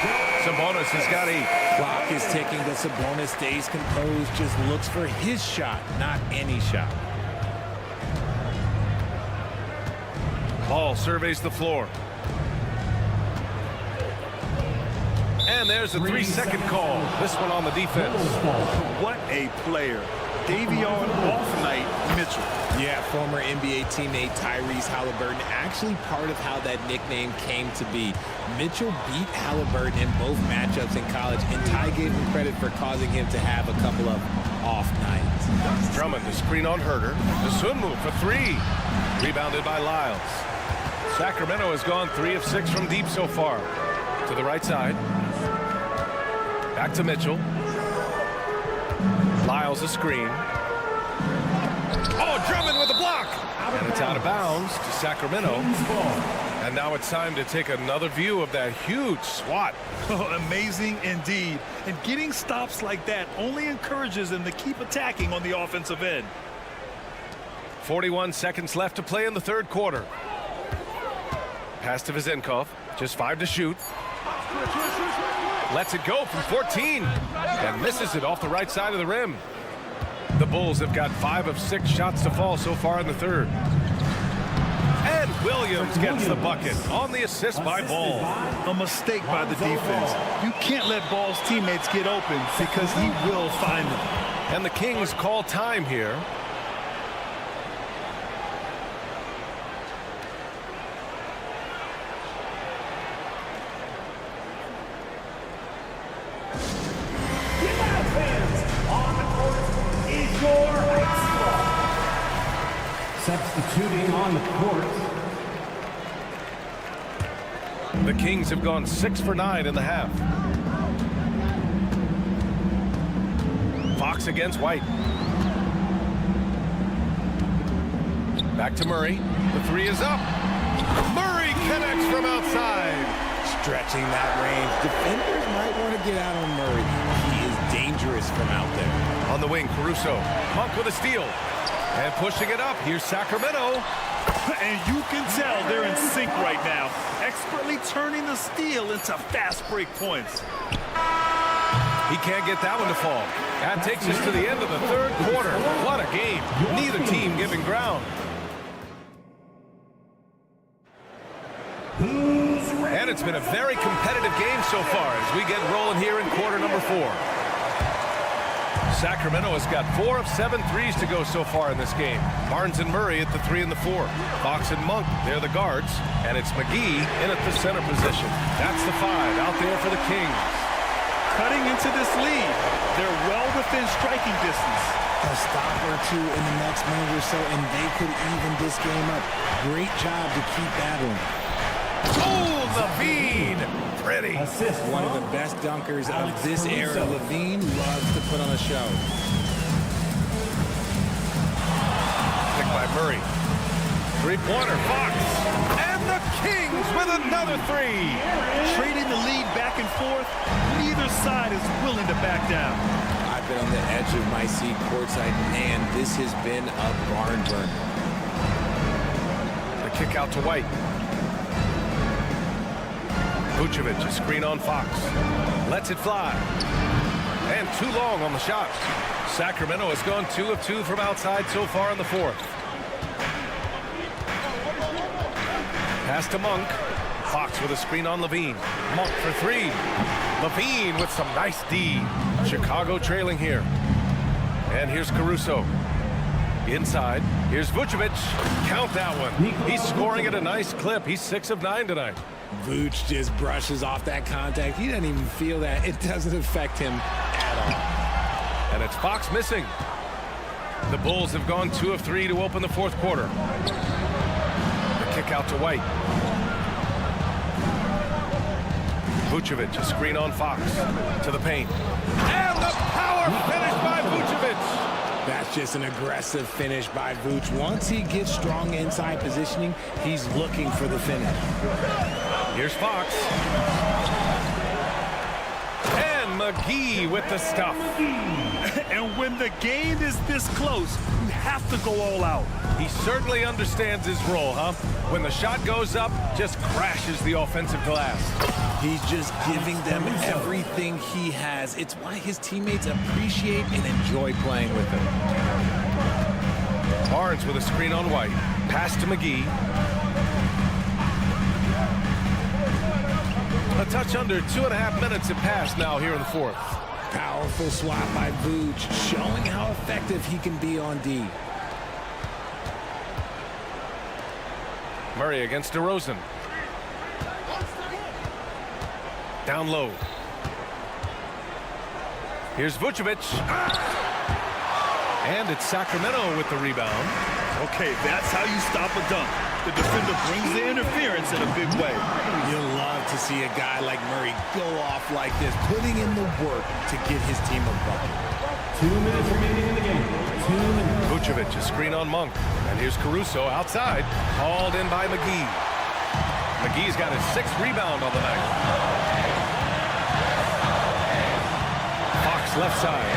Sabonis has got 8. Clock is ticking, but Sabonis stays composed, just looks for his shot, not any shot. Ball surveys the floor. And there's a 3-second call. This one on the defense. What a player. Davion off night, Mitchell. Yeah, former NBA teammate Tyrese Halliburton, actually part of how that nickname came to be. Mitchell beat Halliburton in both matchups in college, and Ty gave him credit for causing him to have a couple of off nights. Drummond, the screen on Herter. The Sunmu for three. Rebounded by Lyles. Sacramento has gone 3 of 6 from deep so far. To the right side. Back to Mitchell. Lyles a screen. Oh, Drummond with the block. And it's out of bounds to Sacramento. And now it's time to take another view of that huge swat. Oh, amazing indeed. And getting stops like that only encourages them to keep attacking on the offensive end. 41 seconds left to play in the third quarter. Pass to Vizenkov. Just 5 to shoot. Lets it go from 14 and misses it off the right side of the rim. The Bulls have got 5 of 6 shots to fall so far in the third. And Williams gets the bucket on the assist by Ball. A mistake by the defense. You can't let Ball's teammates get open because he will find them. And the Kings call time here. Substituting on the court. The Kings have gone 6 for 9 in the half. Fox against White. Back to Murray. The 3 is up. Murray connects from outside. Stretching that range. Defenders might want to get out on Murray. He is dangerous from out there. On the wing, Caruso. Monk with a steal. And pushing it up, here's Sacramento. And you can tell they're in sync right now, expertly turning the steal into fast break points. He can't get that one to fall. That takes us to the end of the third quarter. What a game. Neither team giving ground. And it's been a very competitive game so far as we get rolling here in quarter number 4. Sacramento has got 4 of 7 threes to go so far in this game. Barnes and Murray at the 3 and the 4. Fox and Monk, they're the guards. And it's McGee in at the center position. That's the 5 out there for the Kings. Cutting into this lead. They're well within striking distance. A stop or two in the next minute or so, and they could even this game up. Great job to keep battling. Oh, Levine! Pretty. Assist. One of the best dunkers of this era. Levine loves to put on a show. Picked by Murray. 3-pointer, Fox. And the Kings with another 3. Trading the lead back and forth. Neither side is willing to back down. I've been on the edge of my seat courtside. Man, this has been a barn burner. The kick out to White. Vucevic, a screen on Fox. Lets it fly. And too long on the shot. Sacramento has gone 2 of 2 from outside so far in the fourth. Pass to Monk. Fox with a screen on Levine. Monk for 3. Levine with some nice D. Chicago trailing here. And here's Caruso. Inside. Here's Vucevic. Count that one. He's scoring at a nice clip. He's 6 of 9 tonight. Vooch just brushes off that contact. He doesn't even feel that. It doesn't affect him at all. And it's Fox missing. The Bulls have gone 2 of 3 to open the fourth quarter. The kick out to White. Vucevic, a screen on Fox. To the paint. And the power finish by Vucevic. That's just an aggressive finish by Vooch. Once he gets strong inside positioning, he's looking for the finish. Here's Fox. And McGee with the stuff. And when the game is this close, you have to go all out. He certainly understands his role, huh? When the shot goes up, just crashes the offensive glass. He's just giving them everything he has. It's why his teammates appreciate and enjoy playing with him. Barnes with a screen on White. Pass to McGee. A touch under 2.5 minutes have passed now here in the fourth. Powerful swat by Vooch, showing how effective he can be on D. Murray against DeRozan. Down low. Here's Vucevic. And it's Sacramento with the rebound. Okay, that's how you stop a dunk. The defender brings the interference in a big way. You'll love to see a guy like Murray go off like this, putting in the work to get his team a bucket. 2 minutes remaining in the game. 2 minutes. Vucevic, a screen on Monk. And here's Caruso outside, hauled in by McGee. McGee's got his 6th rebound on the night. Fox left side.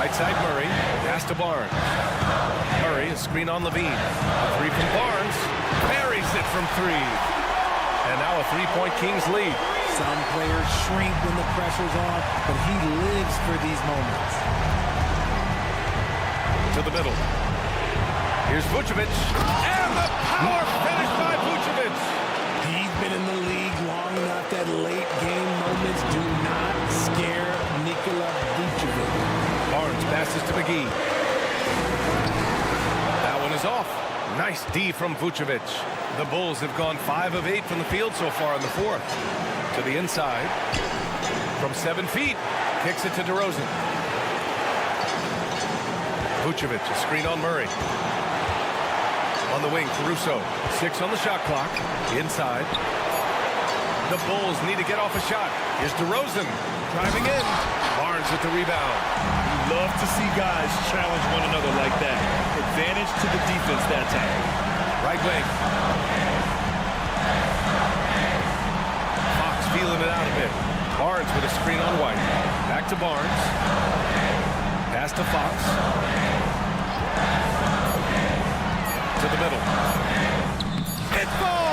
Right side Murray, pass to Barnes. Murray, a screen on Levine. A 3 from Barnes, buries it from 3. And now a 3-point Kings lead. Some players shrink when the pressure's on, but he lives for these moments. To the middle. Here's Vucevic. And the power finish by Vucevic. He's been in the league long enough that late game moments do not scare Nikola Vucevic. Barnes passes to McGee. That one is off. Nice D from Vucevic. The Bulls have gone 5 of 8 from the field so far in the 4th. To the inside. From 7 feet. Kicks it to DeRozan. Vucevic, a screen on Murray. On the wing, Caruso. 6 on the shot clock. Inside. The Bulls need to get off a shot. Here's DeRozan driving in. Barnes with the rebound. You love to see guys challenge one another like that. Advantage to the defense that time. Right wing. Fox feeling it out a bit. Barnes with a screen on White. Back to Barnes. Pass to Fox. To the middle. It falls!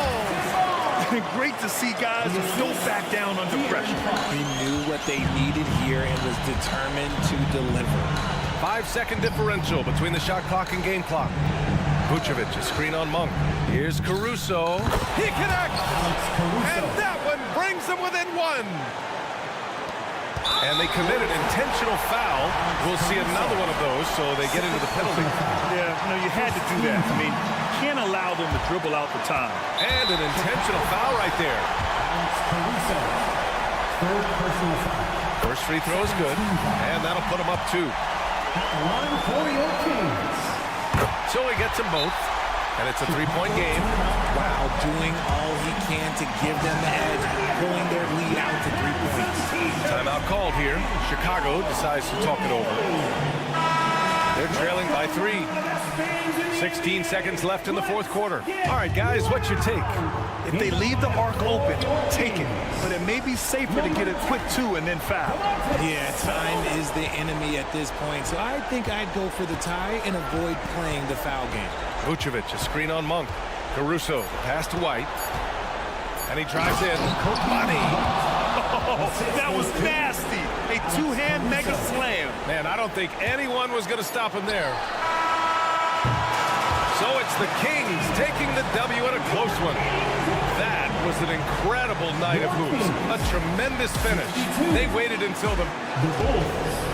Great to see guys who don't back down under pressure. He knew what they needed here and was determined to deliver. 5-second differential between the shot clock and game clock. Vucevic, a screen on Monk. Here's Caruso. He connects! And that one brings them within 1. And they committed intentional foul. We'll see another one of those, so they get into the penalty. Yeah, no, you had to do that. I mean, you can't allow them to dribble out the time. And an intentional foul right there. Third personal foul. First free throw is good, and that'll put them up 2. Line for your Kings. So he gets them both, and it's a 3-point game. Wow, doing all he can to give them the edge, pulling their lead out to 3 points. Timeout called here. Chicago decides to talk it over. They're trailing by 3. 16 seconds left in the 4th quarter. All right, guys, what's your take? If they leave the arc open, take it. But it may be safer to get a quick 2 and then foul. Yeah, time is the enemy at this point, so I think I'd go for the tie and avoid playing the foul game. Vucevic, a screen on Monk. Caruso, pass to White. And he drives in. Money. Oh, that was nasty. A 2-hand mega slam. Man, I don't think anyone was going to stop him there. So it's the Kings taking the W in a close one. That was an incredible night of hoops. A tremendous finish. They waited until the Bulls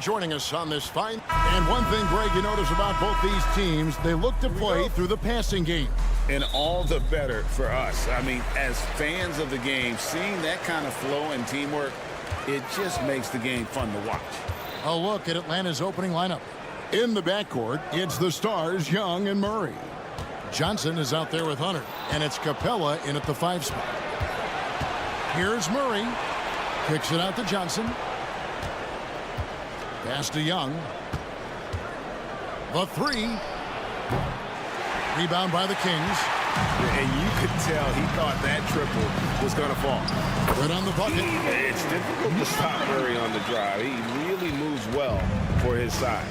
joining us on this fight. And one thing, Greg, you notice about both these teams, they look to play through the passing game. And all the better for us. I mean, as fans of the game, seeing that kind of flow and teamwork, it just makes the game fun to watch. A look at Atlanta's opening lineup. In the backcourt, it's the stars, Young and Murray. Johnson is out there with Hunter, and it's Capella in at the 5 spot. Here's Murray. Kicks it out to Johnson. Pass to Young. The 3. Rebound by the Kings. And you could tell he thought that triple was going to fall. Good on the bucket. It's difficult to stop Murray on the drive. He really moves well for his size.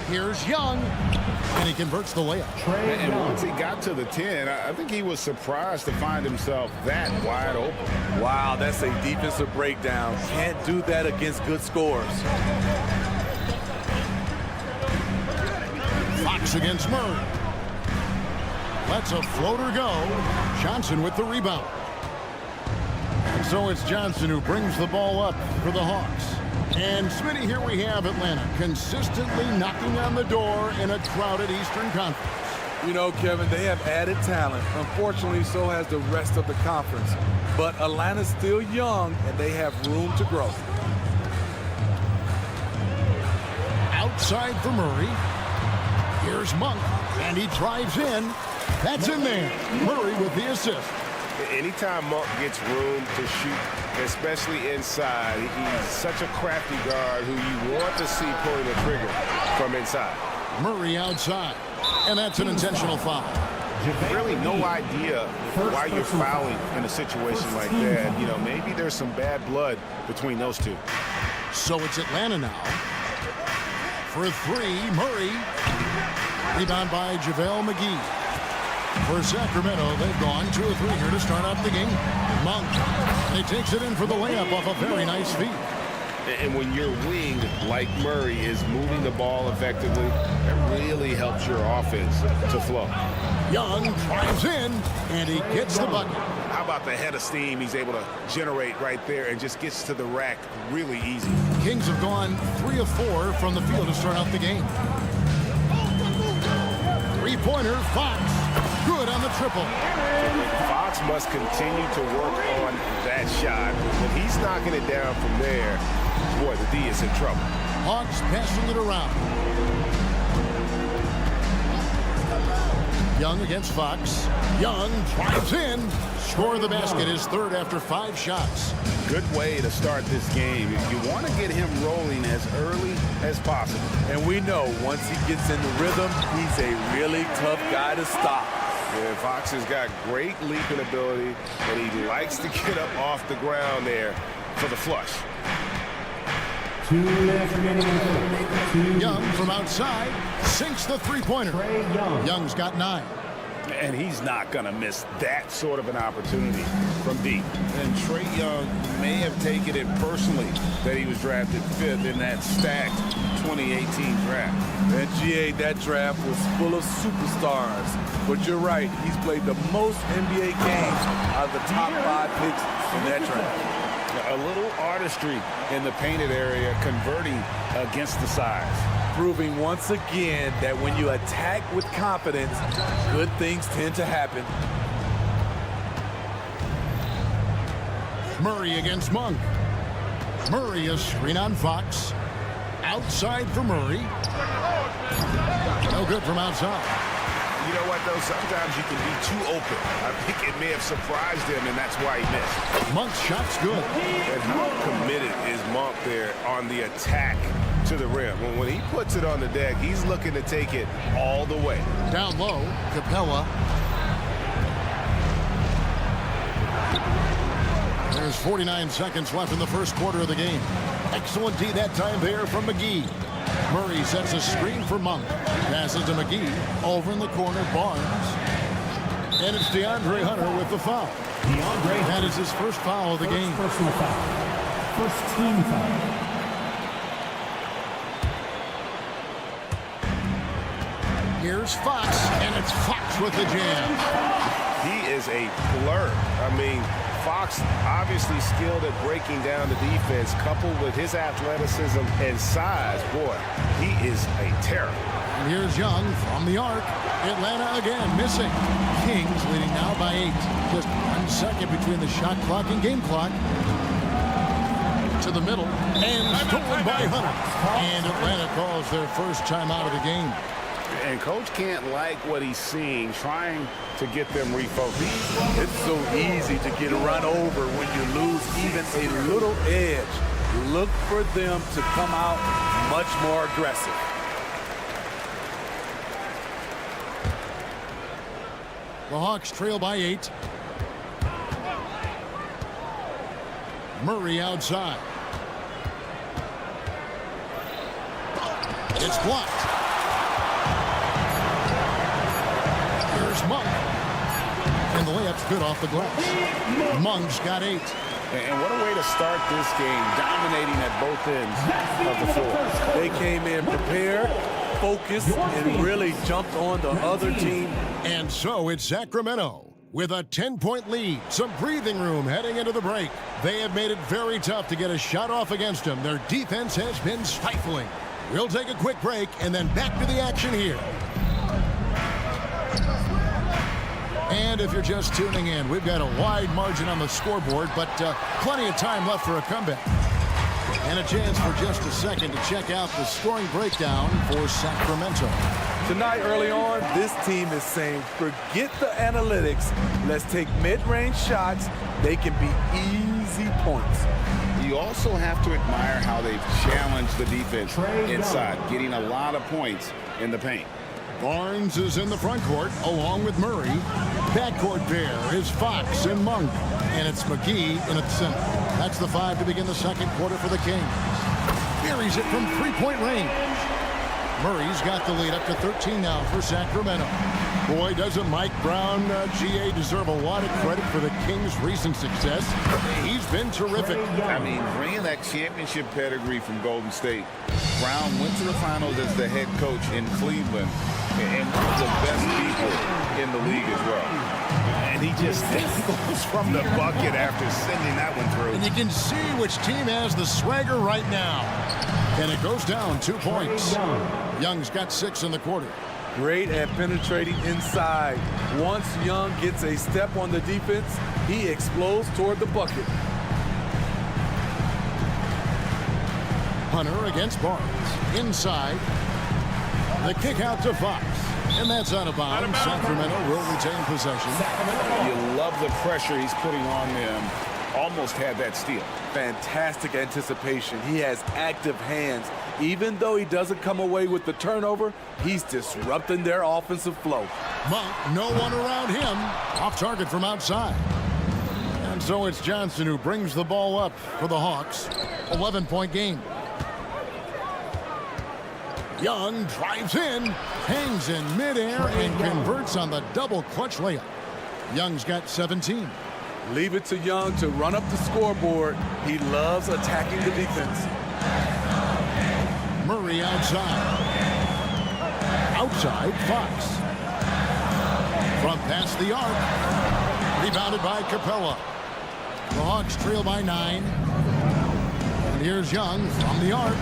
Here's Young, and he converts the layup. And once he got to the 10, I think he was surprised to find himself that wide open. Wow, that's a defensive breakdown. Can't do that against good scores. Fox against Murray. Lets a floater go. Johnson with the rebound. And so it's Johnson who brings the ball up for the Hawks. And Smitty, here we have Atlanta consistently knocking on the door in a crowded Eastern Conference. You know, Kevin, they have added talent. Unfortunately, so has the rest of the conference. But Atlanta's still young, and they have room to grow. Outside for Murray. Here's Monk, and he drives in. That's in there. Murray with the assist. Anytime Monk gets room to shoot, especially inside, he's such a crafty guard who you want to see pulling the trigger from inside. Murray outside, and that's an intentional foul. Really no idea why you're fouling in a situation like that. You know, maybe there's some bad blood between those two. So it's Atlanta now. For 3, Murray. Rebound by JaVale McGee. For Sacramento, they've gone 2 of 3 here to start out the game. Monk, and he takes it in for the layup off a very nice feed. And when your wing, like Murray, is moving the ball effectively, it really helps your offense to flow. Young drives in, and he gets the bucket. How about the head of steam he's able to generate right there and just gets to the rack really easy. Kings have gone 3 of 4 from the field to start out the game. 3-pointer, Fox. Good on the triple. Fox must continue to work on that shot. When he's knocking it down from there, boy, the D is in trouble. Hawks passing it around. Young against Fox. Young drives in. Score the basket, his 3rd after 5 shots. Good way to start this game. You want to get him rolling as early as possible. And we know once he gets in the rhythm, he's a really tough guy to stop. Yeah, Fox has got great leaping ability, and he likes to get up off the ground there for the flush. 2 minutes remaining. Young from outside sinks the 3-pointer. Young's got 9. And he's not going to miss that sort of an opportunity from deep. And Trae Young may have taken it personally that he was drafted 5th in that stacked 2018 draft. And GA, that draft was full of superstars. But you're right, he's played the most NBA games out of the top 5 picks in that draft. A little artistry in the painted area, converting against the size. Proving once again that when you attack with confidence, good things tend to happen. Murray against Monk. Murray a screen on Fox. Outside for Murray. No good from outside. You know what, though? Sometimes you can be too open. I think it may have surprised him, and that's why he missed. Monk's shot's good. And how committed is Monk there on the attack to the rim? When he puts it on the deck, he's looking to take it all the way. Down low, Capella. There's 49 seconds left in the first quarter of the game. Excellent D that time there from McGee. Murray sets a screen for Monk. Passes to McGee. Over in the corner, Barnes. And it's DeAndre Hunter with the foul. That is his first foul of the game. Personal foul. First team foul. Here's Fox, and it's Fox with the jam. He is a blur. I mean, Fox obviously skilled at breaking down the defense, coupled with his athleticism and size. Boy, he is a terror. And here's Young from the arc. Atlanta again missing. Kings leading now by 8. Just 1 second between the shot clock and game clock. To the middle and stolen by Hunter. And Atlanta calls their first time out of the game. And coach can't like what he's seeing, trying to get them refocused. It's so easy to get run over when you lose even a little edge. Look for them to come out much more aggressive. The Hawks trail by 8. Murray outside. It's blocked. Here's Monk. And the layup's good off the glass. Monk's got 8. And what a way to start this game, dominating at both ends of the floor. They came in prepared, focused, and really jumped on the other team. And so it's Sacramento with a 10-point lead. Some breathing room heading into the break. They have made it very tough to get a shot off against them. Their defense has been stifling. We'll take a quick break and then back to the action here. And if you're just tuning in, we've got a wide margin on the scoreboard, but plenty of time left for a comeback. And a chance for just a second to check out the scoring breakdown for Sacramento. Tonight, early on, this team is saying, forget the analytics. Let's take mid-range shots. They can be easy points. You also have to admire how they've challenged the defense inside, getting a lot of points in the paint. Barnes is in the front court along with Murray. Backcourt pair is Fox and Monk. And it's McGee in at the center. That's the 5 to begin the second quarter for the Kings. Buries it from three-point range. Murray's got the lead up to 13 now for Sacramento. Boy, doesn't Mike Brown, GA, deserve a lot of credit for the Kings' recent success. He's been terrific. I mean, bringing that championship pedigree from Golden State. Brown went to the finals as the head coach in Cleveland and one of the best people in the league as well. And he just goes from the bucket after sending that one through. And you can see which team has the swagger right now. And it goes down 2 points. Young's got 6 in the quarter. Great at penetrating inside. Once Young gets a step on the defense, he explodes toward the bucket. Hunter against Barnes. Inside. The kick out to Fox. And that's out of bounds. Sacramento will retain possession. You love the pressure he's putting on them. Almost had that steal. Fantastic anticipation. He has active hands. Even though he doesn't come away with the turnover, he's disrupting their offensive flow. Monk, no one around him. Off target from outside. And so it's Johnson who brings the ball up for the Hawks. 11-point game. Young drives in, hangs in midair, and converts on the double clutch layup. Young's got 17. Leave it to Young to run up the scoreboard. He loves attacking the defense. Murray outside. Outside, Fox. From past the arc. Rebounded by Capella. The Hawks trail by 9. And here's Young from the arc.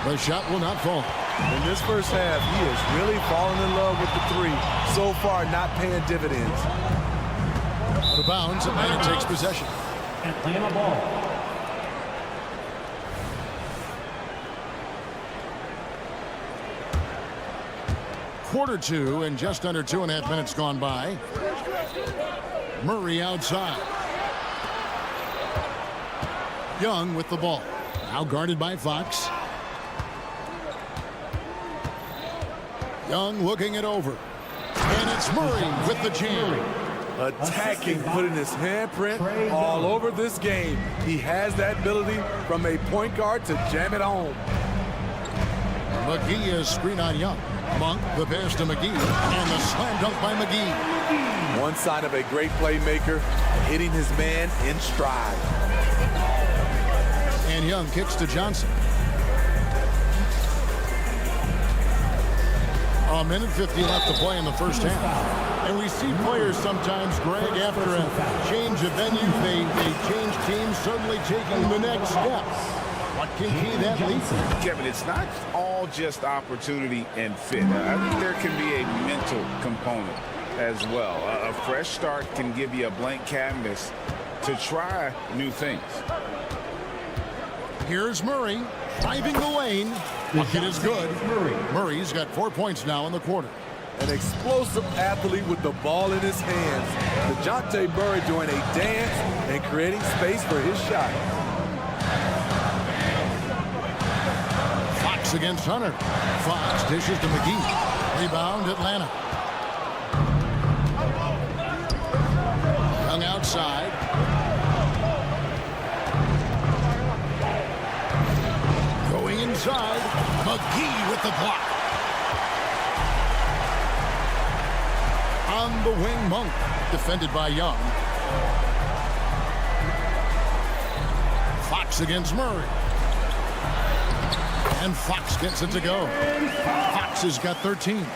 The shot will not fall. In this first half, he is really falling in love with the 3. So far, not paying dividends. Out of bounds, Atlanta takes possession. Atlanta ball. Quarter 2 and just under 2.5 minutes gone by. Murray outside. Young with the ball. Now guarded by Fox. Young looking it over. And it's Murray with the jam. Attacking, putting his handprint all over this game. He has that ability from a point guard to jam it home. McGee is screen on Young. Monk, the pass to McGee. And the slam dunk by McGee. One sign of a great playmaker, hitting his man in stride. And Young kicks to Johnson. A minute 50 left to play in the first half. And we see players sometimes, Greg, after a change of venue, they change teams, suddenly taking the next step. What can key that lead? Kevin, it's not all just opportunity and fit. I think there can be a mental component as well. A fresh start can give you a blank canvas to try new things. Here's Murray driving the lane. Bucket is good. Murray's got 4 points now in the quarter. An explosive athlete with the ball in his hands. DeJounte Murray doing a dance and creating space for his shot. Fox against Hunter. Fox dishes to McGee. Rebound Atlanta. Young outside. Going inside. McGee with the block. On the wing, Monk. Defended by Young. Fox against Murray. And Fox gets it to go. Fox has got 13. Well,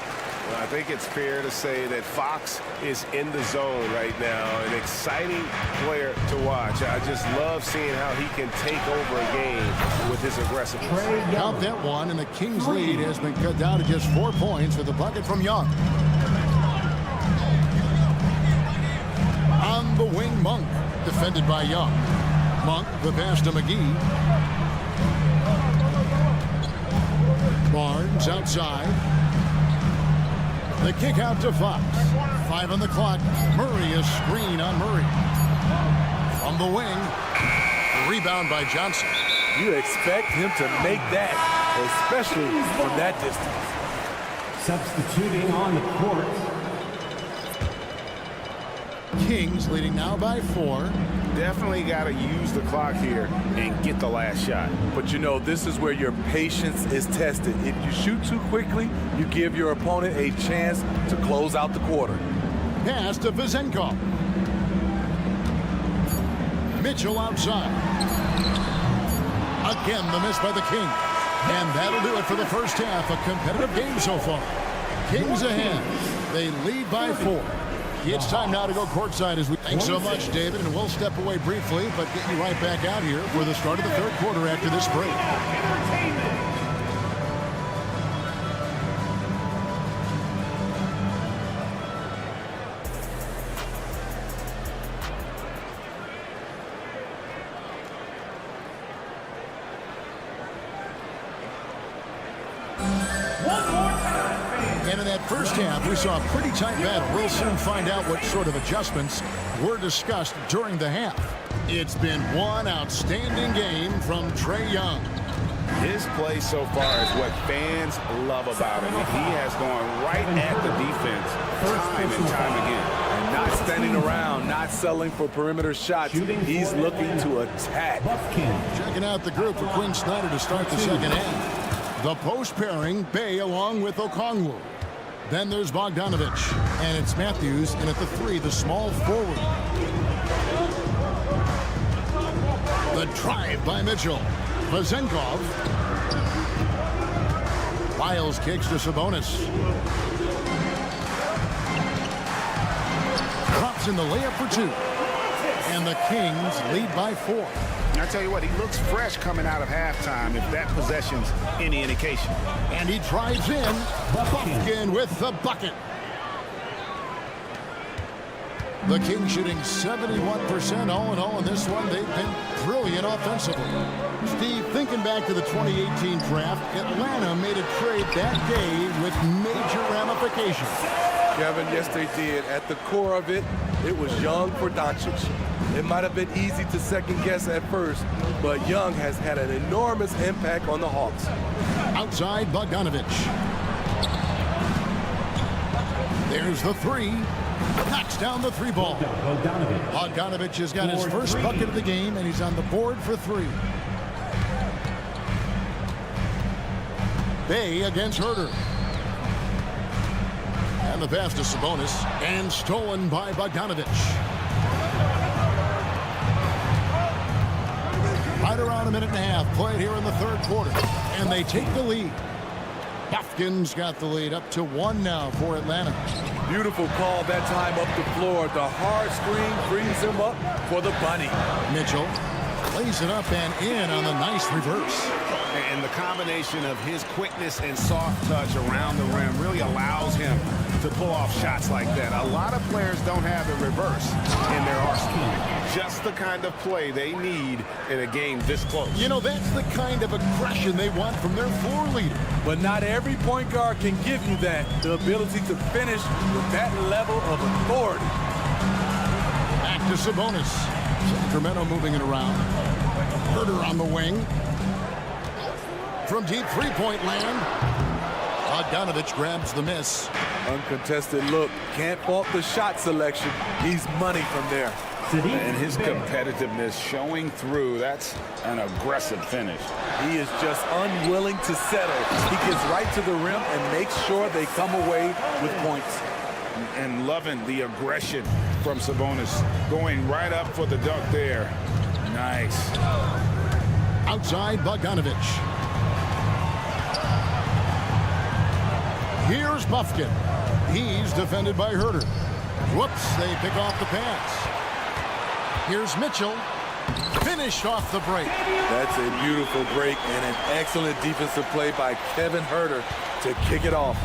I think it's fair to say that Fox is in the zone right now. An exciting player to watch. I just love seeing how he can take over a game with his aggressiveness. Count that one, and the Kings' lead has been cut down to just 4 points with a bucket from Young. On the wing, Monk. Defended by Young. Monk, the pass to McGee. Barnes outside. The kick out to Fox. 5 on the clock. Murray, a screen on Murray. From the wing. Rebound by Johnson. You expect him to make that, especially from that distance. Substituting on the court. Kings leading now by 4. Definitely got to use the clock here and get the last shot. But you know, this is where your patience is tested. If you shoot too quickly, you give your opponent a chance to close out the quarter. Pass to Vizenkov. Mitchell outside. Again, the miss by the Kings. And that'll do it for the first half. A competitive game so far. Kings ahead. They lead by 4. It's time now to go courtside as we thanks so much, David, and we'll step away briefly, but get you right back out here for the start of the third quarter after this break. And in that first half, we saw a pretty tight battle. We'll soon find out what sort of adjustments were discussed during the half. It's been one outstanding game from Trae Young. His play so far is what fans love about him. He has gone right at the defense time and time again. And not standing around, not settling for perimeter shots. He's looking to attack. Checking out the group for Quinn Snyder to start the second half. The post pairing, Bay along with Okongwu. Then there's Bogdanovich, and it's Matthews, and at the 3, the small forward. The drive by Mitchell. Vizenkov. Wiles kicks to Sabonis. Drops in the layup for 2. And the Kings lead by 4. I tell you what, he looks fresh coming out of halftime, if that possession's any indication. And he drives in. Buffkin with the bucket. The Kings shooting 71% all in all in this one. They've been brilliant offensively. Steve, thinking back to the 2018 draft, Atlanta made a trade that day with major ramifications. Kevin, yes, they did. At the core of it, it was Young for Doncic. It might have been easy to second guess at first, but Young has had an enormous impact on the Hawks. Outside Bogdanovich. There's the 3. Knocks down the 3 ball. Bogdanovich has got his first bucket of the game, and he's on the board for 3. Bay against Herter. And the pass to Sabonis, and stolen by Bogdanovich. Right around a minute and a half played here in the third quarter, and they take the lead. Buffkin's got the lead up to 1 now for Atlanta. Beautiful call that time up the floor. The hard screen frees him up for the bunny. Mitchell lays it up and in on the nice reverse. And the combination of his quickness and soft touch around the rim really allows him to pull off shots like that. A lot of players don't have the reverse in their arsenal. Just the kind of play they need in a game this close. You know, that's the kind of aggression they want from their floor leader. But not every point guard can give you that. The ability to finish with that level of authority. Back to Sabonis. Sacramento moving it around. Herter on the wing. From deep three-point land, Bogdanovich grabs the miss. Uncontested look. Can't fault the shot selection. He's money from there. And his competitiveness showing through. That's an aggressive finish. He is just unwilling to settle. He gets right to the rim and makes sure they come away with points. And loving the aggression from Sabonis. Going right up for the dunk there. Nice. Outside Bogdanovich. Here's Buffkin. He's defended by Herter. Whoops, they pick off the pass. Here's Mitchell. Finished off the break. That's a beautiful break and an excellent defensive play by Kevin Herter to kick it off.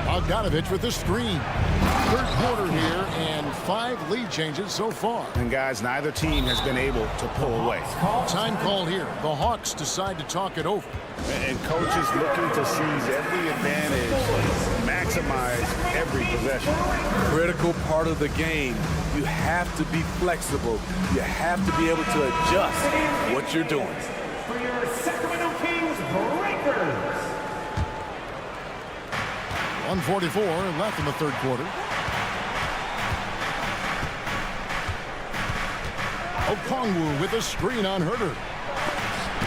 Bogdanovich with the screen. Third quarter here and 5 lead changes so far. And guys, neither team has been able to pull away. Time called here. The Hawks decide to talk it over. And coaches looking to seize every advantage, maximize every possession. Critical part of the game. You have to be flexible. You have to be able to adjust what you're doing. For your Sacramento Kings Breakers. 1:44 left in the third quarter. Okongwu with a screen on Herter.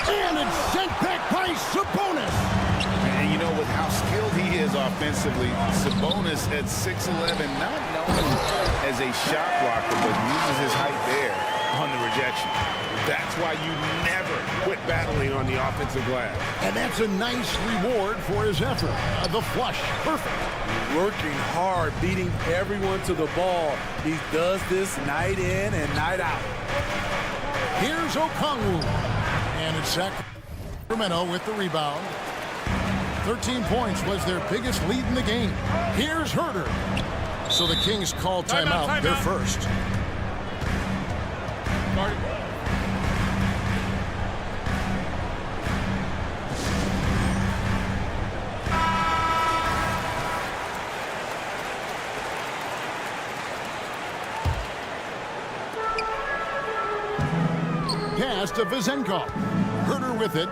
And it's sent back by Sabonis. And you know, with how skilled he is offensively, Sabonis at 6'11", not known as a shot blocker, but uses his height there on the rejection. That's why you never quit battling on the offensive glass. And that's a nice reward for his effort. The flush, perfect. Working hard, beating everyone to the ball. He does this night in and night out. Here's Okongwu. And it's Sacramento with the rebound. 13 points was their biggest lead in the game. Here's Herter. So the Kings call timeout. They're first. Pass to Vezenkov. Herter with it.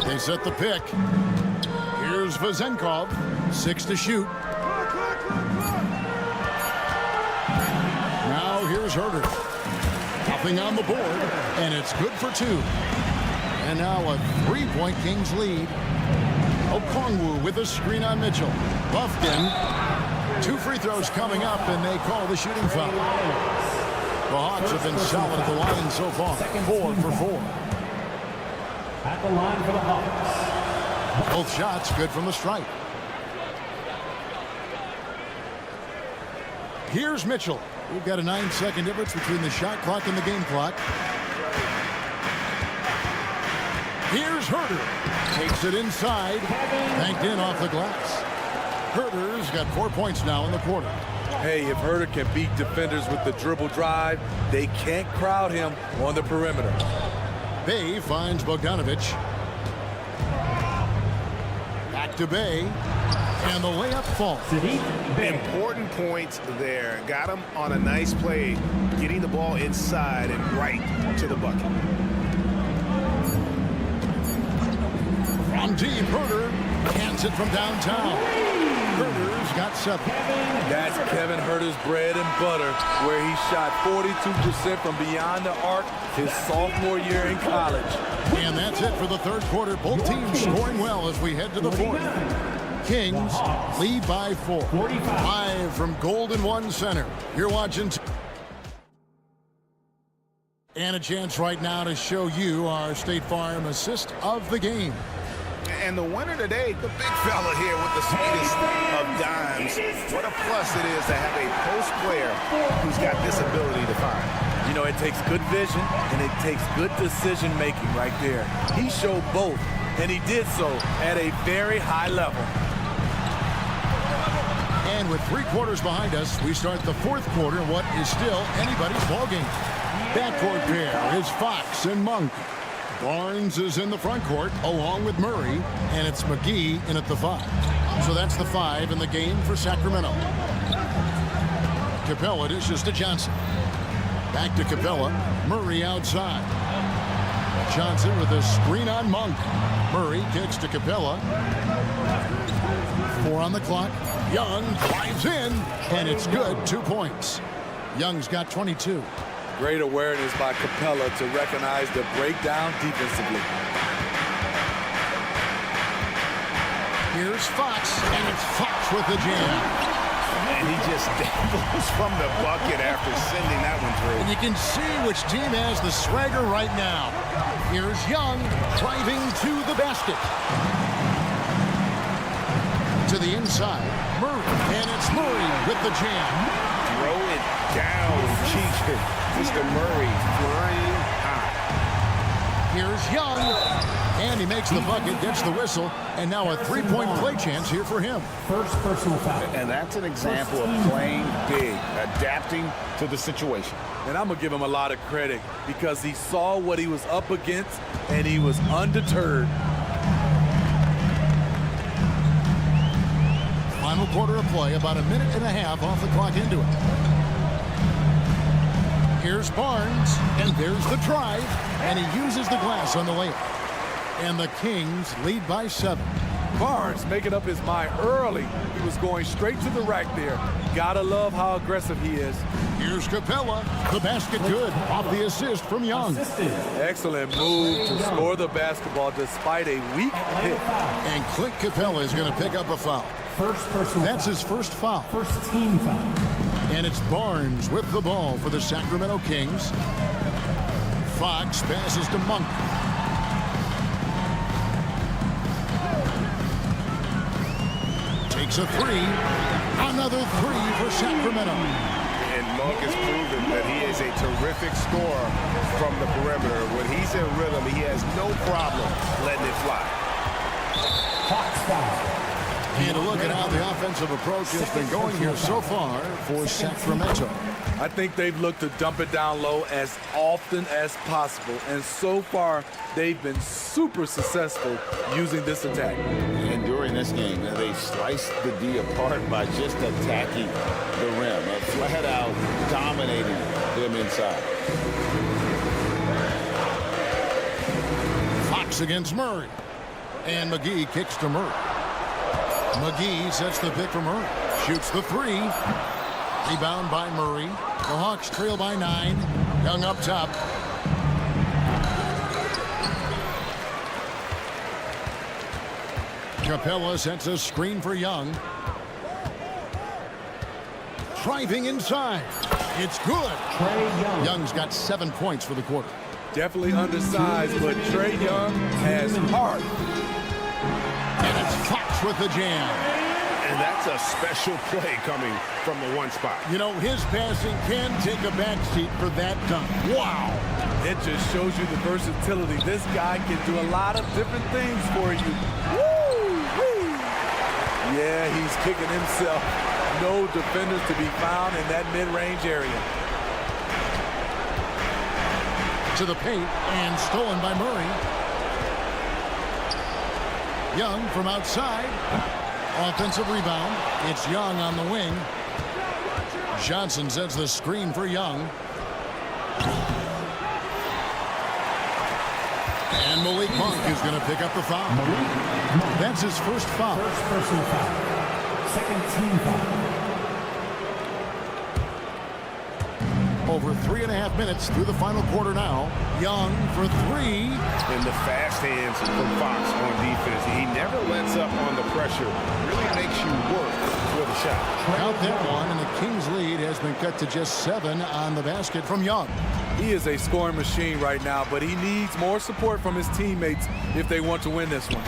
They set the pick. Here's Vezenkov. 6 to shoot. Now here's Herter. Nothing on the board, and it's good for 2. And now a 3-point Kings lead. Okongwu with a screen on Mitchell. Buffkin. 2 free throws coming up, and they call the shooting foul. The Hawks have been solid at the line so far. 4 for 4. At the line for the Hawks. Both shots good from the stripe. Here's Mitchell. We've got a 9-second difference between the shot clock and the game clock. Here's Herter. Takes it inside. Banked in off the glass. Herter's got 4 points now in the quarter. Hey, if Herter can beat defenders with the dribble drive, they can't crowd him on the perimeter. Bay finds Bogdanovich. Back to Bay. And the layup falls. Important points there. Got him on a nice play, getting the ball inside and right to the bucket. From deep, Herter hands it from downtown. Herter's got 7. That's Kevin Herter's bread and butter, where he shot 42% from beyond the arc his sophomore year in college. And that's it for the third quarter. Both teams scoring well as we head to the fourth. Kings lead by 4. Live from Golden One Center. You're watching. And a chance right now to show you our State Farm assist of the game. And the winner today, the big fella here with the sweetest of dimes. What a plus it is to have a post player who's got this ability to find. You know, it takes good vision and it takes good decision making right there. He showed both, and he did so at a very high level. And with 3 quarters behind us, we start the 4th quarter in what is still anybody's ballgame. Backcourt pair is Fox and Monk. Barnes is in the front court along with Murray, and it's McGee in at the 5. So that's the 5 in the game for Sacramento. Capella dishes to Johnson. Back to Capella. Murray outside. Johnson with a screen on Monk. Murray kicks to Capella. 4 on the clock. Young drives in, and it's good. 2 points. Young's got 22. Great awareness by Capella to recognize the breakdown defensively. Here's Fox, and it's Fox with the jam. And he just dabbles from the bucket after sending that one through. And you can see which team has the swagger right now. Here's Young driving to the basket. To the inside, Murray, and it's Murray with the jam. Throw it down, Cheeker. Mr. Murray flying high. Here's Young, and he makes the bucket, gets the whistle, and now a 3-point play chance here for him. First personal foul. And that's an example of playing big, adapting to the situation. And I'm going to give him a lot of credit because he saw what he was up against, and he was undeterred. Final quarter of play, about a minute and a half off the clock into it. Here's Barnes, and there's the drive, and he uses the glass on the layup. And the Kings lead by 7. Barnes making up his mind early. He was going straight to the rack there. Gotta love how aggressive he is. Here's Capella. The basket good off the assist from Young. Excellent move to score the basketball despite a weak hit. And Clint Capella is going to pick up a foul. First personal That's foul. his first foul. First team foul. And it's Barnes with the ball for the Sacramento Kings. Fox passes to Monk. Takes a 3. Another 3 for Sacramento. And Monk has proven that he is a terrific scorer from the perimeter. When he's in rhythm, he has no problem letting it fly. Fox foul. And a look at how the offensive approach has been going here so far for Sacramento. I think they've looked to dump it down low as often as possible. And so far, they've been super successful using this attack. And during this game, they sliced the D apart by just attacking the rim, flat out dominating them inside. Fox against Murray. And McGee kicks to Murray. McGee sets the pick for Murray. Shoots the 3. Rebound by Murray. The Hawks trail by 9. Young up top. Capella sets a screen for Young. Driving inside. It's good. Trae Young. Young's got 7 points for the quarter. Definitely undersized, but Trae Young has heart. And it's Fox with the jam. And that's a special play coming from the one spot. You know, his passing can take a backseat for that dunk. Wow. It just shows you the versatility. This guy can do a lot of different things for you. Woo! Woo! Yeah, he's kicking himself. No defenders to be found in that mid-range area. To the paint and stolen by Murray. Young from outside. Offensive rebound. It's Young on the wing. Johnson sets the screen for Young. And Malik Monk is going to pick up the foul. That's his first foul. First personal foul. Second team foul. Over 3.5 minutes through the final quarter now. Young for 3. And the fast hands from Fox on defense. He never lets up on the pressure. Really makes you work with a shot. Count that one, and the Kings lead has been cut to just 7 on the basket from Young. He is a scoring machine right now, but he needs more support from his teammates if they want to win this one.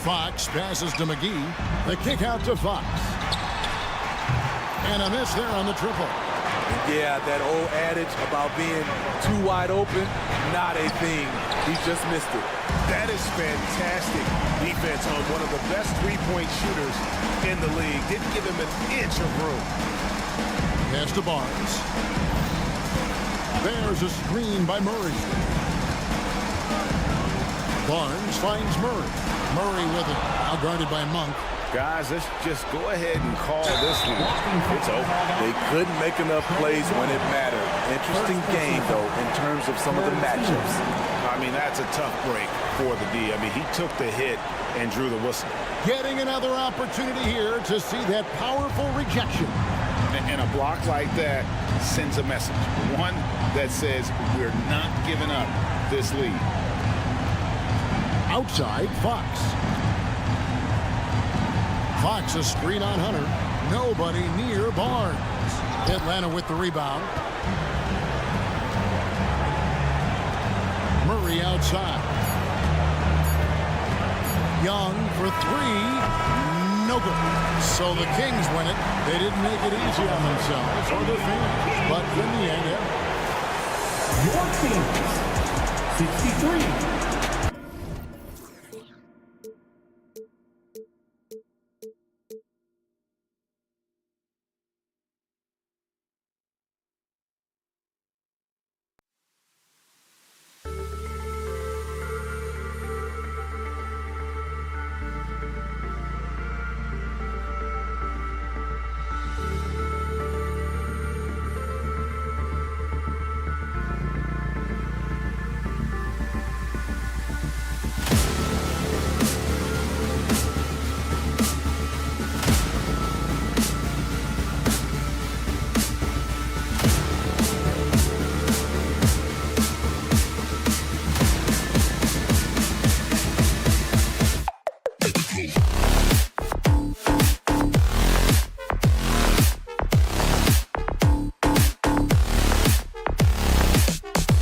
Fox passes to McGee. The kick out to Fox. And a miss there on the triple. Yeah, that old adage about being too wide open, not a thing. He just missed it. That is fantastic defense on one of the best three-point shooters in the league. Didn't give him an inch of room. Pass to Barnes. There's a screen by Murray. Barnes finds Murray. Murray with it. Now guarded by Monk. Guys, let's just go ahead and call this one. It's over. They couldn't make enough plays when it mattered. Interesting game, though, in terms of some of the matchups. I mean, that's a tough break for the D. I mean, he took the hit and drew the whistle. Getting another opportunity here to see that powerful rejection. And a block like that sends a message. One that says we're not giving up this lead. Outside, Fox. Fox a screen on Hunter. Nobody near Barnes. Atlanta with the rebound. Murray outside. Young for three. No good. So the Kings win it. They didn't make it easy on themselves or their fans. But in the end, Your team, 63.